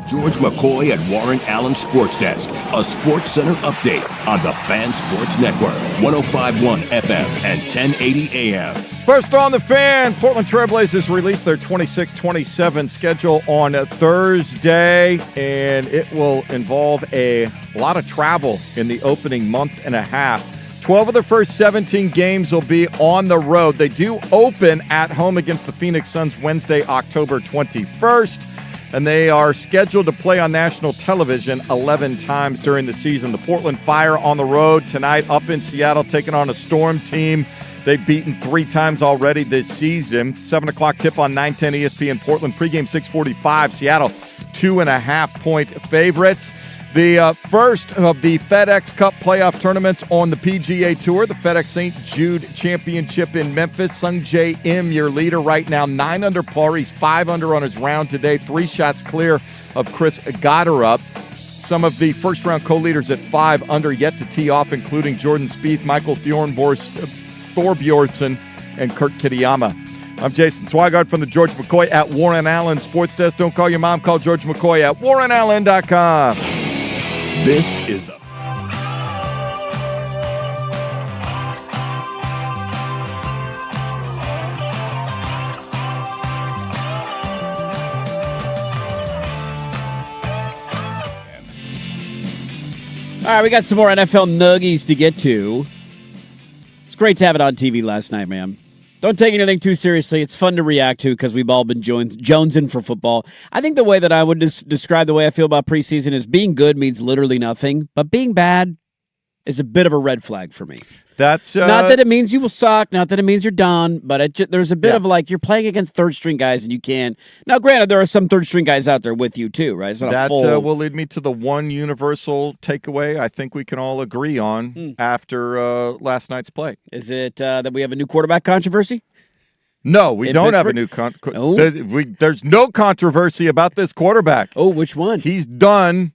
George McCoy at Warren Allen Sports Desk, a Sports Center update on the Fan Sports Network, 105.1 FM and 1080 AM. First on the Fan, Portland Trailblazers released their 26-27 schedule on Thursday, and it will involve a lot of travel in the opening month and a half. 12 of the first 17 games will be on the road. They do open at home against the Phoenix Suns Wednesday, October 21st. And they are scheduled to play on national television 11 times during the season. The Portland Fire on the road tonight up in Seattle, taking on a Storm team they've beaten 3 times already this season. 7 o'clock tip on 910 ESPN Portland. Pregame 6:45. Seattle 2.5-point favorites. The first of the FedEx Cup playoff tournaments on the PGA Tour, the FedEx St. Jude Championship in Memphis. Sung J M, your leader right now, 9 under par. He's 5 under on his round today, 3 shots clear of Chris Gotterup. Some of the first-round co-leaders at 5 under yet to tee off, including Jordan Spieth, Michael Thorbjornsen, and Kurt Kitayama. I'm Jason Swigart from the George McCoy at Warren Allen Sports Desk. Don't call your mom, call George McCoy at warrenallen.com. This is the All right, we got some more NFL nuggies to get to. It's great to have it on TV last night, man. Don't take anything too seriously. It's fun to react to because we've all been jonesing for football. I think the way that I would describe the way I feel about preseason is being good means literally nothing, but being bad is a bit of a red flag for me. That's not that it means you will suck, not that it means you're done, but there's a bit of like you're playing against third-string guys and you can't. Now, granted, there are some third-string guys out there with you too, right? It's not that a full. Will lead me to the one universal takeaway I think we can all agree on after last night's play. Is it that we have a new quarterback controversy? No, we don't have a new there's no controversy about this quarterback. Oh, which one? He's done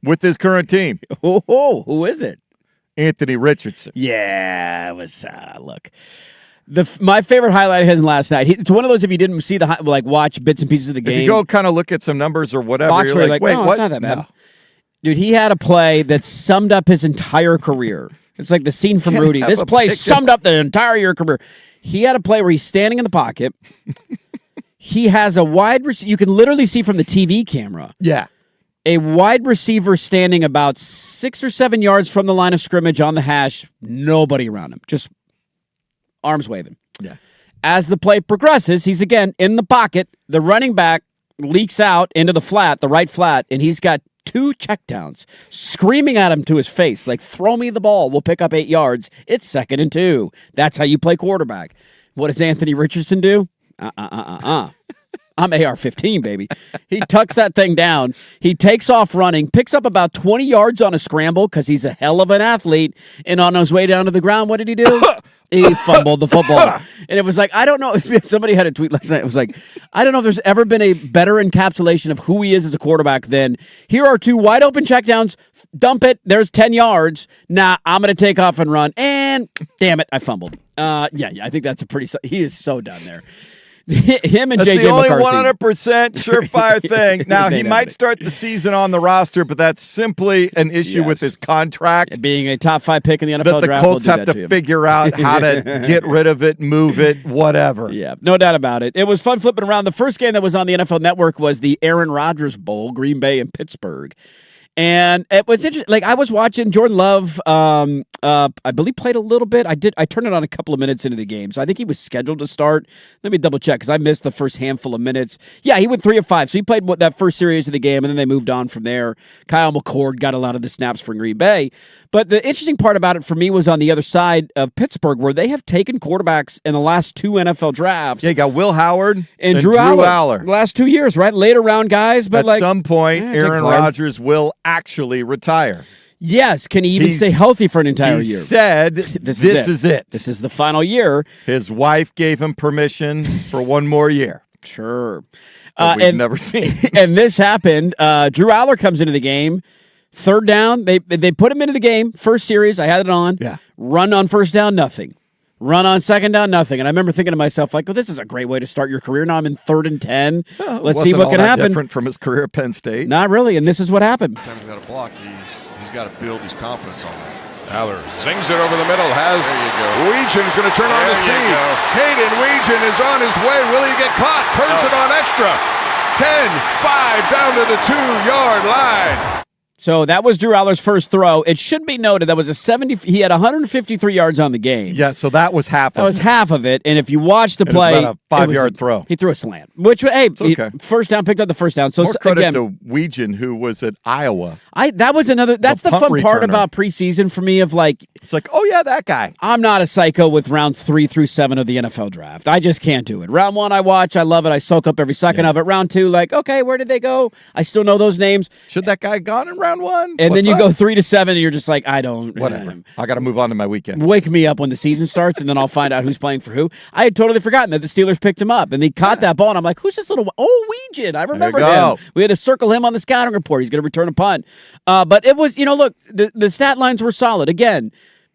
with his current team. Oh, who is it? Anthony Richardson. Yeah, it was, look. My favorite highlight of his last night, it's one of those if you didn't see watch bits and pieces of the game. If you go kind of look at some numbers or whatever, you're like, wait, no, what? It's not that bad. No. Dude, he had a play that summed up his entire career. It's like the scene from Rudy. This play summed up the entire year career. He had a play where he's standing in the pocket. He has a wide receiver. You can literally see from the TV camera. Yeah. A wide receiver standing about 6 or 7 yards from the line of scrimmage on the hash. Nobody around him. Just arms waving. Yeah. As the play progresses, he's again in the pocket. The running back leaks out into the flat, the right flat, and he's got 2 checkdowns screaming at him to his face, like, throw me the ball. We'll pick up 8 yards. It's 2nd and 2. That's how you play quarterback. What does Anthony Richardson do? I'm AR-15, baby. He tucks that thing down. He takes off running, picks up about 20 yards on a scramble because he's a hell of an athlete. And on his way down to the ground, what did he do? He fumbled the football. And it was like, I don't know. Somebody had a tweet last night. It was like, I don't know if there's ever been a better encapsulation of who he is as a quarterback than here are 2 wide open checkdowns. Dump it. There's 10 yards. Nah, I'm going to take off and run. And damn it, I fumbled. Yeah, I think that's he is so done there. Him and that's JJ the only McCarthy. 100% surefire thing. Now, he might start the season on the roster, but that's simply an issue with his contract. Being a top 5 pick in the NFL that the draft. Colts have to figure out how to get rid of it, move it, whatever. Yeah, no doubt about it. It was fun flipping around. The first game that was on the NFL Network was the Aaron Rodgers Bowl, Green Bay and Pittsburgh. And it was interesting. Like, I was watching Jordan Love, I believe played a little bit. I turned it on a couple of minutes into the game. So I think he was scheduled to start. Let me double check because I missed the first handful of minutes. Yeah, he went 3 of 5. So he played that first series of the game, and then they moved on from there. Kyle McCord got a lot of the snaps for Green Bay. But the interesting part about it for me was on the other side of Pittsburgh, where they have taken quarterbacks in the last 2 NFL drafts. Yeah, you got Will Howard and Drew Aller. Last 2 years, right? Later round guys. But at some point, Aaron Rodgers will actually retire. Yes. Can he even stay healthy for an entire year? He said, this is it. This is the final year. His wife gave him permission for 1 more year. Sure. We've never seen. And this happened. Drew Aller comes into the game. 3rd down. They put him into the game. First series. I had it on. Yeah. Run on 1st down, nothing. Run on second down, nothing. And I remember thinking to myself, like, well, this is a great way to start your career. Now I'm in 3rd and 10. Let's see what can happen. Different from his career at Penn State. Not really, and this is what happened. Every time he's got a block, he's got to build his confidence on that. Aller zings it over the middle. Weegen's going to turn on the speed. Hayden Weegen is on his way. Will he get caught? Turns it on extra. 10-5 down to the 2-yard line. So that was Drew Aller's first throw. It should be noted that was a 70. He had 153 yards on the game. Yeah, so that was half. That was half of it. And if you watch the play, it was about a 5-yard throw. He threw a slant, which first down, picked up the first down. So more credit again, to Weegen, who was at Iowa. That was another. That's the fun part about preseason for me. Of like, it's like, oh yeah, that guy. I'm not a psycho with rounds 3 through 7 of the NFL draft. I just can't do it. Round 1, I watch, I love it, I soak up every second of it. Round 2, like, okay, where did they go? I still know those names. Should that guy have gone in round 1? And then you go 3 to 7, and you're just like, I don't. Whatever. I got to move on to my weekend. Wake me up when the season starts, and then I'll find out who's playing for who. I had totally forgotten that the Steelers picked him up, and they caught that ball, and I'm like, who's this little? Weegen. I remember him. We had to circle him on the scouting report. He's going to return a punt. But it was, look, the stat lines were solid. Again,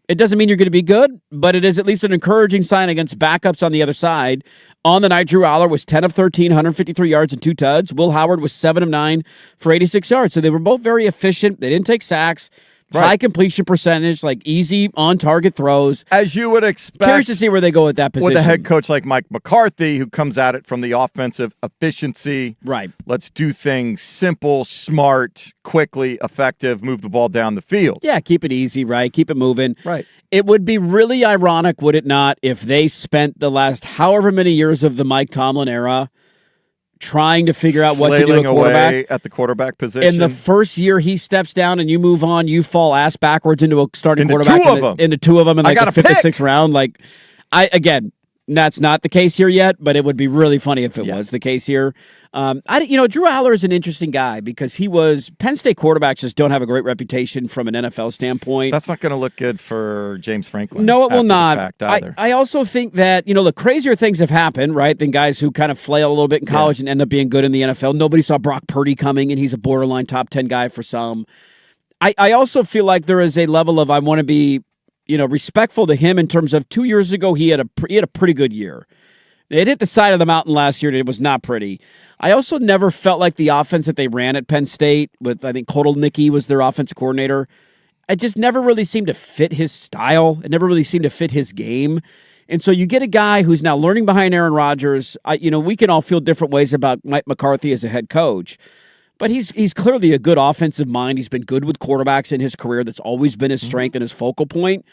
it doesn't mean you're going to be good, but it is at least an encouraging sign against backups on the other side. On the night, Drew Aller was 10 of 13, 153 yards and 2 tuds. Will Howard was 7 of 9 for 86 yards. So they were both very efficient. They didn't take sacks. Right. High completion percentage, like easy on-target throws. As you would expect. Curious to see where they go at that position. With a head coach like Mike McCarthy, who comes at it from the offensive efficiency. Right. Let's do things simple, smart, quickly, effective, move the ball down the field. Yeah, keep it easy, right? Keep it moving. Right. It would be really ironic, would it not, if they spent the last however many years of the Mike Tomlin era trying to figure out what to do at quarterback. Away at the quarterback position. In the first year he steps down and you move on, you fall ass backwards into a starting quarterback. Into two of them in like the 5th or 6th round. Like, that's not the case here yet, but it would be really funny if it was the case here. Drew Aller is an interesting guy because Penn State quarterbacks just don't have a great reputation from an NFL standpoint. That's not going to look good for James Franklin. No, it will not. I also think that, the crazier things have happened, right, than guys who kind of flail a little bit in college and end up being good in the NFL. Nobody saw Brock Purdy coming, and he's a borderline top 10 guy for some. I also feel like there is a level of I want to be respectful to him in terms of 2 years ago, he had a pretty good year. It hit the side of the mountain last year, and it was not pretty. I also never felt like the offense that they ran at Penn State with, I think, Kotelnicki was their offensive coordinator. It just never really seemed to fit his style. It never really seemed to fit his game. And so you get a guy who's now learning behind Aaron Rodgers. We can all feel different ways about Mike McCarthy as a head coach. But he's clearly a good offensive mind. He's been good with quarterbacks in his career. That's always been his strength and his focal point.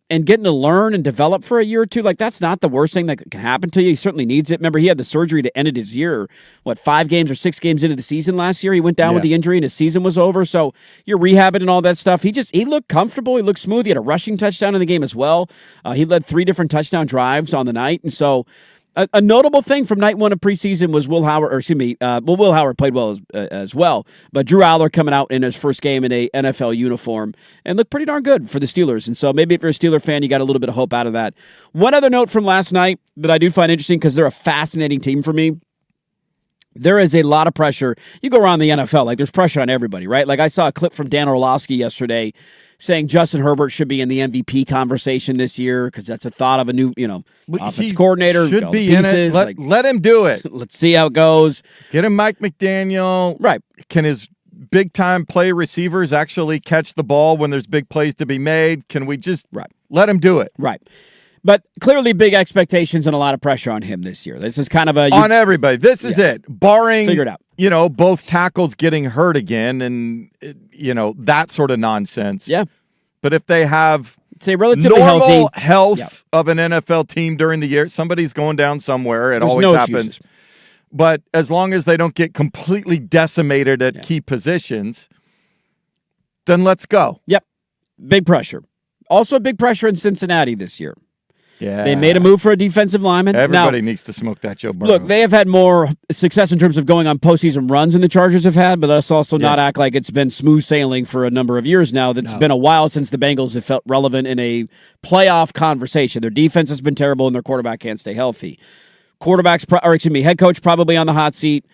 And getting to learn and develop for a year or two, that's not the worst thing that can happen to you. He certainly needs it. Remember, he had the surgery to end his year, 5 games or 6 games into the season last year? He went down with the injury and his season was over. So you're rehabbing and all that stuff. He looked comfortable. He looked smooth. He had a rushing touchdown in the game as well. He led 3 different touchdown drives on the night. And so a notable thing from night 1 of preseason was Will Howard played well as well, but Drew Aller coming out in his first game in a NFL uniform and looked pretty darn good for the Steelers. And so maybe if you're a Steeler fan, you got a little bit of hope out of that. One other note from last night that I do find interesting because they're a fascinating team for me. There is a lot of pressure. You go around the NFL, there's pressure on everybody, right? I saw a clip from Dan Orlovsky yesterday saying Justin Herbert should be in the MVP conversation this year because that's a thought of a new, offense coordinator. Should be in it. Let him do it. Let's see how it goes. Get him Mike McDaniel. Right. Can his big-time play receivers actually catch the ball when there's big plays to be made? Can we just let him do it? Right. But clearly big expectations and a lot of pressure on him this year. This is kind of on everybody. This is it. Barring, figure it out. Both tackles getting hurt again and, that sort of nonsense. Yeah. But if they have relatively normal health of an NFL team during the year, somebody's going down somewhere. There's always happens. Excuses. But as long as they don't get completely decimated at key positions, then let's go. Yep. Big pressure. Also big pressure in Cincinnati this year. Yeah. They made a move for a defensive lineman. Everybody needs to smoke that Joe Burrow. Look, they have had more success in terms of going on postseason runs than the Chargers have had, but let's also not act like it's been smooth sailing for a number of years now. It's been a while since the Bengals have felt relevant in a playoff conversation. Their defense has been terrible, and their quarterback can't stay healthy. Head coach probably on the hot seat.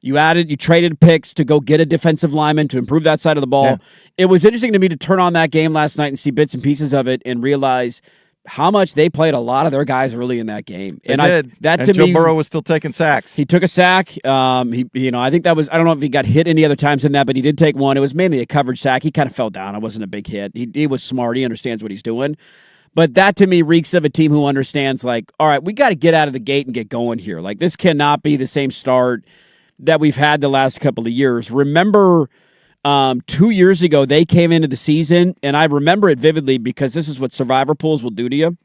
You traded picks to go get a defensive lineman to improve that side of the ball. Yeah. It was interesting to me to turn on that game last night and see bits and pieces of it and realize how much they played a lot of their guys early in that game. They did. To Joe me, Burrow was still taking sacks. He took a sack. I think that was, I don't know if he got hit any other times in that, but he did take one. It was mainly a coverage sack. He kind of fell down. It wasn't a big hit. He was smart. He understands what he's doing. But that to me reeks of a team who understands, like, all right, we got to get out of the gate and get going here. Like, this cannot be the same start that we've had the last couple of years. Remember 2 years ago, they came into the season, and I remember it vividly because this is what survivor pools will do to you.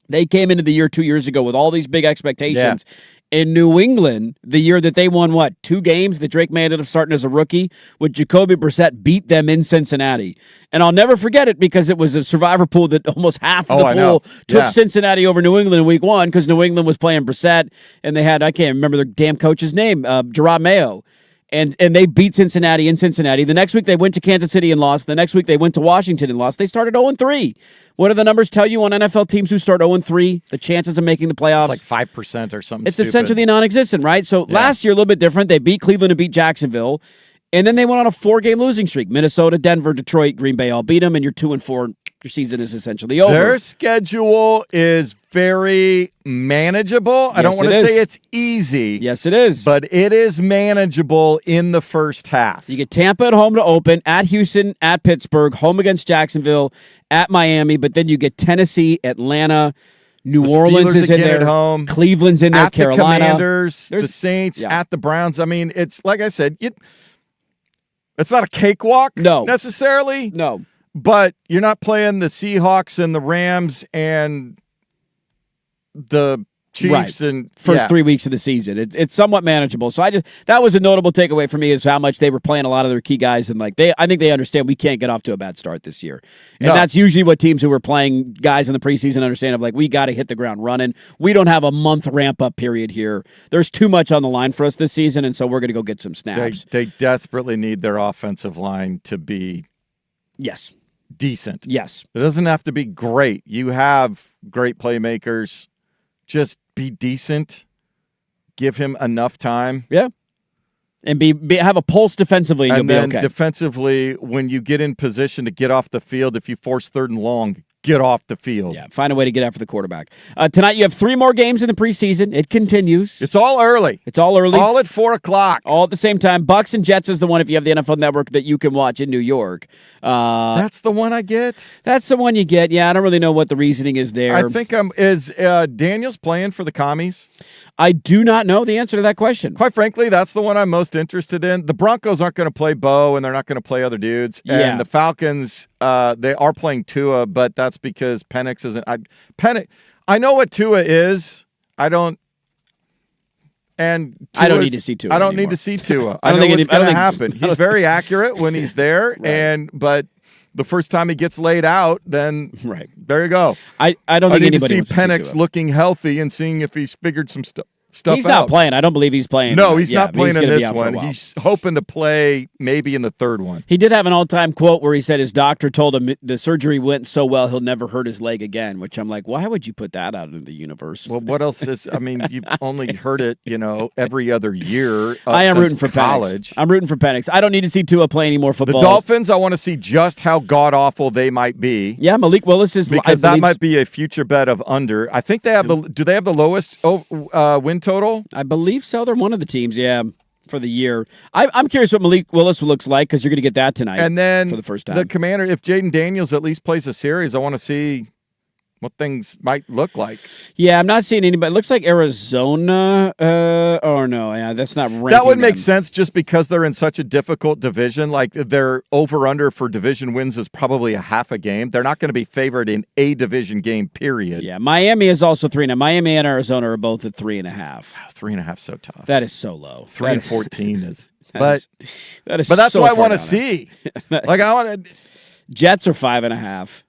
They came into the year 2 years ago with all these big expectations. Yeah. In New England, the year that they won, 2 games that Drake may ended up starting as a rookie, with Jacoby Brissett beat them in Cincinnati. And I'll never forget it because it was a survivor pool that almost half of the pool took Cincinnati over New England in week 1 because New England was playing Brissett, and they had, I can't remember their damn coach's name, Gerard Mayo. And they beat Cincinnati in Cincinnati. The next week they went to Kansas City and lost. The next week they went to Washington and lost. They started 0-3. What do the numbers tell you on NFL teams who start 0-3? The chances of making the playoffs? It's like 5% or something. It's essentially non-existent, right? So last year a little bit different. They beat Cleveland and beat Jacksonville. And then they went on a 4-game losing streak. Minnesota, Denver, Detroit, Green Bay all beat them, and you're 2-4. Your season is essentially over. Their schedule is very manageable. I don't want to say it's easy. Yes, it is. But it is manageable in the first half. You get Tampa at home to open, at Houston, at Pittsburgh, home against Jacksonville, at Miami, but then you get Tennessee, Atlanta, New Orleans is in there. At home, Cleveland's in there, Carolina. The Commanders, the Saints, at the Browns. I mean, it's like I said, it's not a cakewalk necessarily. No. But you're not playing the Seahawks and the Rams and the Chiefs and first 3 weeks of the season. It's somewhat manageable. So that was a notable takeaway for me is how much they were playing a lot of their key guys, and I think they understand we can't get off to a bad start this year. And that's usually what teams who were playing guys in the preseason understand of, like, we got to hit the ground running. We don't have a month ramp up period here. There's too much on the line for us this season, and so we're going to go get some snaps. They desperately need their offensive line to be decent. Yes. It doesn't have to be great. You have great playmakers. Just be decent. Give him enough time. Yeah. And have a pulse defensively, and you'll be okay. And then defensively, when you get in position to get off the field, if you force 3rd and long, get off the field. Yeah, find a way to get after the quarterback. Tonight you have 3 more games in the preseason. It continues. It's all early. All at 4 o'clock. All at the same time. Bucks and Jets is the one, if you have the NFL Network, that you can watch in New York. That's the one I get? That's the one you get. Yeah, I don't really know what the reasoning is there. I think is Daniels playing for the Commies? I do not know the answer to that question. Quite frankly, that's the one I'm most interested in. The Broncos aren't going to play Bo, and they're not going to play other dudes. And the Falcons, they are playing Tua, but that's because Penix isn't. I know what Tua is. I don't need to see Tua. I don't need to see Tua. I don't think it's going to happen. He's very accurate when he's there, but the first time he gets laid out, then there you go. I don't think anybody wants to see Penix looking healthy and seeing if he's figured some stuff. He's not playing. I don't believe he's playing. No, he's not playing in this one. He's hoping to play maybe in the 3rd one. He did have an all-time quote where he said his doctor told him the surgery went so well he'll never hurt his leg again, which I'm like, why would you put that out into the universe? Well, what else is, I mean, you've only heard it, every other year. I am rooting for college. I'm rooting for Penix. I don't need to see Tua play any more football. The Dolphins, I want to see just how god-awful they might be. Yeah, Malik Willis is. Because that might be a future bet of under. I think they have do they have the lowest win total? I believe so. They're one of the teams, for the year. I'm curious what Malik Willis looks like because you're going to get that tonight. And then for the first time, the Commander, if Jaden Daniels at least plays a series, I want to see what things might look like. Yeah, I'm not seeing anybody. It looks like Arizona. That's not ranking. That would make sense just because they're in such a difficult division. Like their over-under for division wins is probably a half a game. They're not going to be favored in a division game, period. Yeah, Miami is also 3 now. Miami and Arizona are both at 3.5. 3.5 so tough. That is so low. 3-14 is. But that's so what I want to see. Like I want to. Jets are 5.5.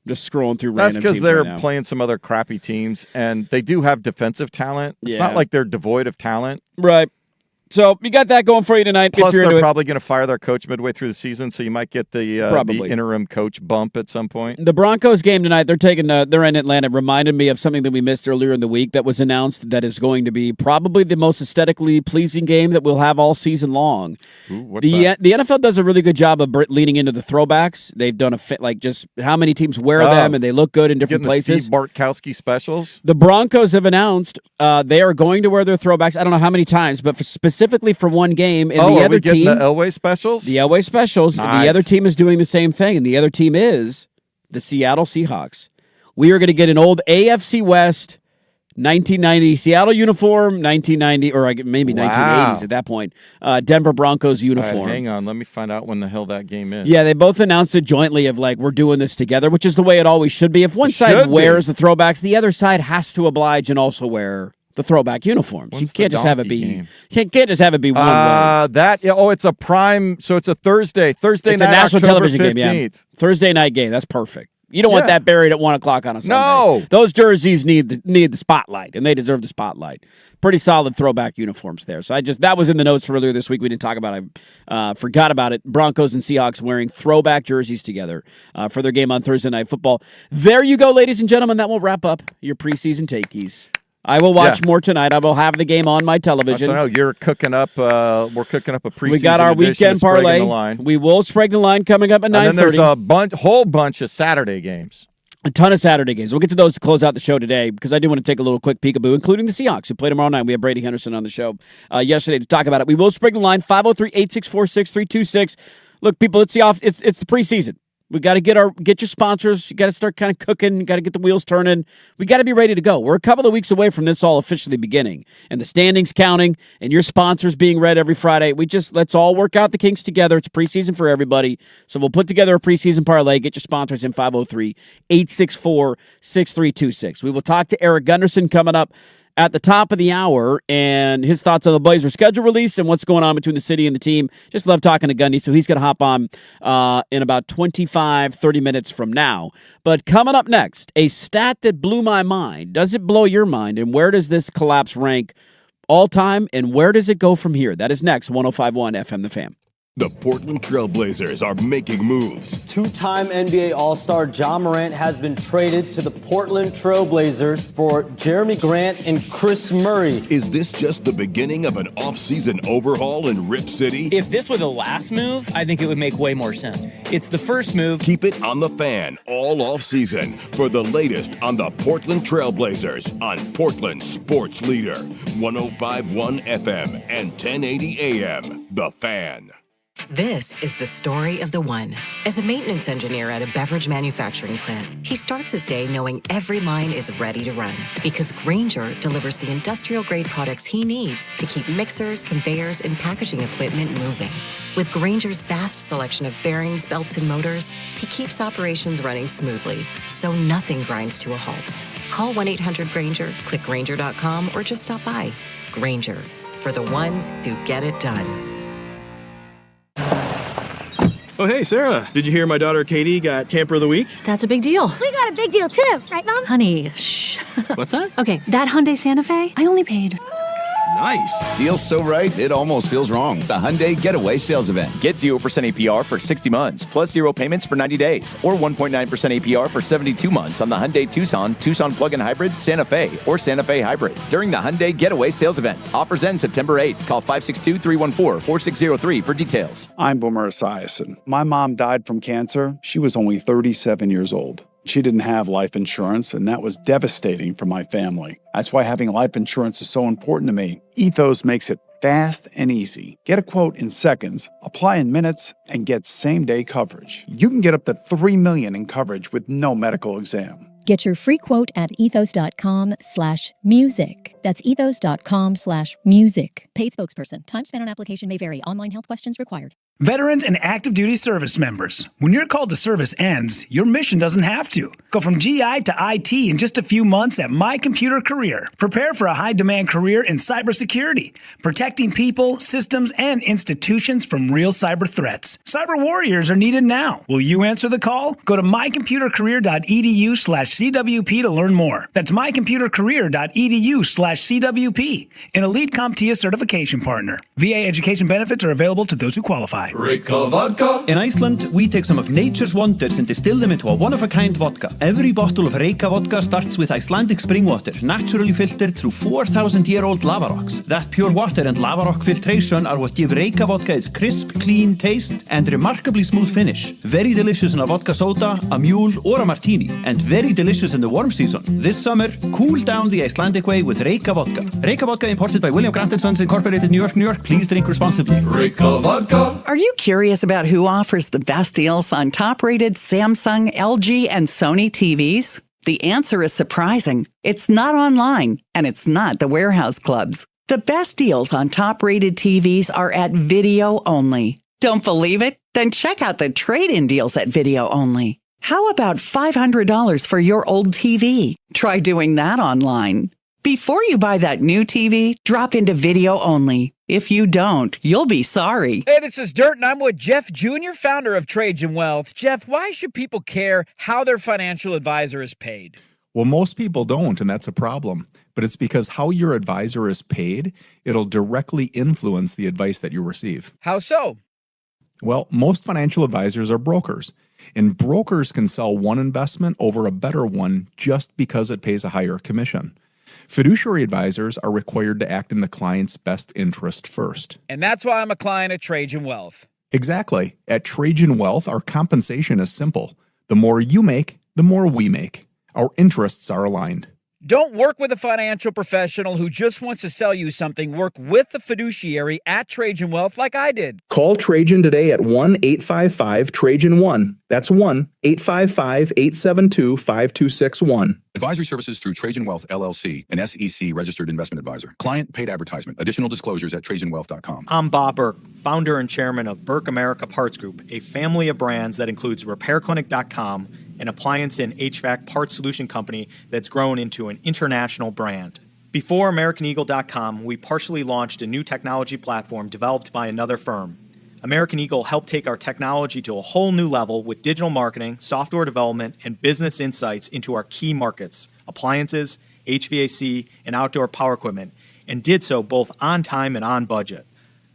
Just scrolling through random teams. That's because they're playing some other crappy teams, and they do have defensive talent. It's not like they're devoid of talent. Right. So you got that going for you tonight. Plus, if you're they're probably going to fire their coach midway through the season, so you might get the interim coach bump at some point. The Broncos game tonight, they're in Atlanta. It reminded me of something that we missed earlier in the week that was announced that is going to be probably the most aesthetically pleasing game that we'll have all season long. Ooh, what's that? The NFL does a really good job of leaning into the throwbacks. They've done just how many teams wear them, and they look good in different places. Steve Bartkowski specials. The Broncos have announced they are going to wear their throwbacks. I don't know how many times, but specifically for one game. And the other team, the Elway specials? The Elway specials. Nice. The other team is doing the same thing, and the other team is the Seattle Seahawks. We are going to get an old AFC West 1990 Seattle uniform, 1990, or maybe 1980s at that point, Denver Broncos uniform. All right, hang on. Let me find out when the hell that game is. Yeah, they both announced it jointly of we're doing this together, which is the way it always should be. If one side wears the throwbacks, the other side has to oblige and also wear the throwback uniforms. You can't just have it be. Can't just have it be one way. It's a prime. So it's a Thursday. It's a national October television 15th. game. Yeah, Thursday night game. That's perfect. You don't want that buried at 1 o'clock on a Sunday. No, those jerseys need the spotlight, and they deserve the spotlight. Pretty solid throwback uniforms there. So that was in the notes for earlier this week. We didn't talk about it. I forgot about it. Broncos and Seahawks wearing throwback jerseys together for their game on Thursday Night Football. There you go, ladies and gentlemen. That will wrap up your preseason takeys. I will watch more tonight. I will have the game on my television. I know you're cooking up. We're cooking up a preseason. We got our weekend parlay. We will Sprague the line coming up at 9:30. And then there's a whole bunch of Saturday games. A ton of Saturday games. We'll get to those to close out the show today because I do want to take a little quick peekaboo, including the Seahawks, who play tomorrow night. We have Brady Henderson on the show yesterday to talk about it. We will Sprague the line, 503-864-6326. Look, people, it's the preseason. We got to get your sponsors. You got to start kind of cooking. You got to get the wheels turning. We got to be ready to go. We're a couple of weeks away from this all officially beginning and the standings counting and your sponsors being read every Friday. Let's all work out the kinks together. It's preseason for everybody. So we'll put together a preseason parlay. Get your sponsors in 503-864-6326. We will talk to Eric Gunderson coming up at the top of the hour and his thoughts on the Blazers schedule release and what's going on between the city and the team. Just love talking to Gundy, so he's going to hop on in about 25-30 minutes from now. But coming up next, a stat that blew my mind. Does it blow your mind? And where does this collapse rank all time? And where does it go from here? That is next, 105.1 FM The Fan. The Portland Trail Blazers are making moves. Two-time NBA All-Star Ja Morant has been traded to the Portland Trail Blazers for Jeremy Grant and Chris Murray. Is this just the beginning of an off-season overhaul in Rip City? If this were the last move, I think it would make way more sense. It's the first move. Keep it on The Fan all off-season for the latest on the Portland Trail Blazers on Portland Sports Leader, 105.1 FM and 1080 AM. The Fan. This is the story of the one. As a maintenance engineer at a beverage manufacturing plant, he starts his day knowing every line is ready to run because Grainger delivers the industrial-grade products he needs to keep mixers, conveyors, and packaging equipment moving. With Grainger's vast selection of bearings, belts, and motors, he keeps operations running smoothly, so nothing grinds to a halt. Call 1-800-GRAINGER, click Grainger.com, or just stop by. Grainger, for the ones who get it done. Oh, hey, Sarah. Did you hear my daughter Katie got Camper of the Week? That's a big deal. We got a big deal, too. Right, Mom? Honey, shh. What's that? Okay, that Hyundai Santa Fe, I only paid... Nice. Deal's so right, it almost feels wrong. The Hyundai Getaway Sales Event. Get 0% APR for 60 months, plus 0 payments for 90 days, or 1.9% APR for 72 months on the Hyundai Tucson, Tucson Plug-in Hybrid, Santa Fe, or Santa Fe Hybrid during the Hyundai Getaway Sales Event. Offers end September 8th. Call 562-314-4603 for details. I'm Boomer Esiason. My mom died from cancer. She was only 37 years old. She didn't have life insurance, and that was devastating for my family. That's why having life insurance is so important to me. Ethos makes it fast and easy. Get a quote in seconds, apply in minutes, and get same-day coverage. You can get up to $3 million in coverage with no medical exam. Get your free quote at ethos.com/music. That's ethos.com/music. Paid spokesperson. Time spent on application may vary. Online health questions required. Veterans and active duty service members, when your call to service ends, your mission doesn't have to. Go from GI to IT in just a few months at My Computer Career. Prepare for a high-demand career in cybersecurity, protecting people, systems, and institutions from real cyber threats. Cyber warriors are needed now. Will you answer the call? Go to mycomputercareer.edu/CWP to learn more. That's mycomputercareer.edu/CWP, an elite CompTIA certification partner. VA education benefits are available to those who qualify. Reyka vodka. In Iceland, we take some of nature's wonders and distill them into a one-of-a-kind vodka. Every bottle of Reyka vodka starts with Icelandic spring water, naturally filtered through 4,000-year-old lava rocks. That pure water and lava rock filtration are what give Reyka vodka its crisp, clean taste and remarkably smooth finish. Very delicious in a vodka soda, a mule, or a martini, and very delicious in the warm season. This summer, cool down the Icelandic way with Reyka vodka. Reyka vodka imported by William Grant & Sons Incorporated, New York, New York. Please drink responsibly. Reyka vodka. Are you curious about who offers the best deals on top-rated Samsung, LG, and Sony TVs? The answer is surprising. It's not online, and it's not the warehouse clubs. The best deals on top-rated TVs are at Video Only. Don't believe it? Then check out the trade-in deals at Video Only. How about $500 for your old TV? Try doing that online. Before you buy that new TV, drop into Video Only. If you don't, you'll be sorry. Hey, this is Dirt, and I'm with Jeff Jr., founder of Trajan Wealth. Jeff, why should people care how their financial advisor is paid? Well, most people don't, and that's a problem. But it's because how your advisor is paid, it'll directly influence the advice that you receive. How so? Well, most financial advisors are brokers, and brokers can sell one investment over a better one just because it pays a higher commission. Fiduciary advisors are required to act in the client's best interest first. And that's why I'm a client at Trajan Wealth. Exactly. At Trajan Wealth, our compensation is simple. The more you make, the more we make. Our interests are aligned. Don't work with a financial professional who just wants to sell you something. Work with the fiduciary at Trajan Wealth like I did. Call Trajan today at 1-855-TRAJAN-1. That's 1-855-872-5261. Advisory services through Trajan Wealth, LLC, an SEC registered investment advisor. Client paid advertisement. Additional disclosures at TrajanWealth.com. I'm Bob Burke, founder and chairman of Burke America Parts Group, a family of brands that includes RepairClinic.com, an appliance and HVAC parts solution company that's grown into an international brand. Before AmericanEagle.com, we partially launched a new technology platform developed by another firm. American Eagle helped take our technology to a whole new level with digital marketing, software development, and business insights into our key markets, appliances, HVAC, and outdoor power equipment, and did so both on time and on budget.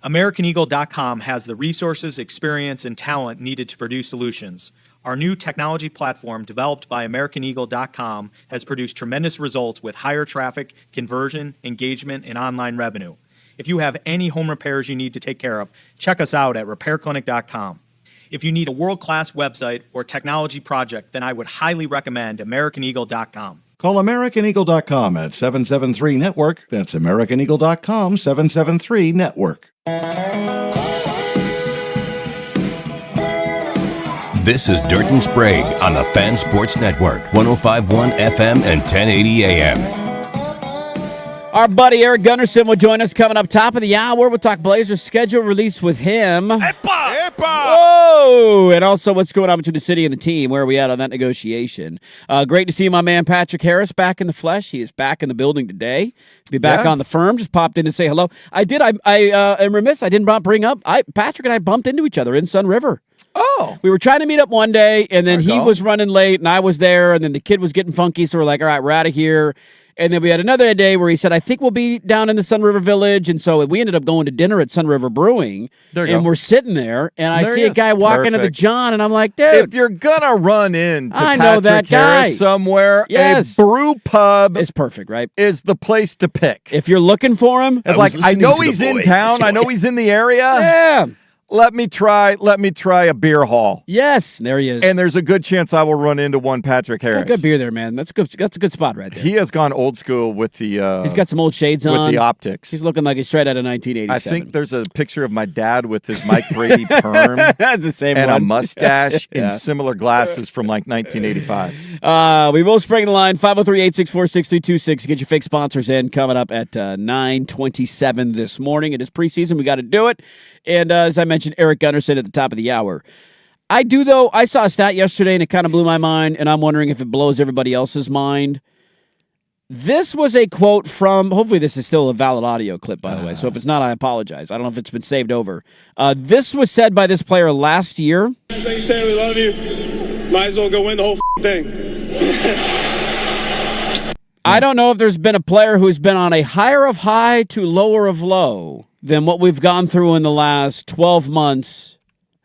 AmericanEagle.com has the resources, experience, and talent needed to produce solutions. Our new technology platform, developed by AmericanEagle.com, has produced tremendous results with higher traffic, conversion, engagement, and online revenue. If you have any home repairs you need to take care of, check us out at RepairClinic.com. If you need a world-class website or technology project, then I would highly recommend AmericanEagle.com. Call AmericanEagle.com at 773-NETWORK. That's AmericanEagle.com, 773-NETWORK. This is Dirt and Sprague on the Fan Sports Network, 105.1 FM and 1080 AM. Our buddy Eric Gunnarsson will join us coming up top of the hour. We'll talk Blazers schedule release with him. Whoa! And also what's going on between the city and the team. Where are we at on that negotiation? Great to see my man Patrick Harris back in the flesh. He is back in the building today. Be back on the firm. Just popped in to say hello. I am remiss. I didn't bring up. Patrick and I bumped into each other in Sun River. Oh. We were trying to meet up one day, and then he was running late, and I was there, and then the kid was getting funky, so we're like, all right, we're out of here. And then we had another day where he said, I think we'll be down in the Sun River Village, and so we ended up going to dinner at Sun River Brewing, and we're sitting there, and I see a guy walking to the John, and I'm like, dude. If you're going to run into I Patrick know that guy. Harris somewhere, a brew pub is perfect, right? Is the place to pick. If you're looking for him. I know he's in town. I know he's in the area. Yeah. Let me try a beer hall. Yes, there he is. And there's a good chance I will run into one Patrick Harris. Good beer there, man. That's good. That's a good spot right there. He has gone old school with the. He's got some old shades on. With the optics. He's looking like he's straight out of 1987. I think there's a picture of my dad with his Mike Brady perm. That's the same and one. a mustache in similar glasses from like 1985. We will spring the line 503-864-6326. Get your fake sponsors in coming up at 9:27 this morning. It is preseason. We got to do it. And as I mentioned mentioned Eric Gunnarsson at the top of the hour. I do, though. I saw a stat yesterday, and it kind of blew my mind, and I'm wondering if it blows everybody else's mind. This was a quote from, hopefully this is still a valid audio clip, by the way, so if it's not, I apologize. I don't know if it's been saved over. This was said by this player last year. Thank you, saying we love you. Might as well go win the whole thing. I don't know if there's been a player who's been on a higher of high to lower of low than what we've gone through in the last 12 months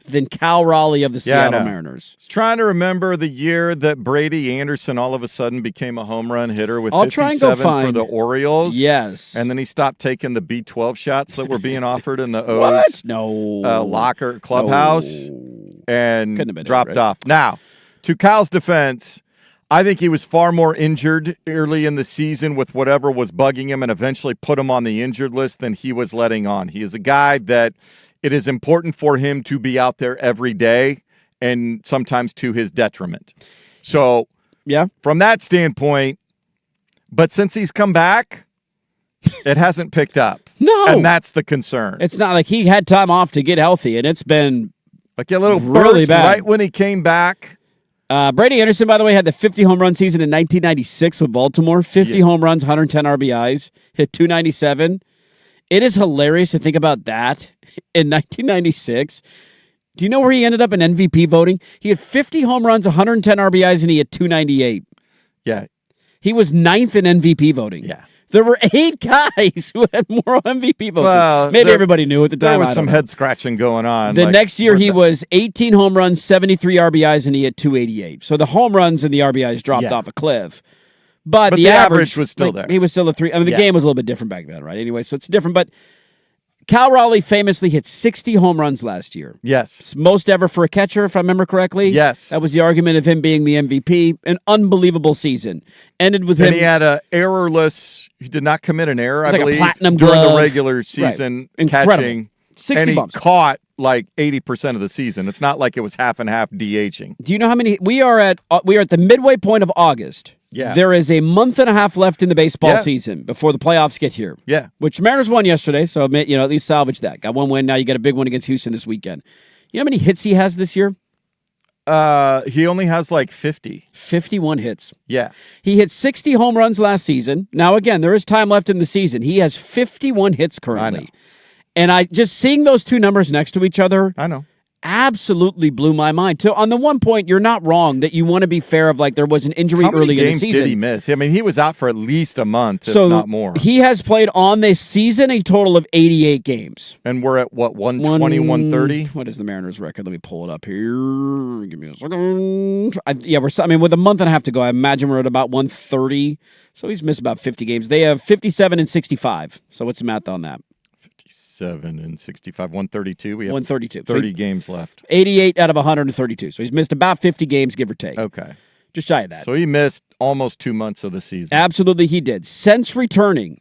than Cal Raleigh of the Seattle Mariners. I was trying to remember the year that Brady Anderson all of a sudden became a home run hitter with 57 for the Orioles. Yes. And then he stopped taking the B12 shots that were being offered in the O's locker clubhouse and dropped right? off. Now, to Cal's defense, I think he was far more injured early in the season with whatever was bugging him and eventually put him on the injured list than he was letting on. He is a guy that it is important for him to be out there every day and sometimes to his detriment. So, from that standpoint, but since he's come back, it hasn't picked up. No. And that's the concern. It's not like he had time off to get healthy, and it's been like a little really burst bad. Right when he came back. Brady Anderson, by the way, had the 50 home run season in 1996 with Baltimore. 50 home runs, 110 RBIs, hit 297. It is hilarious to think about that. In 1996, do you know where he ended up in MVP voting? He had 50 home runs, 110 RBIs, and he had 298. Yeah. He was 9th in MVP voting. Yeah. There were 8 guys who had more MVP votes. Well, Maybe everybody knew at the time. There was some head scratching going on. The next year, he was 18 home runs, 73 RBIs, and he had 288. So the home runs and the RBIs dropped off a cliff. But the average was still there. He was still a 3. I mean, the game was a little bit different back then, right? Anyway, so it's different. But Cal Raleigh famously hit 60 home runs last year. Yes. Most ever for a catcher, if I remember correctly. Yes. That was the argument of him being the MVP. An unbelievable season. Ended with him. And he had a errorless, he did not commit an error, I like believe, a platinum during glove. the regular season catching. 60 and he bumps. Caught like 80% of the season. It's not like it was half and half DHing. Do you know how many? We are at the midway point of August. Yeah. There is a month and a half left in the baseball season before the playoffs get here. Yeah. Which Mariners won yesterday, so at least salvage that. Got one win. Now you got a big one against Houston this weekend. You know how many hits he has this year? He only has like 50. 51 hits. Yeah. He hit 60 home runs last season. Now, again, there is time left in the season. He has 51 hits currently. I know. And I just seeing those two numbers next to each other. I know. Absolutely blew my mind. So on the one point, you're not wrong that you want to be fair of like there was an injury early in the season. How many games did he miss? I mean, he was out for at least a month, if not more. He has played on this season a total of 88 games. And we're at, what, 120, 130? What is the Mariners' record? Let me pull it up here. Give me a second. With a month and a half to go, I imagine we're at about 130. So he's missed about 50 games. They have 57 and 65. So what's the math on that? 7 and 65, 132. We have 132. 30 games left. 88 out of 132. So he's missed about 50 games, give or take. Okay. Just shy of that. So he missed almost 2 months of the season. Absolutely, he did. Since returning,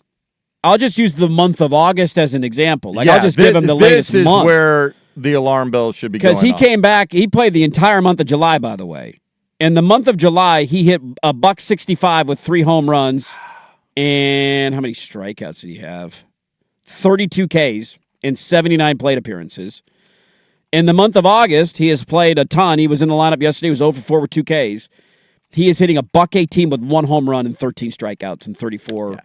I'll just use the month of August as an example. I'll just give him the latest month. This is where the alarm bells should be going off. Because he came back, he played the entire month of July, by the way. In the month of July, he hit a .165 with 3 home runs. And how many strikeouts did he have? 32 Ks in 79 plate appearances. In the month of August, he has played a ton. He was in the lineup yesterday. He was 0 for 4 with 2 Ks. He is hitting a .118 with 1 home run and 13 strikeouts and 34. Yeah.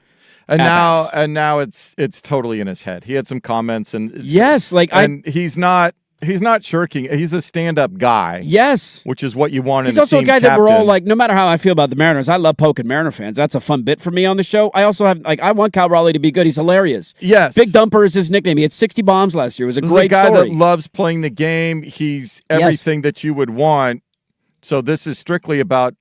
And now it's totally in his head. He had some comments and he's not shirking. He's a stand-up guy. Yes. Which is what you want in He's also a guy captain. that we're all like, no matter how I feel about the Mariners, I love poking Mariner fans. That's a fun bit for me on the show. I also have, I want Cal Raleigh to be good. He's hilarious. Yes. Big Dumper is his nickname. He had 60 bombs last year. It was a great guy story. that loves playing the game. He's everything that you would want. So this is strictly about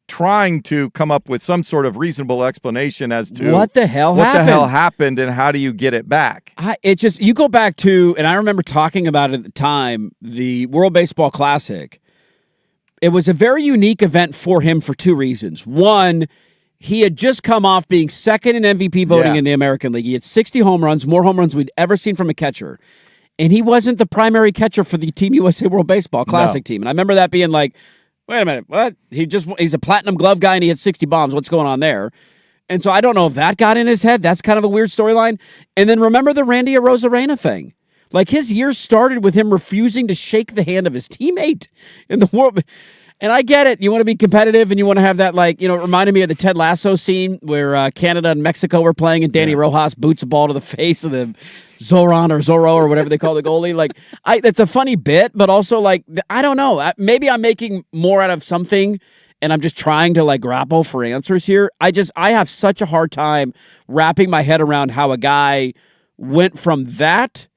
trying to come up with some sort of reasonable explanation as to what the hell happened and how do you get it back. You go back to, and I remember talking about it at the time, the World Baseball Classic. It was a very unique event for him for 2 reasons. One, he had just come off being second in MVP voting in the American League. He had 60 home runs, more home runs we'd ever seen from a catcher. And he wasn't the primary catcher for the Team USA World Baseball Classic team. And I remember that being like, wait a minute, what? He's a platinum glove guy and he had 60 bombs. What's going on there? And so I don't know if that got in his head. That's kind of a weird storyline. And then remember the Randy Arozarena thing. Like, his year started with him refusing to shake the hand of his teammate in the world. And I get it. You want to be competitive and you want to have that, like, it reminded me of the Ted Lasso scene where Canada and Mexico were playing and Danny Rojas boots a ball to the face of the Zorro or whatever they call the goalie. Like, that's a funny bit, but also, like, I don't know. Maybe I'm making more out of something and I'm just trying to, like, grapple for answers here. I have such a hard time wrapping my head around how a guy went from that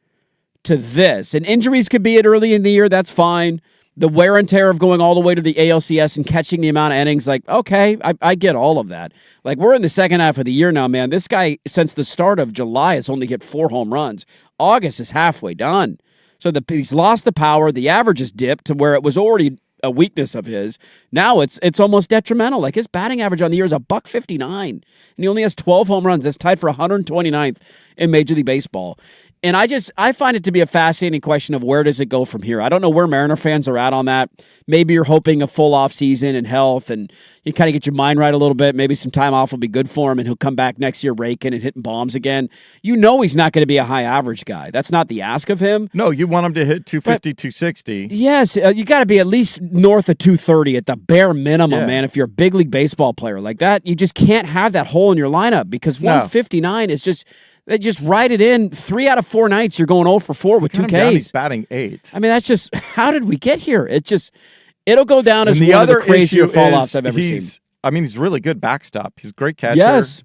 to this. And injuries could be it early in the year. That's fine. The wear and tear of going all the way to the ALCS and catching the amount of innings, like, okay, I get all of that. Like, we're in the second half of the year now, man. This guy, since the start of July, has only hit 4 home runs. August is halfway done. So he's lost the power. The average has dipped to where it was already a weakness of his. Now it's almost detrimental. Like, his batting average on the year is $159, and he only has 12 home runs. That's tied for 129th in Major League Baseball. And I find it to be a fascinating question of where does it go from here? I don't know where Mariner fans are at on that. Maybe you're hoping a full off season and health and you kind of get your mind right a little bit. Maybe some time off will be good for him and he'll come back next year raking and hitting bombs again. You know he's not going to be a high average guy. That's not the ask of him. No, you want him to hit 250, 260. Yes, you got to be at least north of 230 at the bare minimum, man. If you're a big league baseball player like that, you just can't have that hole in your lineup because 159 is just... They just write it in. 3 out of 4 nights, you're going 0 for 4 with 2 Ks. He's batting 8th. I mean, that's just, how did we get here? It'll go down as one of the crazier fall-offs I've ever seen. I mean, he's really good backstop. He's a great catcher. Yes.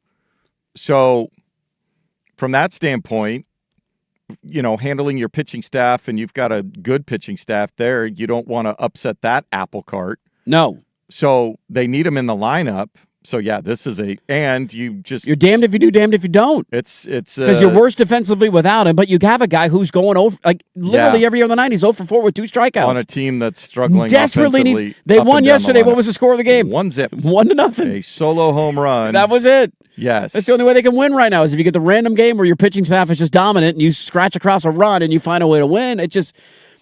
So, from that standpoint, handling your pitching staff, and you've got a good pitching staff there, you don't want to upset that apple cart. No. So, they need him in the lineup. So, yeah, this is you're damned if you do, damned if you don't. It's because you're worse defensively without him, but you have a guy who's going over, like, literally every year of the night, he's 0 for 4 with 2 strikeouts. On a team that's struggling desperately needs. They won yesterday. What was the score of the game? 1-0. 1-0. A solo home run. That was it. Yes. That's the only way they can win right now is if you get the random game where your pitching staff is just dominant and you scratch across a run and you find a way to win. It's just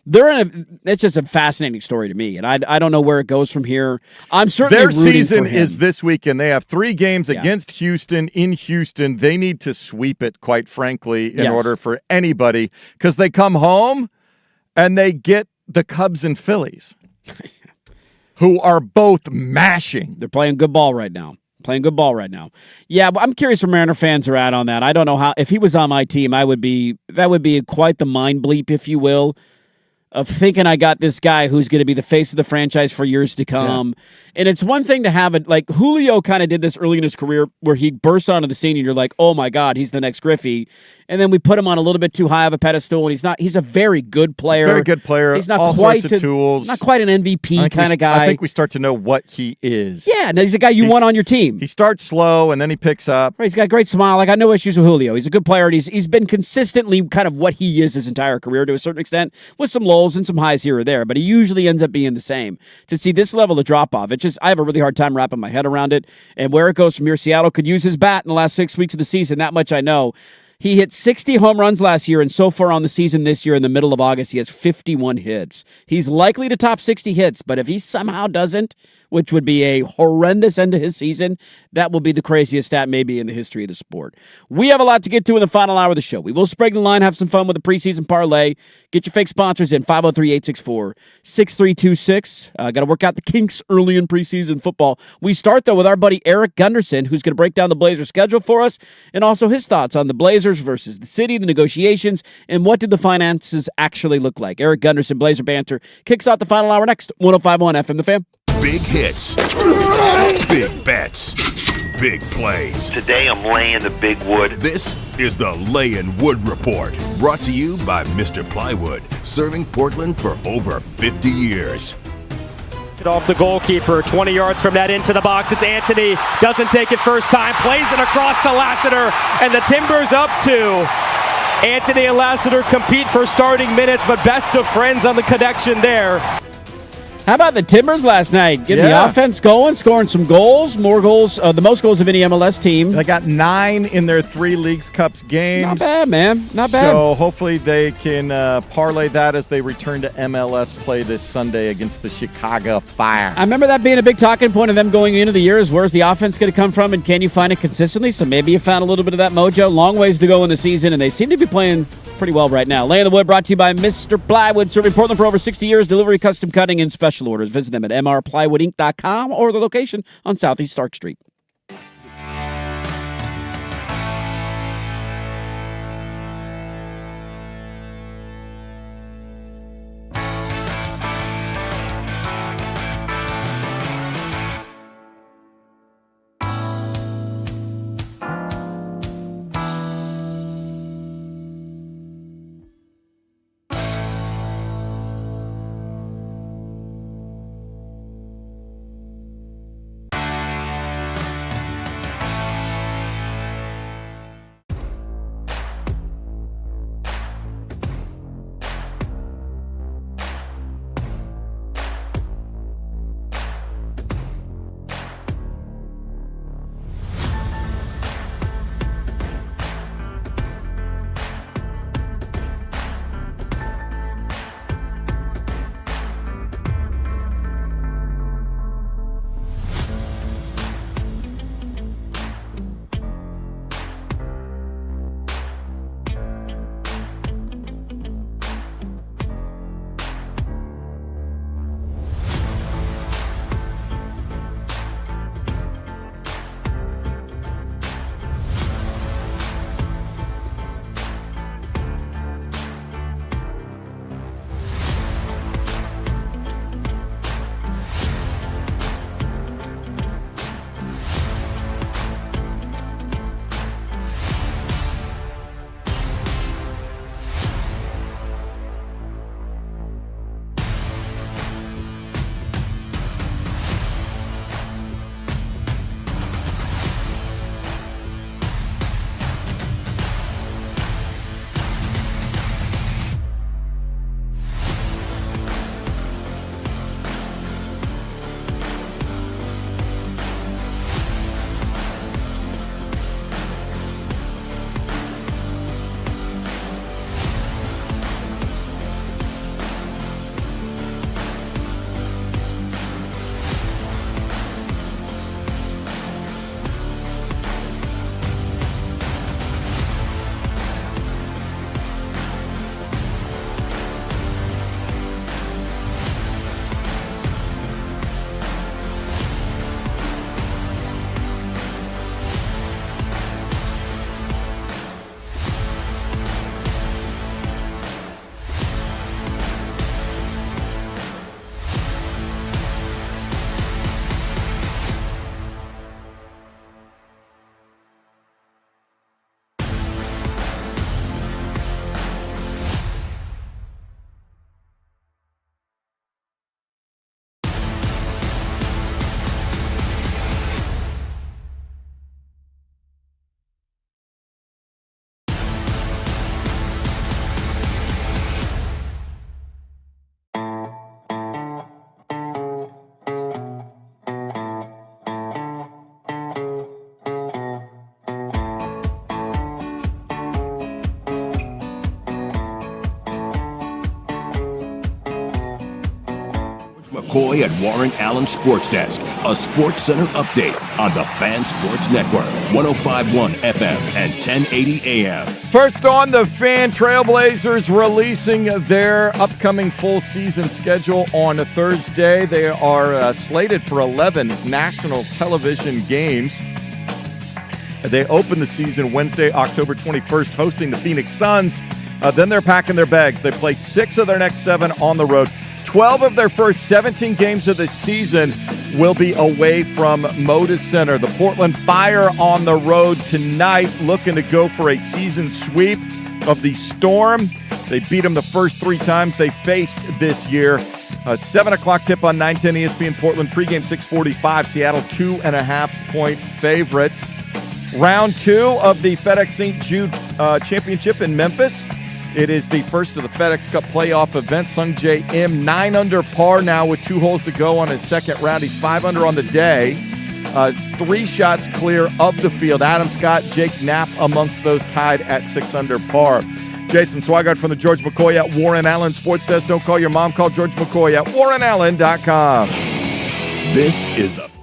a fascinating story to me, and I don't know where it goes from here. I'm certainly their rooting season for him. is this weekend. They have 3 games against Houston in Houston. They need to sweep it, quite frankly, in order for anybody, because they come home and they get the Cubs and Phillies, who are both mashing. They're playing good ball right now. Yeah, but I'm curious where Mariner fans are at on that. I don't know how. If he was on my team, that would be quite the mind bleep, if you will, of thinking I got this guy who's going to be the face of the franchise for years to come. Yeah. And it's one thing to have it, like Julio kind of did this early in his career where he bursts onto the scene and you're like, oh my God, he's the next Griffey. And then we put him on a little bit too high of a pedestal, and he's a very good player. He's a very good player. He's not all quite sorts of tools. Not quite an MVP kind of guy. I think we start to know what he is. Yeah, and he's a guy you want on your team. He starts slow and then he picks up. Right, he's got a great smile. I got no issues with Julio. He's a good player, and he's been consistently kind of what he is his entire career to a certain extent, with some lulls and some highs here or there, but he usually ends up being the same. To see this level of drop-off, I have a really hard time wrapping my head around it, and where it goes from here. Seattle could use his bat in the last 6 weeks of the season, that much I know. He hit 60 home runs last year, and so far on the season this year, in the middle of August, he has 51 hits. He's likely to top 60 hits, but if he somehow doesn't, which would be a horrendous end to his season, that will be the craziest stat maybe in the history of the sport. We have a lot to get to in the final hour of the show. We will Sprague the line, have some fun with the preseason parlay. Get your fake sponsors in, 503-864-6326. Got to work out the kinks early in preseason football. We start, though, with our buddy Eric Gunderson, who's going to break down the Blazers schedule for us, and also his thoughts on the Blazers versus the city, the negotiations, and what did the finances actually look like. Eric Gunderson, Blazer Banter, kicks out the final hour next. 105.1 FM, The Fan. Big hits, big bets, big plays. Today I'm laying the big wood. This is the Layin' Wood Report, brought to you by Mr. Plywood, serving Portland for over 50 years. Off the goalkeeper, 20 yards from that into the box. It's Anthony, doesn't take it first time, plays it across to Lassiter, and the Timbers up 2. Anthony and Lassiter compete for starting minutes, but best of friends on the connection there. How about the Timbers last night? Getting the offense going, scoring some goals, more goals, the most goals of any MLS team. They got 9 in their 3 Leagues Cups games. Not bad, man. Not bad. So hopefully they can parlay that as they return to MLS play this Sunday against the Chicago Fire. I remember that being a big talking point of them going into the year is where's the offense going to come from and can you find it consistently? So maybe you found a little bit of that mojo. Long ways to go in the season, and they seem to be playing pretty well right now. Lay in the Wood brought to you by Mr. Plywood, serving Portland for over 60 years. Delivery, custom cutting, and special orders. Visit them at mrplywoodinc.com or the location on Southeast Stark Street. McCoy at Warren Allen Sports Desk, a Sports Center update on the Fan Sports Network, 105.1 FM and 1080 AM. First on the Fan, Trailblazers releasing their upcoming full season schedule on a Thursday. They are slated for 11 national television games. They open the season Wednesday, October 21st, hosting the Phoenix Suns. Then they're packing their bags. They play 6 of their next 7 on the road. 12 of their first 17 games of the season will be away from Moda Center. The Portland Fire on the road tonight, looking to go for a season sweep of the Storm. They beat them the first 3 times they faced this year. 7 o'clock tip on 910 ESPN Portland. Pregame 6:45. Seattle 2.5-point favorites. Round 2 of the FedEx St. Jude Championship in Memphis. It is the first of the FedEx Cup playoff event. Sung J M 9 under par now with 2 holes to go on his second round. He's 5 under on the day. 3 shots clear of the field. Adam Scott, Jake Knapp amongst those tied at 6 under par. Jason Swigart from the George McCoy at Warren Allen Sports Desk. Don't call your mom. Call George McCoy at warrenallen.com. This is the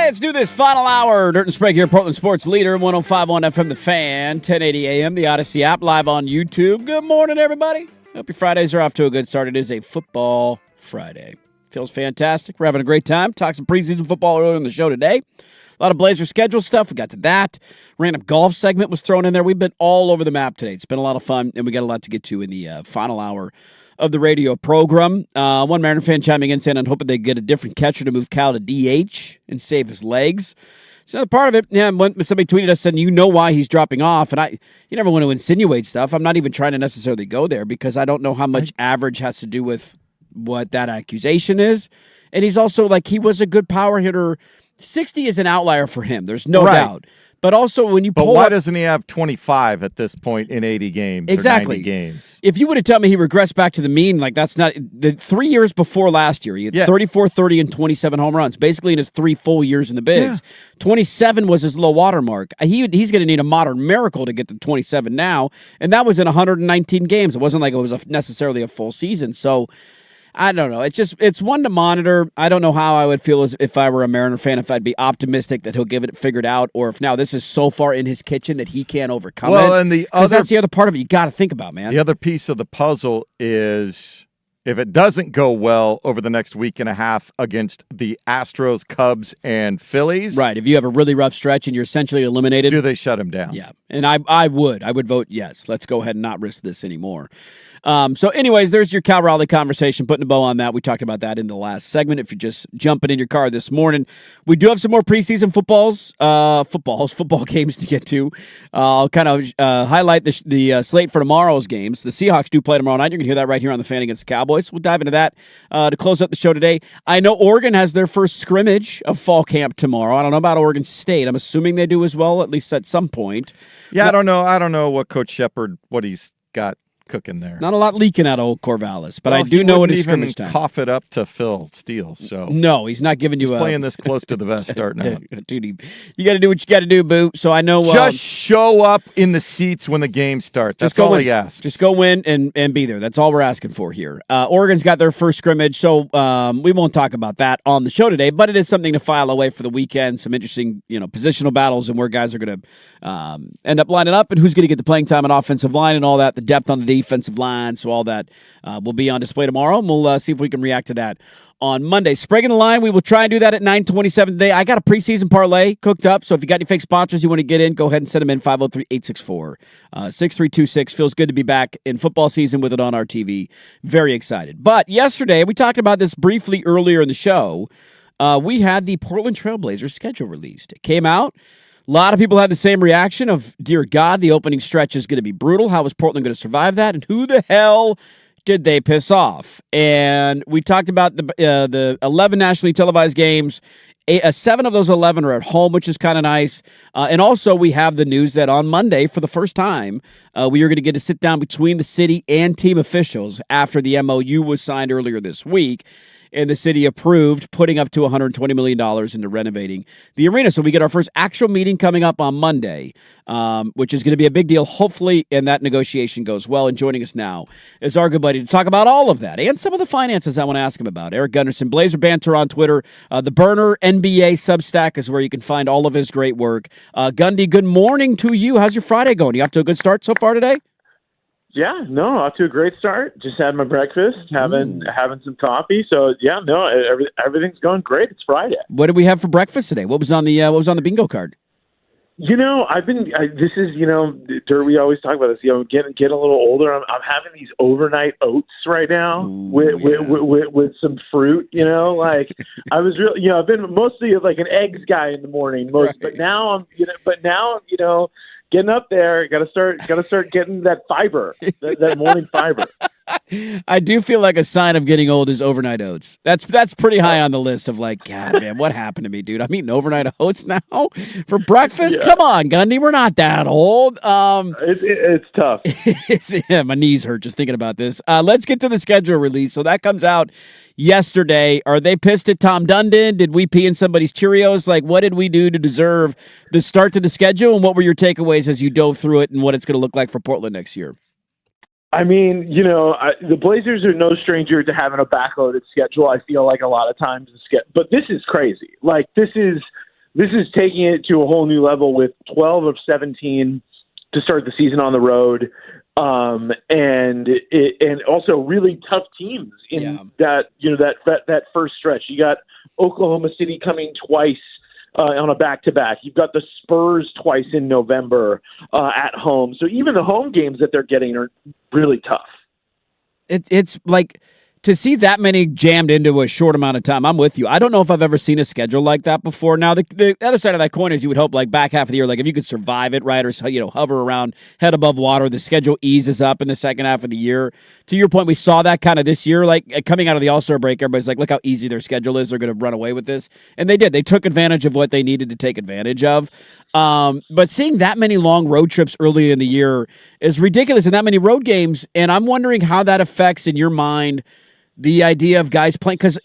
Let's do this final hour. Dirt and Sprague here, Portland Sports Leader, 105.1 FM The Fan, 1080 AM, the Odyssey app, live on YouTube. Good morning, everybody. Hope your Fridays are off to a good start. It is a football Friday. Feels fantastic. We're having a great time. Talked some preseason football earlier in the show today. A lot of Blazer schedule stuff. We got to that. Random golf segment was thrown in there. We've been all over the map today. It's been a lot of fun, and we got a lot to get to in the final hour of the radio program. One Mariner fan chiming in saying, I'm hoping they get a different catcher to move Cal to DH and save his legs. It's another part of it. Yeah, when somebody tweeted us saying, you know why he's dropping off. And you never want to insinuate stuff. I'm not even trying to necessarily go there because I don't know how much average has to do with what that accusation is. And he's also he was a good power hitter. 60 is an outlier for him. There's no doubt. But also when you pull why doesn't he have 25 at this point in 80 games? Exactly. Or 90 games. If you would have told me he regressed back to the mean, that's not the 3 years before last year. He had 34, 30, and 27 home runs, basically in his 3 full years in the bigs. Yeah. 27 was his low water mark. He's going to need a modern miracle to get to 27 now, and that was in 119 games. It wasn't like it was necessarily a full season. So I don't know. It's one to monitor. I don't know how I would feel as if I were a Mariner fan, if I'd be optimistic that he'll give it figured out, or if now this is so far in his kitchen that he can't overcome it. Well, and that's the other part of it you got to think about, man. The other piece of the puzzle is if it doesn't go well over the next week and a half against the Astros, Cubs, and Phillies. Right. If you have a really rough stretch and you're essentially eliminated. Do they shut him down? Yeah. And I would vote yes. Let's go ahead and not risk this anymore. So anyways, there's your Cal Raleigh conversation, putting a bow on that. We talked about that in the last segment. If you're just jumping in your car this morning, we do have some more preseason football games to get to. I'll kind of highlight the slate for tomorrow's games. The Seahawks do play tomorrow night. You're going to hear that right here on the Fan against the Cowboys. We'll dive into that to close up the show today. I know Oregon has their first scrimmage of fall camp tomorrow. I don't know about Oregon State. I'm assuming they do as well, at least at some point. Yeah, I don't know what Coach Shepard, what he's got cooking there. Not a lot leaking out of old Corvallis, but I do know it is scrimmage time. Cough it up to Phil Steele. So no, he's not giving you playing this close to the vest starting out. Dude, you got to do what you got to do, boo. So I know. Just show up in the seats when the game starts. That's all he asks. Just go win and be there. That's all we're asking for here. Oregon's got their first scrimmage, so we won't talk about that on the show today. But it is something to file away for the weekend. Some interesting, positional battles and where guys are going to end up lining up and who's going to get the playing time on offensive line and all that. The depth on the defensive line. So all that will be on display tomorrow, and we'll see if we can react to that on Monday. Sprague in the line, we will try and do that at 9:27 today. I got a preseason parlay cooked up, so if you got any fake sponsors you want to get in, go ahead and send them in, 503-864-6326. Feels good to be back in football season with it on our TV. Very excited. But yesterday, we talked about this briefly earlier in the show. We had the Portland Trailblazers schedule released. It came out. A lot of people had the same reaction of, dear God, the opening stretch is going to be brutal. How is Portland going to survive that? And who the hell did they piss off? And we talked about the 11 nationally televised games. 7 of those 11 are at home, which is kind of nice. And also we have the news that on Monday, for the first time, we are going to get to sit down between the city and team officials after the MOU was signed earlier this week. And the city approved putting up to $120 million into renovating the arena. So we get our first actual meeting coming up on Monday, which is going to be a big deal, hopefully, and that negotiation goes well. And joining us now is our good buddy to talk about all of that and some of the finances I want to ask him about. Eric Gunderson, Blazer Banter on Twitter. The Burner NBA Substack is where you can find all of his great work. Gundy, good morning to you. How's your Friday going? You off to a good start so far today? Yeah, no, off to a great start. Just had my breakfast, having some coffee. So yeah, no, everything's going great. It's Friday. What did we have for breakfast today? What was on the bingo card? This is Dirt. We always talk about this. Get a little older. I'm having these overnight oats right now with some fruit. I was really, I've been mostly like an eggs guy in the morning, but now I'm, getting up there, got to start getting that fiber, that morning fiber. I do feel like a sign of getting old is overnight oats. That's pretty high on the list of like, God, man, what happened to me, dude? I'm eating overnight oats now for breakfast. Yeah. Come on, Gundy, we're not that old. It's tough. Yeah, my knees hurt just thinking about this. Let's get to the schedule release. So that comes out yesterday. Are they pissed at Tom Dundon? Did we pee in somebody's Cheerios? Like, what did we do to deserve the start to the schedule? And what were your takeaways as you dove through it and what it's going to look like for Portland next year? I mean, the Blazers are no stranger to having a backloaded schedule. I feel like a lot of times, but this is crazy. Like this is this is taking it to a whole new level with 12 of 17 to start the season on the road. And also really tough teams in that first stretch. You got Oklahoma City coming twice on a back-to-back. You've got the Spurs twice in November at home. So even the home games that they're getting are really tough. It's like to see that many jammed into a short amount of time. I'm with you. I don't know if I've ever seen a schedule like that before. Now, the other side of that coin is you would hope like back half of the year, like if you could survive it, right, or hover around head above water, the schedule eases up in the second half of the year. To your point, we saw that kind of this year, like coming out of the All-Star break, everybody's like, look how easy their schedule is. They're going to run away with this. And they did. They took advantage of what they needed to take advantage of. But seeing that many long road trips early in the year is ridiculous, and that many road games. And I'm wondering how that affects in your mind the idea of guys playing, because,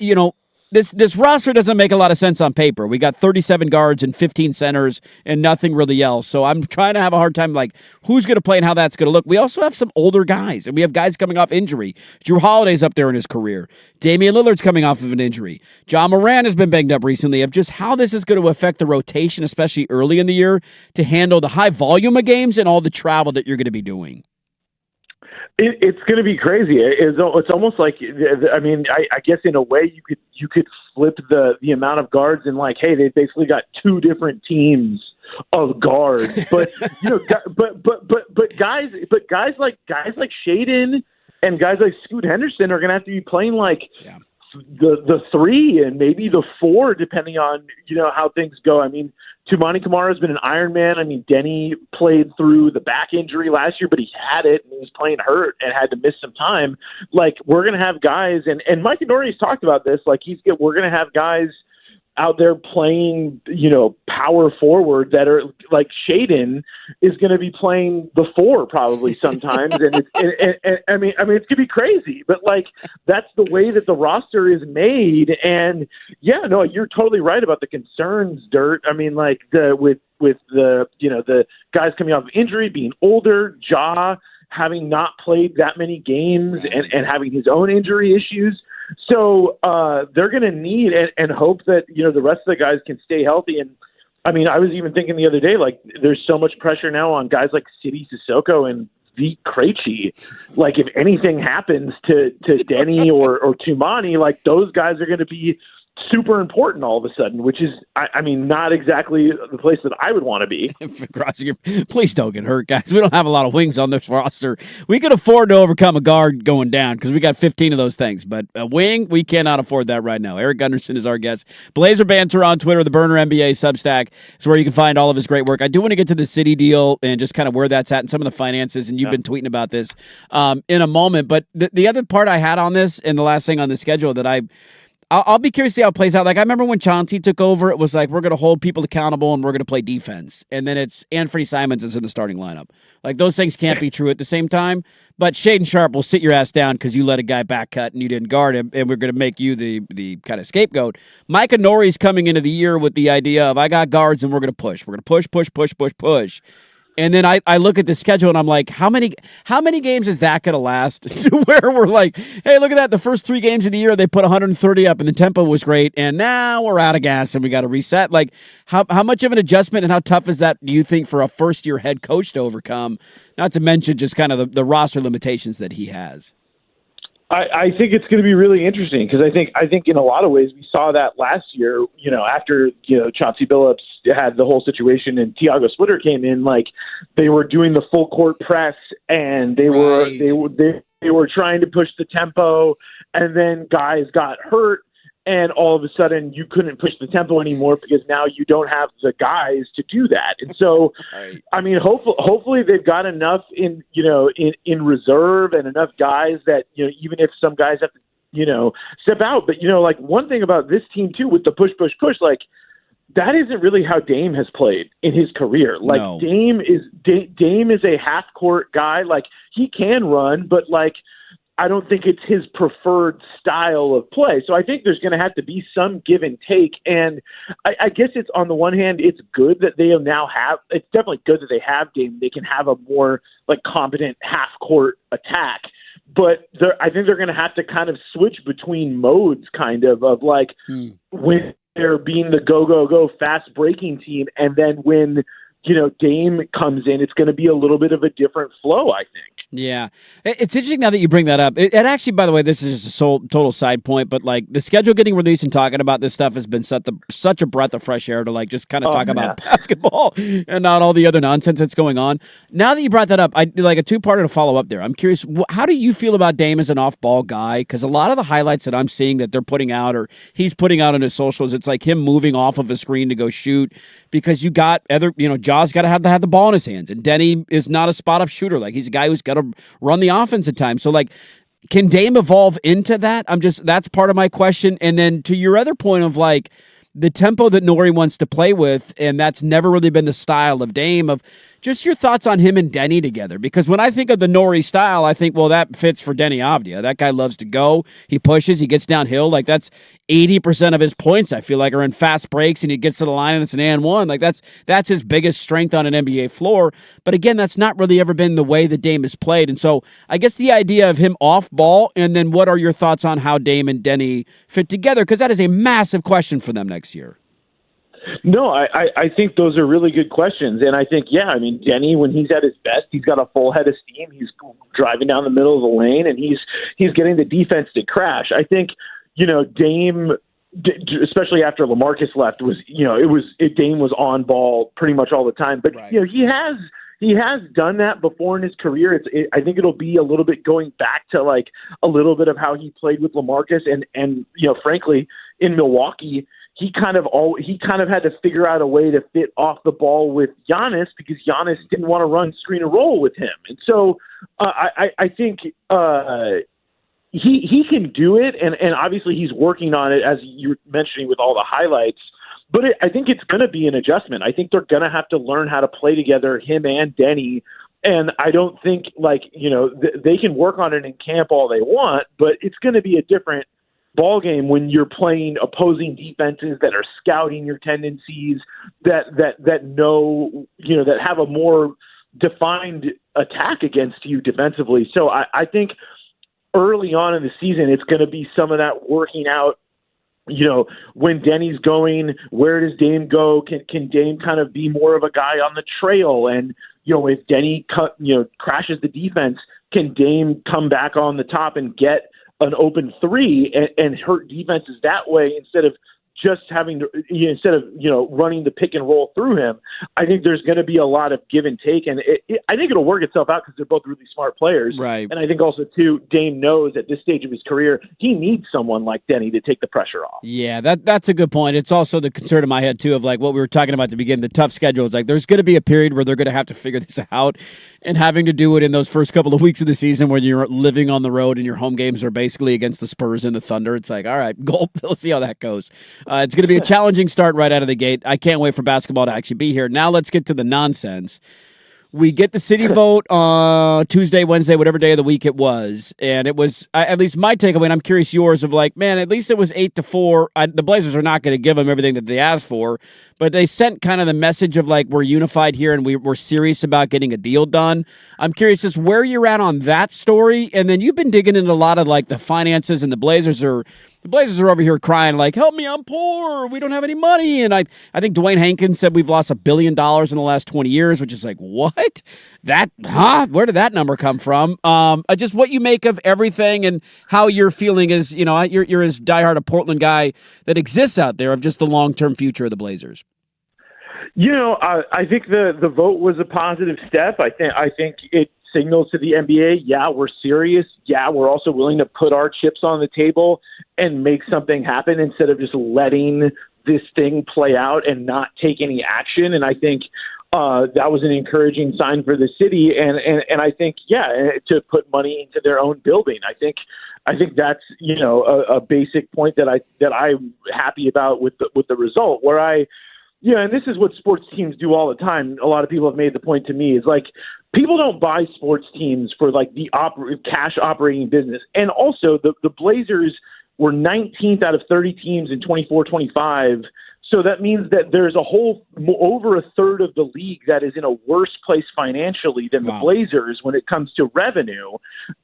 this roster doesn't make a lot of sense on paper. We got 37 guards and 15 centers and nothing really else. So I'm trying to have a hard time, like, who's going to play and how that's going to look. We also have some older guys, and we have guys coming off injury. Drew Holiday's up there in his career. Damian Lillard's coming off of an injury. John Moran has been banged up recently, of just how this is going to affect the rotation, especially early in the year, to handle the high volume of games and all the travel that you're going to be doing. It's going to be crazy. It's almost like, I guess in a way you could flip the amount of guards and like, hey, they basically got two different teams of guards. But but guys like Shaedon and guys like Scoot Henderson are going to have to be playing like the 3 and maybe the 4, depending on how things go. I mean, Toumani Camara has been an Iron Man. I mean, Denny played through the back injury last year, but he had it and he was playing hurt and had to miss some time. Like, we're going to have guys, and Mike Norrie's talked about this. Like, we're going to have guys out there playing, power forward that are like Shaedon is going to be playing the 4 probably sometimes. And I mean, it's going to be crazy, but like, that's the way that the roster is made. And yeah, no, you're totally right about the concerns, Dirt. I mean, like with the, the guys coming off of injury, being older, Ja having not played that many games and having his own injury issues. So they're going to need and hope that, the rest of the guys can stay healthy. And I mean, I was even thinking the other day, like, there's so much pressure now on guys like Sidi Sissoko and Vit Krejci. Like, if anything happens to Denny or Toumani, like, those guys are going to be super important all of a sudden, which is, I mean, not exactly the place that I would want to be. Please don't get hurt, guys. We don't have a lot of wings on this roster. We could afford to overcome a guard going down because we got 15 of those things, but a wing, we cannot afford that right now. Eric Gunderson is our guest. Blazer Banter on Twitter, the Burner NBA Substack is where you can find all of his great work. I do want to get to the City deal and just kind of where that's at and some of the finances, and you've been tweeting about this in a moment, but the other part I had on this and the last thing on the schedule that I'll be curious to see how it plays out. Like, I remember when Chauncey took over, it was like, we're going to hold people accountable and we're going to play defense. And then it's Anthony Simons is in the starting lineup. Like, those things can't be true at the same time. But Shaedon Sharpe will sit your ass down because you let a guy back cut and you didn't guard him, and we're going to make you the kind of scapegoat. Micah Norrie's coming into the year with the idea of, I got guards and we're going to push. We're going to push. And then I look at the schedule and I'm like, how many games is that going to last? To where we're like, hey, look at that. The first 3 games of the year, they put 130 up and the tempo was great. And now we're out of gas and we got to reset. Like, how much of an adjustment and how tough is that, do you think, for a first-year head coach to overcome? Not to mention just kind of the roster limitations that he has. I think it's going to be really interesting because I think in a lot of ways we saw that last year, after, Chauncey Billups had the whole situation and Tiago Splitter came in, like, they were doing the full court press and they were trying to push the tempo, and then guys got hurt. And all of a sudden, you couldn't push the tempo anymore because now you don't have the guys to do that. And so, I mean, hopefully they've got enough in reserve and enough guys that, even if some guys have to, step out. But, like, one thing about this team, too, with the push, like, that isn't really how Dame has played in his career. Like, no. Dame is a half-court guy. Like, he can run, but, like, I don't think it's his preferred style of play. So I think there's going to have to be some give and take. And I guess it's, on the one hand, it's good that they now have, it's definitely good that they have Dame. They can have a more like competent half court attack, but I think they're going to have to kind of switch between modes kind of like when there being the go, fast breaking team. And then when, Dame comes in, it's going to be a little bit of a different flow, I think. Yeah. It's interesting now that you bring that up. It actually, by the way, this is just a total side point, but like the schedule getting released and talking about this stuff has been such a breath of fresh air to like just kind of talk about basketball and not all the other nonsense that's going on. Now that you brought that up, I like a two-parter to follow up there. I'm curious, how do you feel about Dame as an off-ball guy? Because a lot of the highlights that I'm seeing that they're putting out or he's putting out on his socials, it's like him moving off of a screen to go shoot because you got Jaw's got to have the ball in his hands, and Denny is not a spot-up shooter. Like he's a guy who's got to run the offense at times. So like, can Dame evolve into that? That's part of my question. And then to your other point of like the tempo that Nori wants to play with, and that's never really been the style of Dame, of just your thoughts on him and Denny together. Because when I think of the Nori style, I think, well, that fits for Denny Avdia. That guy loves to go. He pushes. He gets downhill. Like that's 80% of his points, I feel like, are in fast breaks, and he gets to the line and it's an and one. Like that's his biggest strength on an NBA floor. But again, that's not really ever been the way that Dame has played. And so I guess the idea of him off ball, and then what are your thoughts on how Dame and Denny fit together? Because that is a massive question for them next year. No, I think those are really good questions. And I think, Denny, when he's at his best, he's got a full head of steam. He's driving down the middle of the lane, and he's getting the defense to crash. I think, Dame, especially after LaMarcus left, Dame was on ball pretty much all the time. But, right. He has done that before in his career. I think it'll be a little bit going back to like a little bit of how he played with LaMarcus, and frankly, in Milwaukee, he kind of had to figure out a way to fit off the ball with Giannis because Giannis didn't want to run screen and roll with him. And so I think he can do it, and obviously he's working on it, as you're mentioning, with all the highlights. But I think it's going to be an adjustment. I think they're going to have to learn how to play together, him and Denny. And I don't think they can work on it in camp all they want, but it's going to be a different ball game when you're playing opposing defenses that are scouting your tendencies, that know, that have a more defined attack against you defensively. So I think early on in the season, it's going to be some of that working out. When Denny's going, where does Dame go? Can Dame kind of be more of a guy on the trail? And, if Denny crashes the defense, can Dame come back on the top and get an open three and hurt defenses that way instead of just having to, running the pick and roll through him? I think there's going to be a lot of give and take, and I think it'll work itself out because they're both really smart players. Right. And I think also, too, Dame knows at this stage of his career, he needs someone like Denny to take the pressure off. Yeah, that's a good point. It's also the concern in my head, too, of like what we were talking about at the beginning, the tough schedule. It's like there's going to be a period where they're going to have to figure this out, and having to do it in those first couple of weeks of the season when you're living on the road and your home games are basically against the Spurs and the Thunder. It's like, all right, gulp. Let's see how that goes. It's going to be a challenging start right out of the gate. I can't wait for basketball to actually be here. Now let's get to the nonsense. We get the city vote on Tuesday, Wednesday, whatever day of the week it was. And it was, at least my takeaway, and I'm curious yours, of like, man, at least it was 8-4. The Blazers are not going to give them everything that they asked for, but they sent kind of the message of like, we're unified here and we're serious about getting a deal done. I'm curious as where you're at on that story. And then you've been digging into a lot of like the finances, and the Blazers are over here crying like, help me, I'm poor. We don't have any money. And I think Dwayne Hankins said we've lost $1 billion in the last 20 years, which is like, what? Where did that number come from? Just what you make of everything and how you're feeling as, you're as diehard a Portland guy that exists out there of just the long-term future of the Blazers. I think the vote was a positive step. I think it signals to the NBA, yeah, we're serious. Yeah, we're also willing to put our chips on the table and make something happen instead of just letting this thing play out and not take any action. And I think that was an encouraging sign for the city. And I think, to put money into their own building. I think that's, a basic point that I'm happy about with the result, where and this is what sports teams do all the time. A lot of people have made the point to me is like, people don't buy sports teams for like the cash operating business. And also the Blazers were 19th out of 30 teams in 24-25 So that means that there's over a third of the league that is in a worse place financially than the Blazers when it comes to revenue.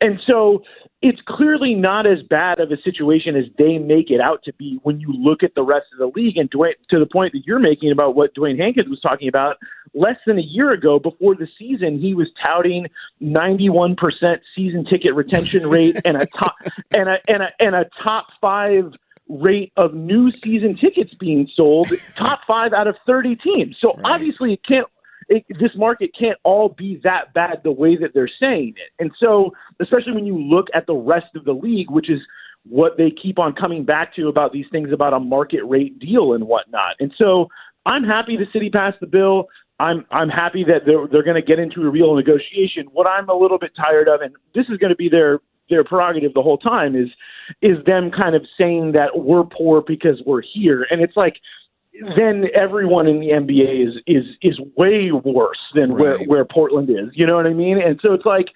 And so it's clearly not as bad of a situation as they make it out to be when you look at the rest of the league. And Dwayne, to the point that you're making about what Dwayne Hankins was talking about, less than a year ago before the season, he was touting 91% season ticket retention rate and a top 5 rate of new season tickets being sold, top 5 out of 30 teams. So obviously this market can't all be that bad the way that they're saying it. And so, especially when you look at the rest of the league, which is what they keep on coming back to about these things about a market rate deal and whatnot. And so I'm happy the city passed the bill. I'm happy that they're going to get into a real negotiation. What I'm a little bit tired of, and this is going to be their prerogative the whole time, is them kind of saying that we're poor because we're here. And it's like, then everyone in the NBA is way worse than where Portland is. You know what I mean? And so it's like,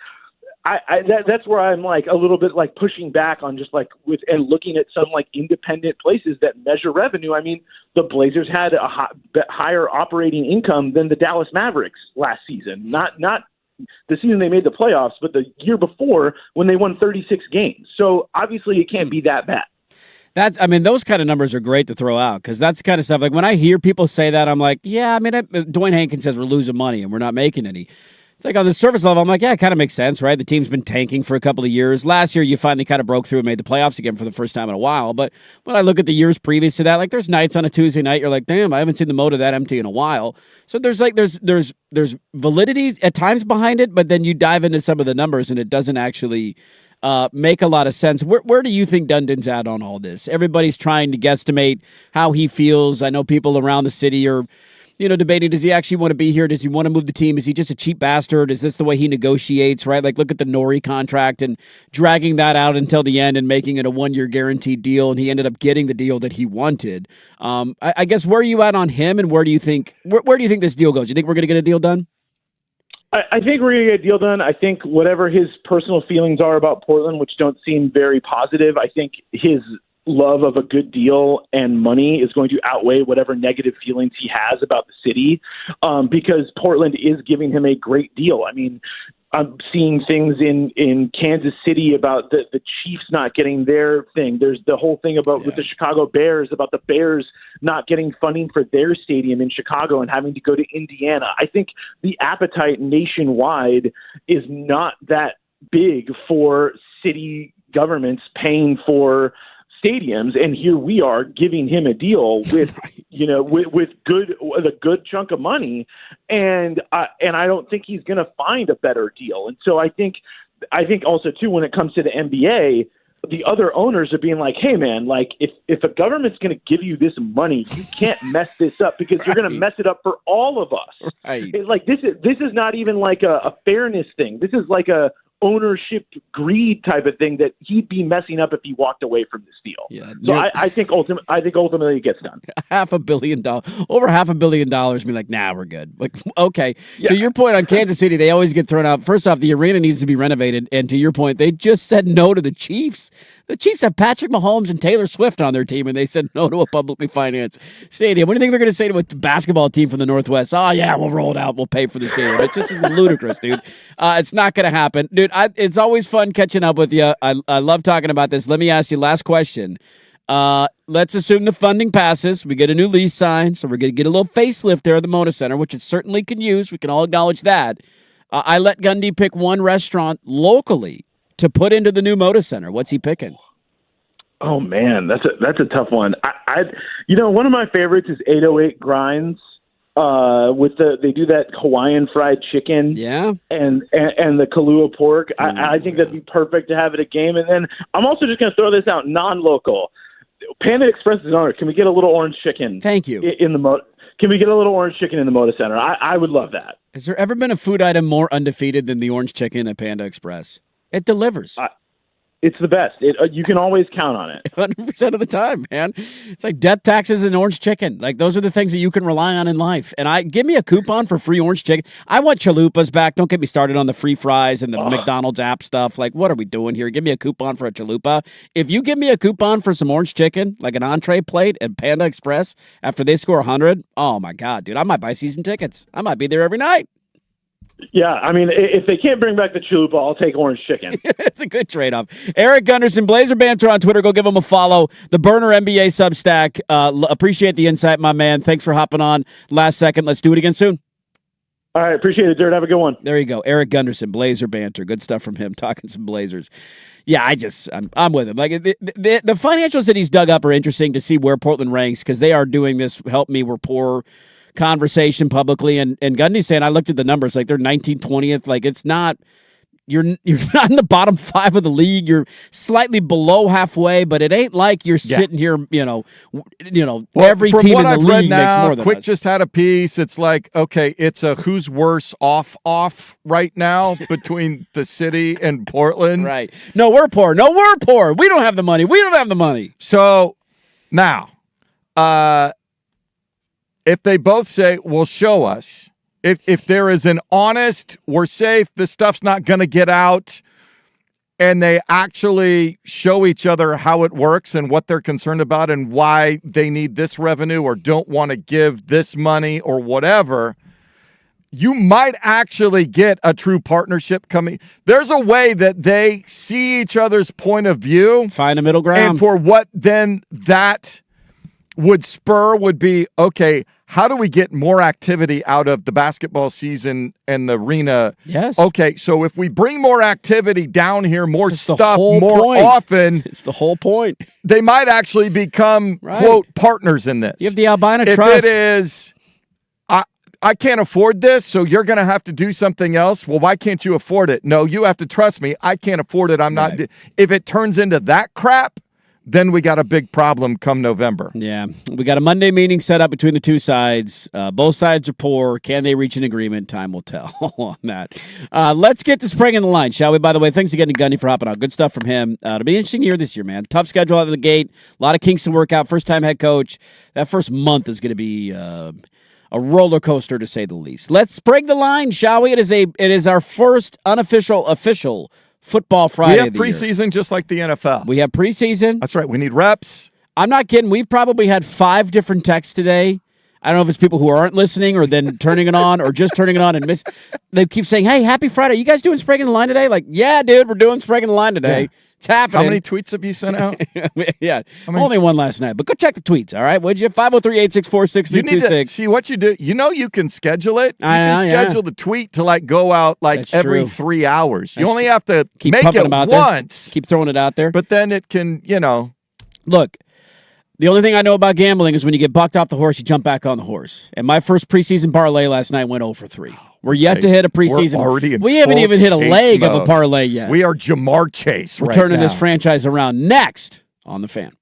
that's where I'm like a little bit like pushing back on just like and looking at some like independent places that measure revenue. I mean, the Blazers had a higher operating income than the Dallas Mavericks last season. Not the season they made the playoffs, but the year before when they won 36 games. So obviously it can't be that bad. Those kind of numbers are great to throw out because that's the kind of stuff. Like when I hear people say that, I'm like, yeah, Dwayne Hankins says we're losing money and we're not making any. It's like on the surface level, I'm like, yeah, it kind of makes sense, right? The team's been tanking for a couple of years. Last year, you finally kind of broke through and made the playoffs again for the first time in a while. But when I look at the years previous to that, like there's nights on a Tuesday night, you're like, damn, I haven't seen the moat that empty in a while. So there's validity at times behind it, but then you dive into some of the numbers and it doesn't actually make a lot of sense. Where do you think Dundon's at on all this? Everybody's trying to guesstimate how he feels. I know people around the city are debating, does he actually want to be here? Does he want to move the team? Is he just a cheap bastard? Is this the way he negotiates, right? Like, look at the Norrie contract and dragging that out until the end and making it a 1-year guaranteed deal, and he ended up getting the deal that he wanted. I guess, where are you at on him, and where do you think this deal goes? Do you think we're going to get a deal done? I think we're going to get a deal done. I think whatever his personal feelings are about Portland, which don't seem very positive, I think his love of a good deal and money is going to outweigh whatever negative feelings he has about the city, because Portland is giving him a great deal. I mean, I'm seeing things in Kansas City about the Chiefs not getting their thing. There's the whole thing with the Chicago Bears, about the Bears not getting funding for their stadium in Chicago and having to go to Indiana. I think the appetite nationwide is not that big for city governments paying for stadiums, and here we are giving him a deal with with a good chunk of money, and I don't think he's going to find a better deal. And so I think also too, when it comes to the NBA, the other owners are being like, hey man, like if a government's going to give you this money, you can't mess this up because you're going to mess it up for all of us. Right. It's like this is not even like a fairness thing. This is like a ownership greed type of thing that he'd be messing up if he walked away from this deal. Yeah, so I think ultimately it gets done. Over $500 million. Be like, nah, we're good. Like, okay. Yeah. To your point on Kansas City, they always get thrown out. First off, the arena needs to be renovated, and to your point, they just said no to the Chiefs. The Chiefs have Patrick Mahomes and Taylor Swift on their team, and they said no to a publicly financed stadium. What do you think they're going to say to a basketball team from the Northwest? Oh, yeah, we'll roll it out. We'll pay for the stadium. It's just ludicrous, dude. It's not going to happen. Dude, it's always fun catching up with you. I love talking about this. Let me ask you last question. Let's assume the funding passes. We get a new lease signed, so we're going to get a little facelift there at the Moda Center, which it certainly can use. We can all acknowledge that. I let Gundy pick one restaurant locally to put into the new Moda Center. What's he picking? Oh man, that's a tough one. One of my favorites is 808 Grinds. They do that Hawaiian fried chicken, and the Kahlua pork. I think that'd be perfect to have at a game. And then I'm also just going to throw this out, non-local. Panda Express is on it. Can we get a little orange chicken? Thank you. Can we get a little orange chicken in the Moda Center? I would love that. Has there ever been a food item more undefeated than the orange chicken at Panda Express? It delivers. It's the best. You can always count on it. 100% of the time, man. It's like death, taxes, and orange chicken. Like, those are the things that you can rely on in life. And give me a coupon for free orange chicken. I want chalupas back. Don't get me started on the free fries and the McDonald's app stuff. Like, what are we doing here? Give me a coupon for a chalupa. If you give me a coupon for some orange chicken, like an entree plate at Panda Express, after they score 100, oh, my God, dude, I might buy season tickets. I might be there every night. Yeah, I mean, if they can't bring back the chalupa, I'll take orange chicken. It's a good trade-off. Eric Gunderson, Blazer Banter on Twitter. Go give him a follow. The Burner NBA Substack. Appreciate the insight, my man. Thanks for hopping on last second. Let's do it again soon. All right, appreciate it, Dirt. Have a good one. There you go. Eric Gunderson, Blazer Banter. Good stuff from him, talking some Blazers. Yeah, I'm with him. Like the financials that he's dug up are interesting to see where Portland ranks, because they are doing this help me, we're poor conversation publicly, and Gundy's saying, I looked at the numbers, like they're 19th, 20th. Like, it's not, you're not in the bottom 5 of the league. You're slightly below halfway, but it ain't like you're sitting here, well, every team in the league makes more than Quick us. just had a piece. It's like, okay, it's a who's worse off right now between the city and Portland. Right. No, we're poor. We don't have the money. So now, if they both say, well, show us, if there is an honest, we're safe, this stuff's not going to get out, and they actually show each other how it works and what they're concerned about and why they need this revenue or don't want to give this money or whatever, you might actually get a true partnership coming. There's a way that they see each other's point of view. Find a middle ground. And for what then that would be, okay, how do we get more activity out of the basketball season and the arena? Yes. Okay, so if we bring more activity down here, more stuff, more often. It's the whole point. They might actually become, quote, partners in this. You have the Albina if Trust. If it is, I can't afford this, so you're going to have to do something else. Well, why can't you afford it? No, you have to trust me. I can't afford it. I'm not. If it turns into that crap, then we got a big problem come November. Yeah. We got a Monday meeting set up between the two sides. Both sides are poor. Can they reach an agreement? Time will tell on that. Let's get to Sprague in the line, shall we? By the way, thanks again to Gundy for hopping on. Good stuff from him. It'll be an interesting year this year, man. Tough schedule out of the gate. A lot of kinks to work out. First-time head coach. That first month is going to be a roller coaster, to say the least. Let's Sprague the line, shall we? It is our first official Football Friday. We have preseason just like the NFL. We have preseason. That's right. We need reps. I'm not kidding. We've probably had 5 different texts today. I don't know if it's people who aren't listening or then turning it on or just turning it on and miss. They keep saying, hey, happy Friday. You guys doing Sprague in the line today? Like, yeah, dude, we're doing Sprague in the line today. Yeah. It's happening. How many tweets have you sent out? Yeah, only one last night. But go check the tweets, all right? Would you? 503-864-6326. See what you do. You can schedule it. You can schedule the tweet to go out every 3 hours. You only have to keep make it once. Keep throwing it out there. But then it can, Look, the only thing I know about gambling is when you get bucked off the horse, you jump back on the horse. And my first preseason parlay last night went 0 for 3. We're yet to hit a preseason. We haven't even hit a leg of a parlay yet. We are Jamar Chase We're turning this franchise around next on The Fan.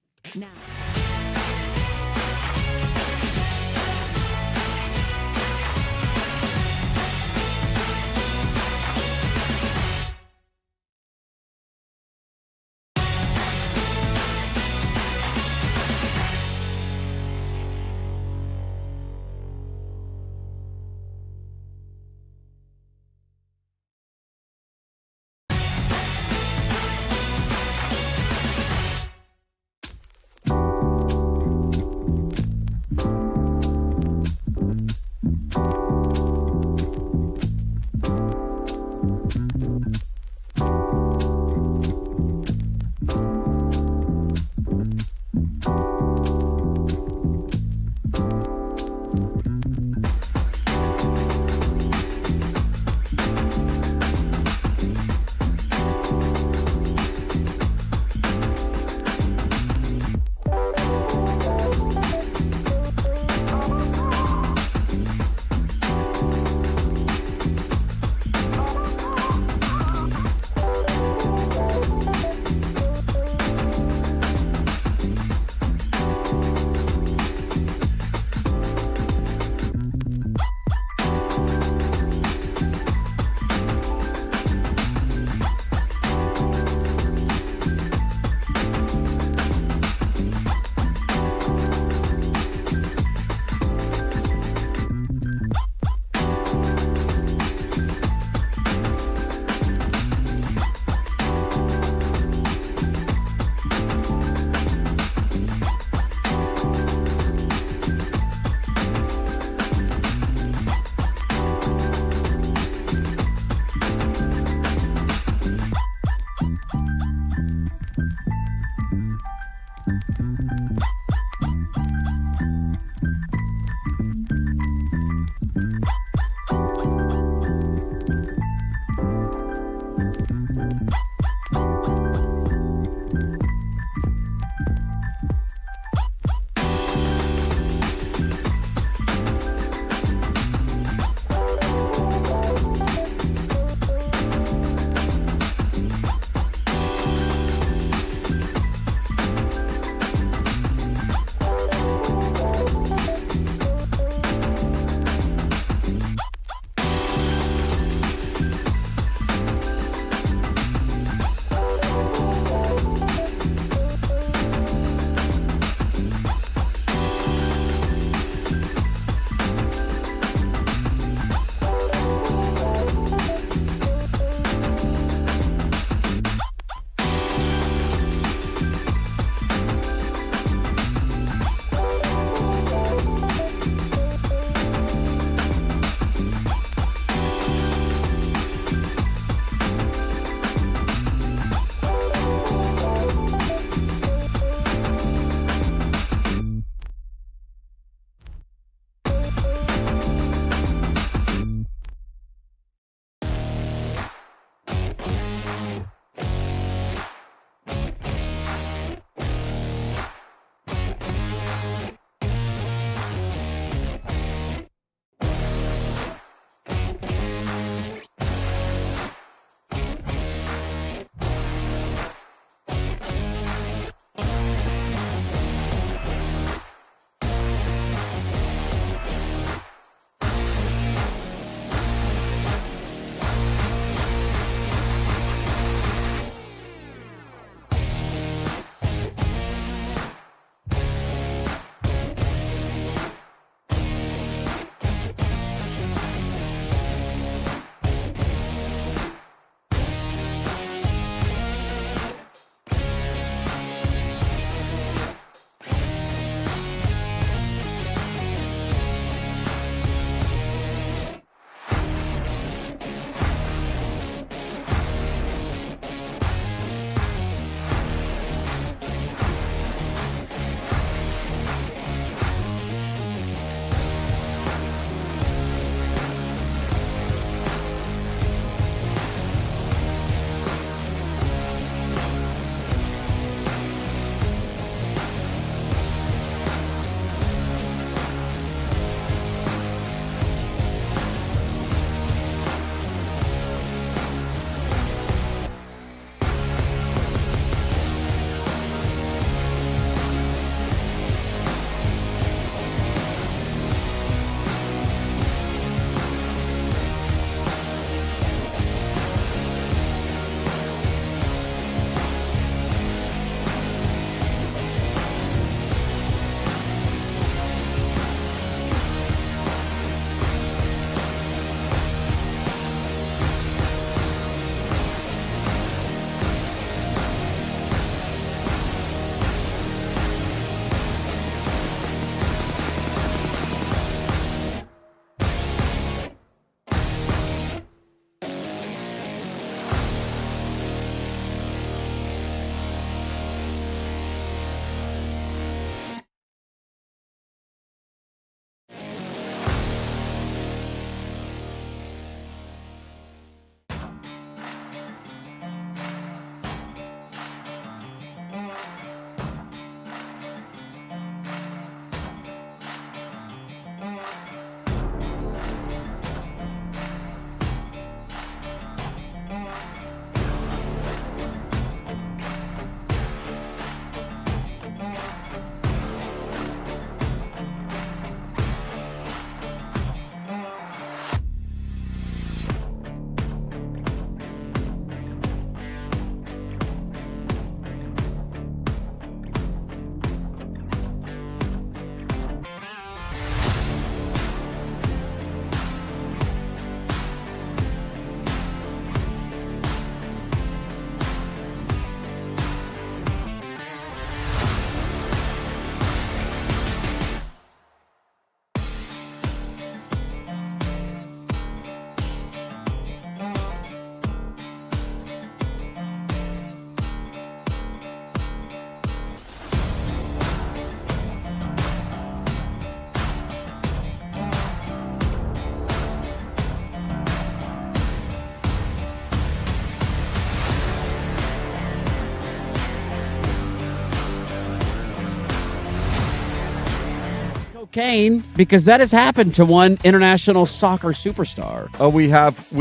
cocaine because that has happened to one international soccer superstar. Oh, we have.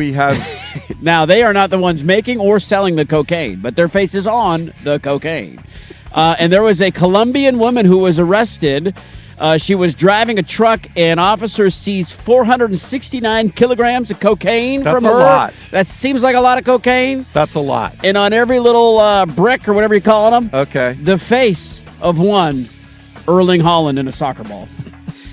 Now, they are not the ones making or selling the cocaine, but their face is on the cocaine. And there was a Colombian woman who was arrested. She was driving a truck, and officers seized 469 kilograms of cocaine from her. That's a lot. That seems like a lot of cocaine. That's a lot. And on every little brick or whatever you're calling them, okay, the face of one Erling Haaland in a soccer ball.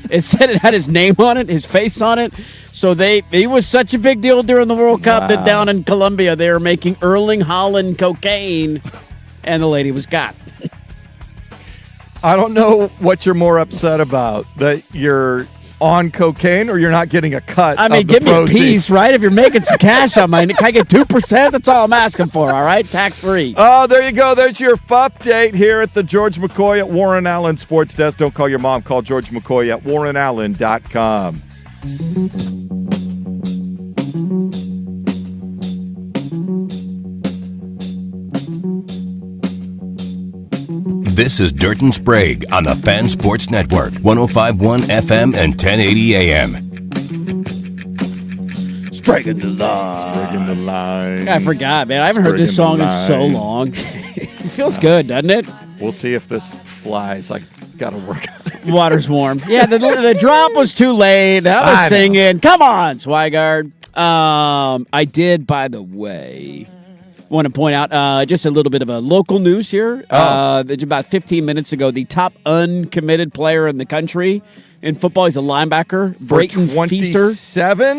It said it had his name on it, his face on it. So it was such a big deal during the World Cup that down in Colombia they were making Erling Haaland cocaine, and the lady was got. I don't know what you're more upset about, that you're on cocaine or you're not getting a cut. I mean, give me a piece, right? If you're making some cash on mine, can I get 2%? That's all I'm asking for, all right? Tax-free. Oh, there you go. There's your update here at the George McCoy at Warren Allen Sports Desk. Don't call your mom. Call George McCoy at warrenallen.com. This is Dirt and Sprague on the Fan Sports Network, 105.1 FM and 1080 AM. Sprague in the line. Sprague in the line. I forgot, man. I haven't heard this song in so long. It feels good, doesn't it? We'll see if this flies. I got to work on it. Water's warm. Yeah, the drop was too late. I was singing. Come on, Swigard. I did, by the way, want to point out just a little bit of a local news here. About 15 minutes ago, the top uncommitted player in the country in football, he's a linebacker, Brayton Feaster.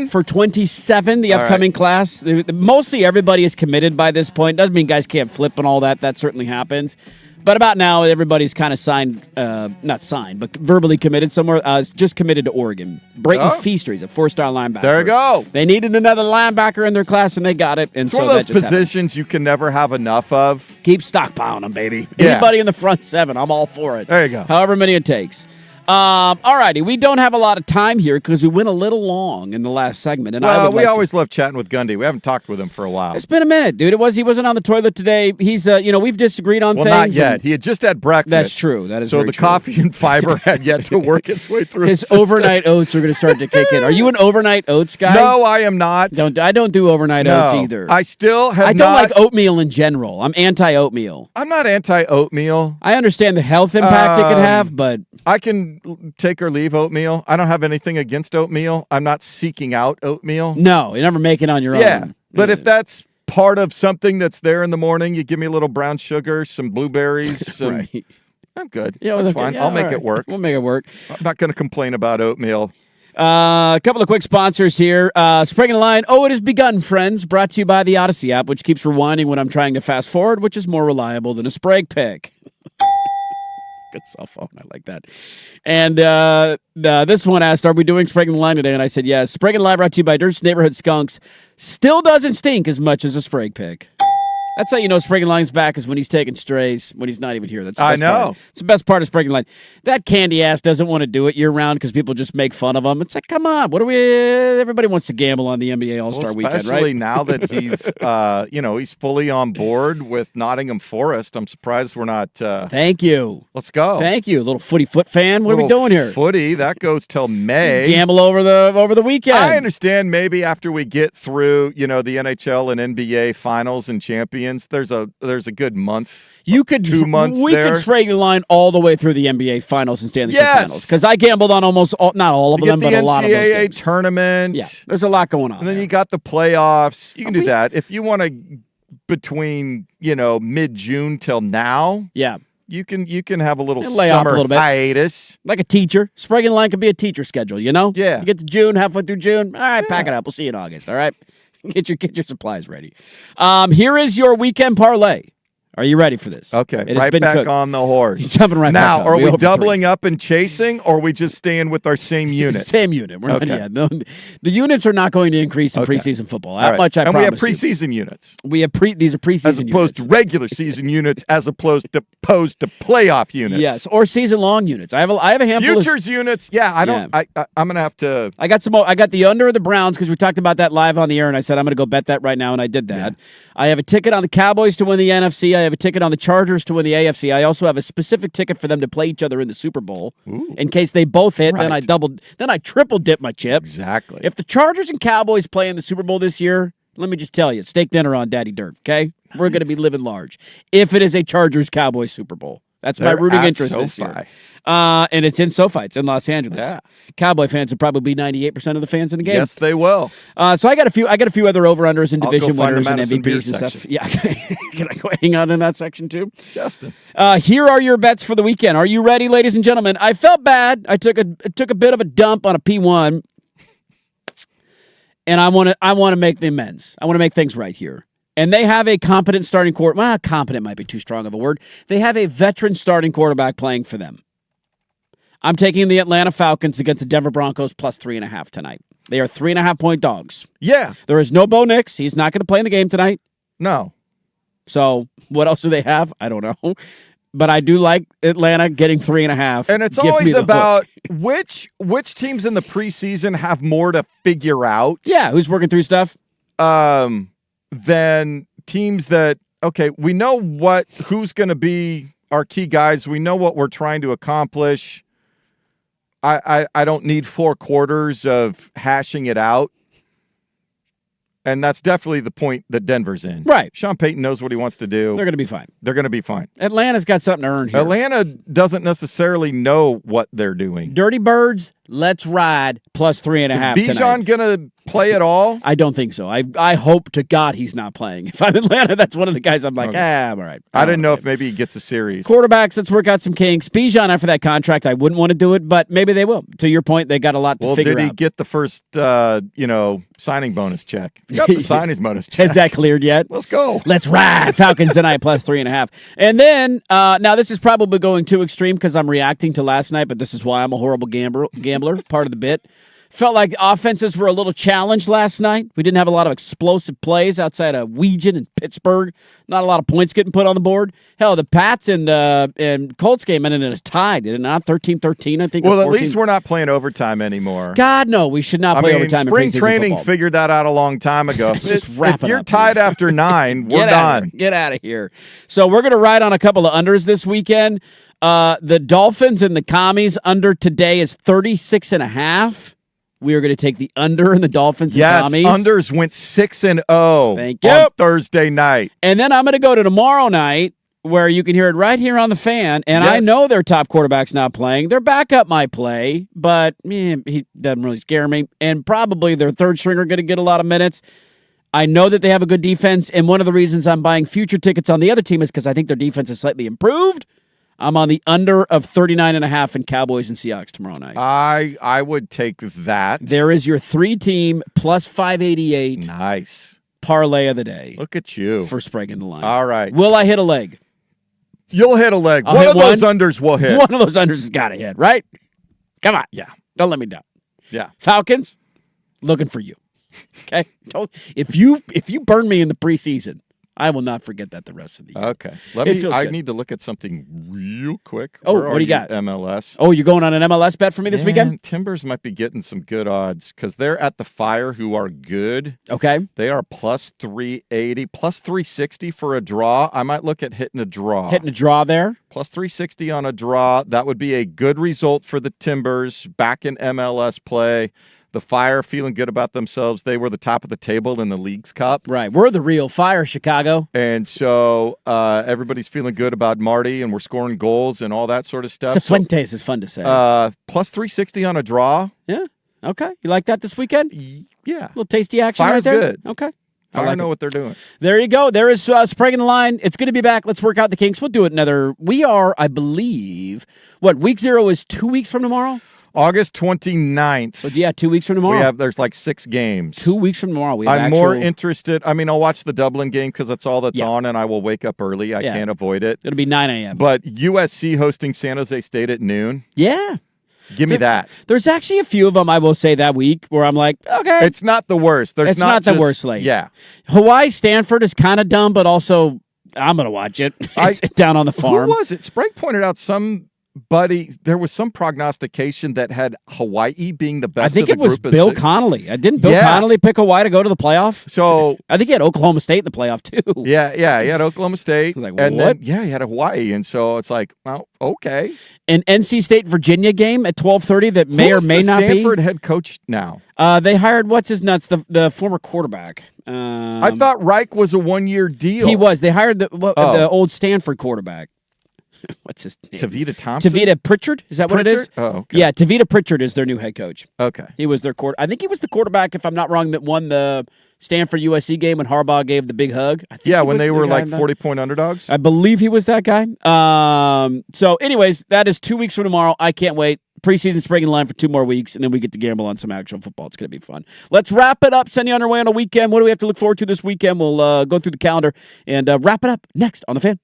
For 27, the upcoming class. Mostly everybody is committed by this point. Doesn't mean guys can't flip and all that. That certainly happens. But about now, everybody's kind of signed, not signed, but verbally committed somewhere. Just committed to Oregon. Brayton Feaster, he's a 4-star linebacker. There you go. They needed another linebacker in their class, and they got it. And it's one of those positions you can never have enough of. Keep stockpiling them, baby. Yeah. Anybody in the front seven, I'm all for it. There you go. However many it takes. All righty, we don't have a lot of time here because we went a little long in the last segment. And we always love chatting with Gundy. We haven't talked with him for a while. It's been a minute, dude. He wasn't on the toilet today. He's, we've disagreed on things. Not yet. He had just had breakfast. That's true. That is so very the true. coffee and fiber had yet to work its way through his overnight oats are going to start to kick in. Are you an overnight oats guy? No, I am not. I don't do overnight oats either. I still have. I don't like oatmeal in general. I'm anti-oatmeal. I'm not anti-oatmeal. I understand the health impact it could have, but I can take or leave oatmeal. I don't have anything against oatmeal. I'm not seeking out oatmeal. No, you never make it on your own. But if that's part of something that's there in the morning, you give me a little brown sugar, some blueberries. Right. I'm good. Yeah, that's fine. Yeah, I'll make it work. We'll make it work. I'm not going to complain about oatmeal. A couple of quick sponsors here. Sprague in the Line. Oh, it has begun, friends. Brought to you by the Odyssey app, which keeps rewinding when I'm trying to fast forward, which is more reliable than a Sprague pick. Good cell phone. I like that. And this one asked, are we doing Sprague in the Line today? And I said, yes. Sprague in the Line brought to you by Dirt's Neighborhood Skunks. Still doesn't stink as much as a Sprague pick. That's how you know Sprague in the Line's back is when he's taking strays, when he's not even here. That's the best part. It's the best part of Sprague in the Line. That candy ass doesn't want to do it year-round because people just make fun of him. It's like, come on. Everybody wants to gamble on the NBA All-Star Weekend, right? Especially now that he's, he's fully on board with Nottingham Forest. I'm surprised we're not. Thank you. Let's go. Thank you. A little footy foot fan. What are we doing here? Footy, that goes till May. Gamble over the weekend. I understand maybe after we get through, the NHL and NBA finals and champions, there's a good month. You could 2 months. We could Sprague the Line all the way through the NBA finals and Stanley Cup finals because I gambled on almost not all of them, but a lot of those games. Tournament. Yeah, there's a lot going on. And then you got the playoffs. You can do that if you want to between mid-June till now. Yeah. You can have a little lay summer off a little bit. hiatus. Like a teacher. Sprague in the Line could be a teacher schedule, Yeah. You get to June, halfway through June. All right, pack it up. We'll see you in August, all right? Get your supplies ready. Here is your weekend parlay. Are you ready for this? Okay, right back cooked. On the horse. Jumping right now, back are we doubling up and chasing, or are we just staying with our same unit? Same unit. We're not yet. The units are not going to increase in preseason football. That much I promise. And we have preseason units. We have these are preseason as opposed units. To regular season units, as opposed to playoff units. Yes, or season long units. I have a handful futures units. Yeah, I don't. Yeah. I'm gonna have to. I got some. I got the under of the Browns because we talked about that live on the air, and I said I'm gonna go bet that right now, and I did that. Yeah. I have a ticket on the Cowboys to win the NFC. I have a ticket on the Chargers to win the AFC. I also have a specific ticket for them to play each other in the Super Bowl. Ooh. In case they both hit, Right. then I triple dip my chip. Exactly. If the Chargers and Cowboys play in the Super Bowl this year, let me just tell you, steak dinner on Daddy Dirt, okay? Nice. We're going to be living large. If it is a Chargers-Cowboys Super Bowl. That's my rooting interest this year. And it's in SoFi. It's in Los Angeles. Yeah. Cowboy fans will probably be 98% of the fans in the game. Yes, they will. So I got a few other over-unders and division winners and MVPs and section. stuff. Yeah. Can I go hang out in that section too? Justin. Here are your bets for the weekend. Are you ready, ladies and gentlemen? I felt bad. I took a bit of a dump on a P1. And I want to make the amends. I want to make things right here. And they have a competent starting quarterback. Well, competent might be too strong of a word. They have a veteran starting quarterback playing for them. I'm taking the Atlanta Falcons against the Denver Broncos plus 3.5 tonight. They are 3.5-point dogs. Yeah. There is no Bo Nix. He's not going to play in the game tonight. No. So what else do they have? I don't know. But I do like Atlanta getting 3.5. And it's always about which teams in the preseason have more to figure out. Yeah, who's working through stuff? Than teams that, okay, we know who's going to be our key guys. We know what we're trying to accomplish. I don't need 4 quarters of hashing it out. And that's definitely the point that Denver's in. Right. Sean Payton knows what he wants to do. They're going to be fine. They're going to be fine. Atlanta's got something to earn here. Atlanta doesn't necessarily know what they're doing. Dirty Birds, let's ride plus 3.5 Is Bijan going to play at all? I don't think so. I hope to God he's not playing. If I'm Atlanta, that's one of the guys I'm like, okay. I'm all right. I didn't know if maybe he gets a series. Quarterbacks, let's work out some kinks. Bijan, after that contract, I wouldn't want to do it, but maybe they will. To your point, they got a lot to figure out. Did he get the first, signing bonus check? If he got the signing bonus check. Has that cleared yet? Let's go. Let's ride. Falcons tonight plus 3.5. And then, now this is probably going too extreme because I'm reacting to last night, but this is why I'm a horrible gambler, part of the bit. Felt like offenses were a little challenged last night. We didn't have a lot of explosive plays outside of Weegen and Pittsburgh. Not a lot of points getting put on the board. Hell, the Pats and Colts game ended in a tie, did it not? 13-13, I think. Well, at least we're not playing overtime anymore. God, no, we should not play overtime in preseason spring training football. Figured that out a long time ago. Just if you're tied after 9, we're done. Get out of here. So we're going to ride on a couple of unders this weekend. The Dolphins and the Commies under today is 36.5. We are going to take the under in the Dolphins and Commies. Yes, unders went 6-0 Thank you. on Thursday night. And then I'm going to go to tomorrow night where you can hear it right here on the Fan. And I know their top quarterback's not playing. Their backup might play, but he doesn't really scare me. And probably their third stringer going to get a lot of minutes. I know that they have a good defense, and one of the reasons I'm buying future tickets on the other team is because I think their defense is slightly improved. I'm on the under of 39.5 in Cowboys and Seahawks tomorrow night. I would take that. There is your 3-team plus 588. Nice. Parlay of the day. Look at you. For Sprague in the line. All right. Will I hit a leg? You'll hit a leg. I'll one hit of those unders will hit. One of those unders has got to hit, right? Come on. Yeah. Don't let me down. Yeah. Falcons, looking for you. Okay? If you burn me in the preseason, I will not forget that the rest of the year. Okay. I need to look at something real quick. Oh, what do you got? MLS. Oh, you're going on an MLS bet for me this weekend? Timbers might be getting some good odds because they're at the Fire, who are good. Okay. They are plus 380, plus 360 for a draw. I might look at hitting a draw. Hitting a draw there? Plus 360 on a draw. That would be a good result for the Timbers back in MLS play. The Fire feeling good about themselves. They were the top of the table in the Leagues Cup. Right. We're the real Fire, Chicago. And so everybody's feeling good about Marty, and we're scoring goals and all that sort of stuff. Cifuentes is fun to say. Plus 360 on a draw. Yeah. Okay. You like that this weekend? Yeah. A little tasty action Fire's right there? Good. Okay. I know what they're doing. There you go. There is Sprague in the line. It's good to be back. Let's work out the kinks. We'll do it we are, I believe, week 0 is 2 weeks from tomorrow? August 29th. But yeah, 2 weeks from tomorrow. There's like 6 games. 2 weeks from tomorrow. I'm more interested. I mean, I'll watch the Dublin game because that's all that's on, and I will wake up early. I can't avoid it. It'll be 9 a.m. But USC hosting San Jose State at noon. Yeah. Give me that. There's actually a few of them, I will say, that week where I'm like, okay. It's not the worst. It's not the worst slate. Yeah. Hawaii, Stanford is kind of dumb, but also I'm going to watch it. It's down on the farm. Who was it? Sprague pointed out some Buddy, there was some prognostication that had Hawaii being the best. I think of the it was group Bill Connolly. Didn't Bill Connolly pick Hawaii to go to the playoff? So I think he had Oklahoma State in the playoff too. Yeah, he had Oklahoma State, like, and what? then he had Hawaii, and so it's like, well, okay. An NC State Virginia game at 12:30 that may or may not be. Who's the Stanford head coach now? They hired what's his nuts, the former quarterback. I thought Reich was a 1-year deal. He was. They hired the old Stanford quarterback. What's his name? Tavita Thompson? Tavita Pritchard? Is that what it is? Oh, okay. Yeah, Tavita Pritchard is their new head coach. Okay. He was their I think he was the quarterback, if I'm not wrong, that won the Stanford USC game when Harbaugh gave the big hug. I think when they were like 40-point underdogs. I believe he was that guy. So anyways, that is 2 weeks from tomorrow. I can't wait. Preseason Sprague in line for 2 more weeks, and then we get to gamble on some actual football. It's going to be fun. Let's wrap it up. Send you on our way on a weekend. What do we have to look forward to this weekend? We'll go through the calendar and wrap it up next on The Fan.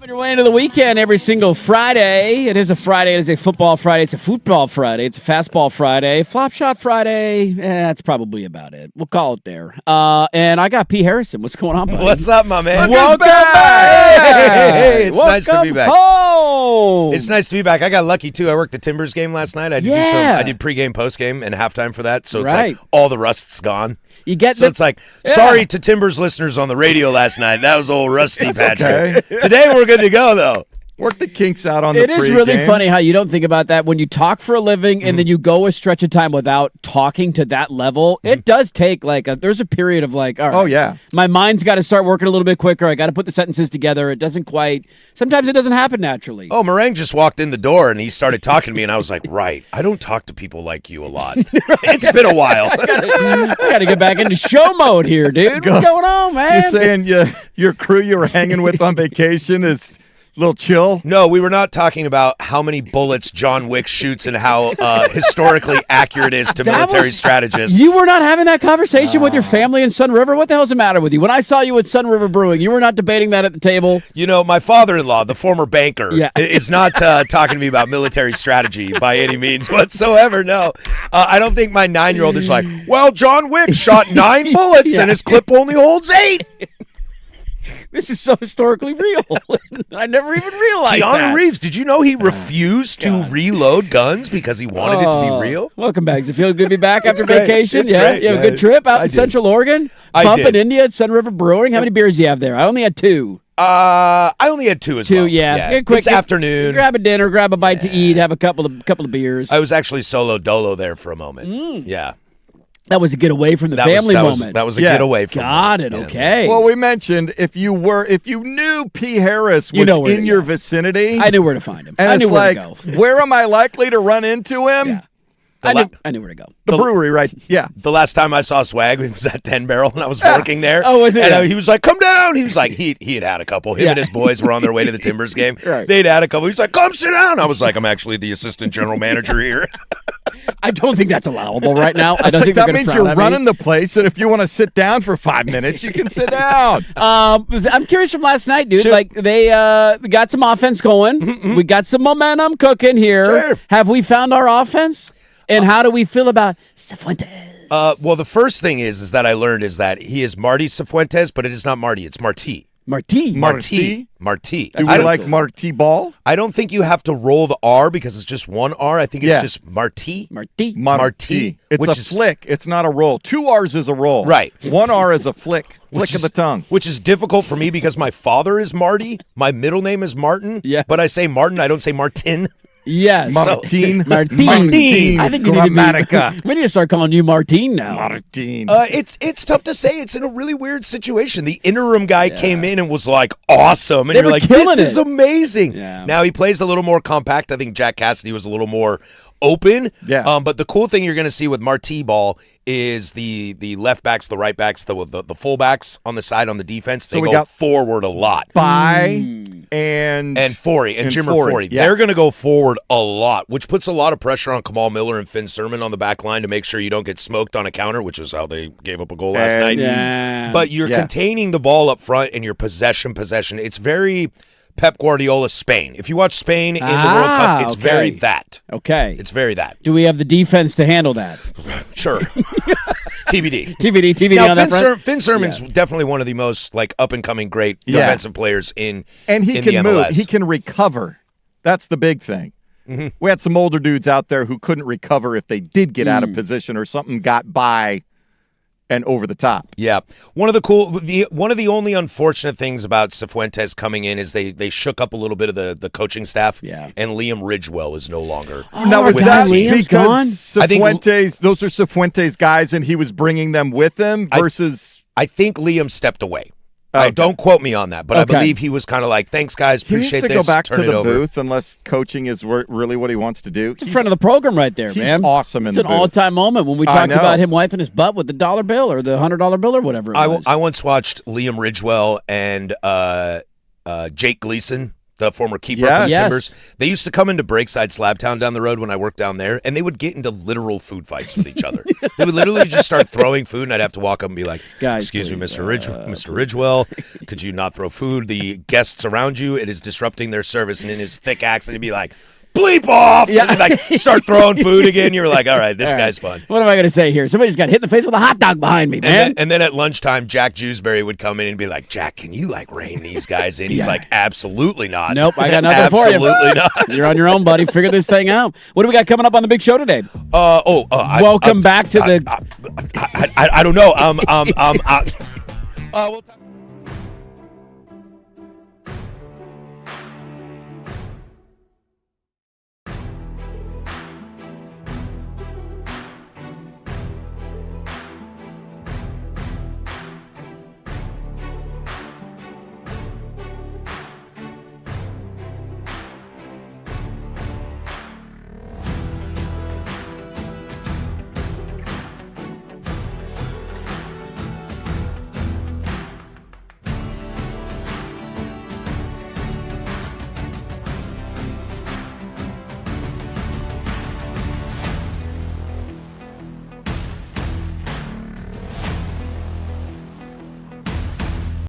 Your way into the weekend every single Friday. It is a Friday. It is a football Friday. It's a football Friday. It's a fastball Friday. Flop shot Friday. That's probably about it. We'll call it there. And I got P. Harrison. What's going on, buddy? What's up, my man? Welcome back. Hey, it's nice to be back. Home. It's nice to be back. I got lucky too. I worked the Timbers game last night. I did pregame, postgame, and halftime for that. So it's like all the rust's gone. You get so it's like, sorry to Timbers listeners on the radio last night. That was old Rusty Patrick. Okay. Today we're good to go, though. Work the kinks out on the It is really funny how you don't think about that when you talk for a living and then you go a stretch of time without talking to that level. It does take there's a period of all right, my mind's got to start working a little bit quicker. I got to put the sentences together. It doesn't quite, sometimes it doesn't happen naturally. Oh, Meringue just walked in the door and he started talking to me and I was like, right, I don't talk to people like you a lot. It's been a while. I got to get back into show mode here, dude. What's going on, man? You're saying your crew you were hanging with on vacation is a little chill? No, we were not talking about how many bullets John Wick shoots and how historically accurate it is to military strategists. You were not having that conversation with your family in Sun River? What the hell's the matter with you? When I saw you at Sun River Brewing, you were not debating that at the table? You know, my father-in-law, the former banker, is not talking to me about military strategy by any means whatsoever, no. I don't think my 9-year-old is like, well, John Wick shot 9 bullets and his clip only holds 8. This is so historically real. I never even realized that. Keanu Reeves, did you know he refused to reload guns because he wanted it to be real? Welcome back. Does it feel good to be back after great. vacation? It's great. You have a good trip out in Central Oregon? Pump in India at Sun River Brewing? How many beers do you have there? I only had 2. I only had 2 as well. 2, yeah. Quick, it's afternoon. Grab a dinner, grab a bite to eat, have a couple of beers. I was actually solo dolo there for a moment. Yeah. That was a get away from the family moment. That was a get away from. Got it. Okay. Well, we mentioned if you knew P. Harris was in your vicinity, I knew where to find him. And I knew where to go. Where am I likely to run into him? Yeah. I knew where to go. The brewery, right? Yeah. The last time I saw Swag, it was at 10 Barrel, and I was working there. Oh, was it? And he was like, "Come down." He was like, he had a couple. Him and his boys were on their way to the Timbers game. Right. They'd had a couple. He's like, "Come sit down." I was like, "I'm actually the assistant general manager here." I don't think that's allowable right now. I don't think that means you're running the place, and if you want to sit down for 5 minutes, you can sit down. I'm curious from last night, dude. Sure. Like they got some offense going. Mm-hmm. We got some momentum cooking here. Sure. Have we found our offense? And how do we feel about Cifuentes? Well, the first thing is that I learned is that he is Marty Cifuentes, but it is not Marty. It's Marti. Marti. Do we like Marti Ball? I don't think you have to roll the R because it's just one R. I think it's just Marti. Marti. It's a flick. It's not a roll. 2 R's is a roll. Right. 1 R is a flick. Flick of the tongue. Which is difficult for me because my father is Marty. My middle name is Martin. Yeah. But I say Martin. I don't say Martin. Yes. Martin. I think we need to start calling you Martin now. Martin. It's tough to say. It's in a really weird situation. The interim guy came in and was like awesome, and you're like, this is amazing. Yeah. Now he plays a little more compact. I think Jack Cassidy was a little more open. Yeah. But the cool thing you're going to see with Marti Ball is the left backs, the right backs, the full backs on the side on the defense. They go forward a lot. And Forey and Jimmer Forey. Yeah. They're going to go forward a lot, which puts a lot of pressure on Kamal Miller and Finn Sermon on the back line to make sure you don't get smoked on a counter, which is how they gave up a goal last night. Yeah. But you're containing the ball up front and your possession. It's very Pep Guardiola Spain. If you watch Spain in the World Cup, it's very that. Okay. It's very that. Do we have the defense to handle that? Sure. TBD now, on that front. Finn Sermon's definitely one of the most up-and-coming great defensive players in he can move. He can recover. That's the big thing. Mm-hmm. We had some older dudes out there who couldn't recover if they did get out of position or something got by and over the top. Yeah. One of the only unfortunate things about Cifuentes coming in is they shook up a little bit of the coaching staff. Yeah. And Liam Ridgewell is no longer. Now was that Liam's because gone? Cifuentes, those are Cifuentes guys and he was bringing them with him versus I think Liam stepped away. Don't quote me on that, but I believe he was kind of like, thanks, guys, appreciate this. He needs to go back to the over. booth unless coaching is really what he wants to do. It's in front of the program right there, man. He's awesome it's in the booth. It's an all-time moment when we talked about him wiping his butt with the $1 bill or the $100 bill or whatever it was. I once watched Liam Ridgewell and Jake Gleason the former keeper from Timbers. They used to come into Breakside Slabtown down the road when I worked down there, and they would get into literal food fights with each other. They would literally just start throwing food, and I'd have to walk up and be like, "Excuse me, Mr. Ridgewell, could you not throw food? The guests around you, it is disrupting their service." And in his thick accent, he'd be like, "Bleep off!" Yeah. And like start throwing food again. You're like, all right, this guy's fun. What am I going to say here? Somebody just got hit in the face with a hot dog behind me, man. And then at lunchtime, Jack Jewsbury would come in and be like, "Jack, can you like rein these guys in?" He's like, "Absolutely not. Nope, I got nothing for you. Absolutely not. You're on your own, buddy. Figure this thing out." What do we got coming up on the big show today? Welcome back to the. I don't know. We'll talk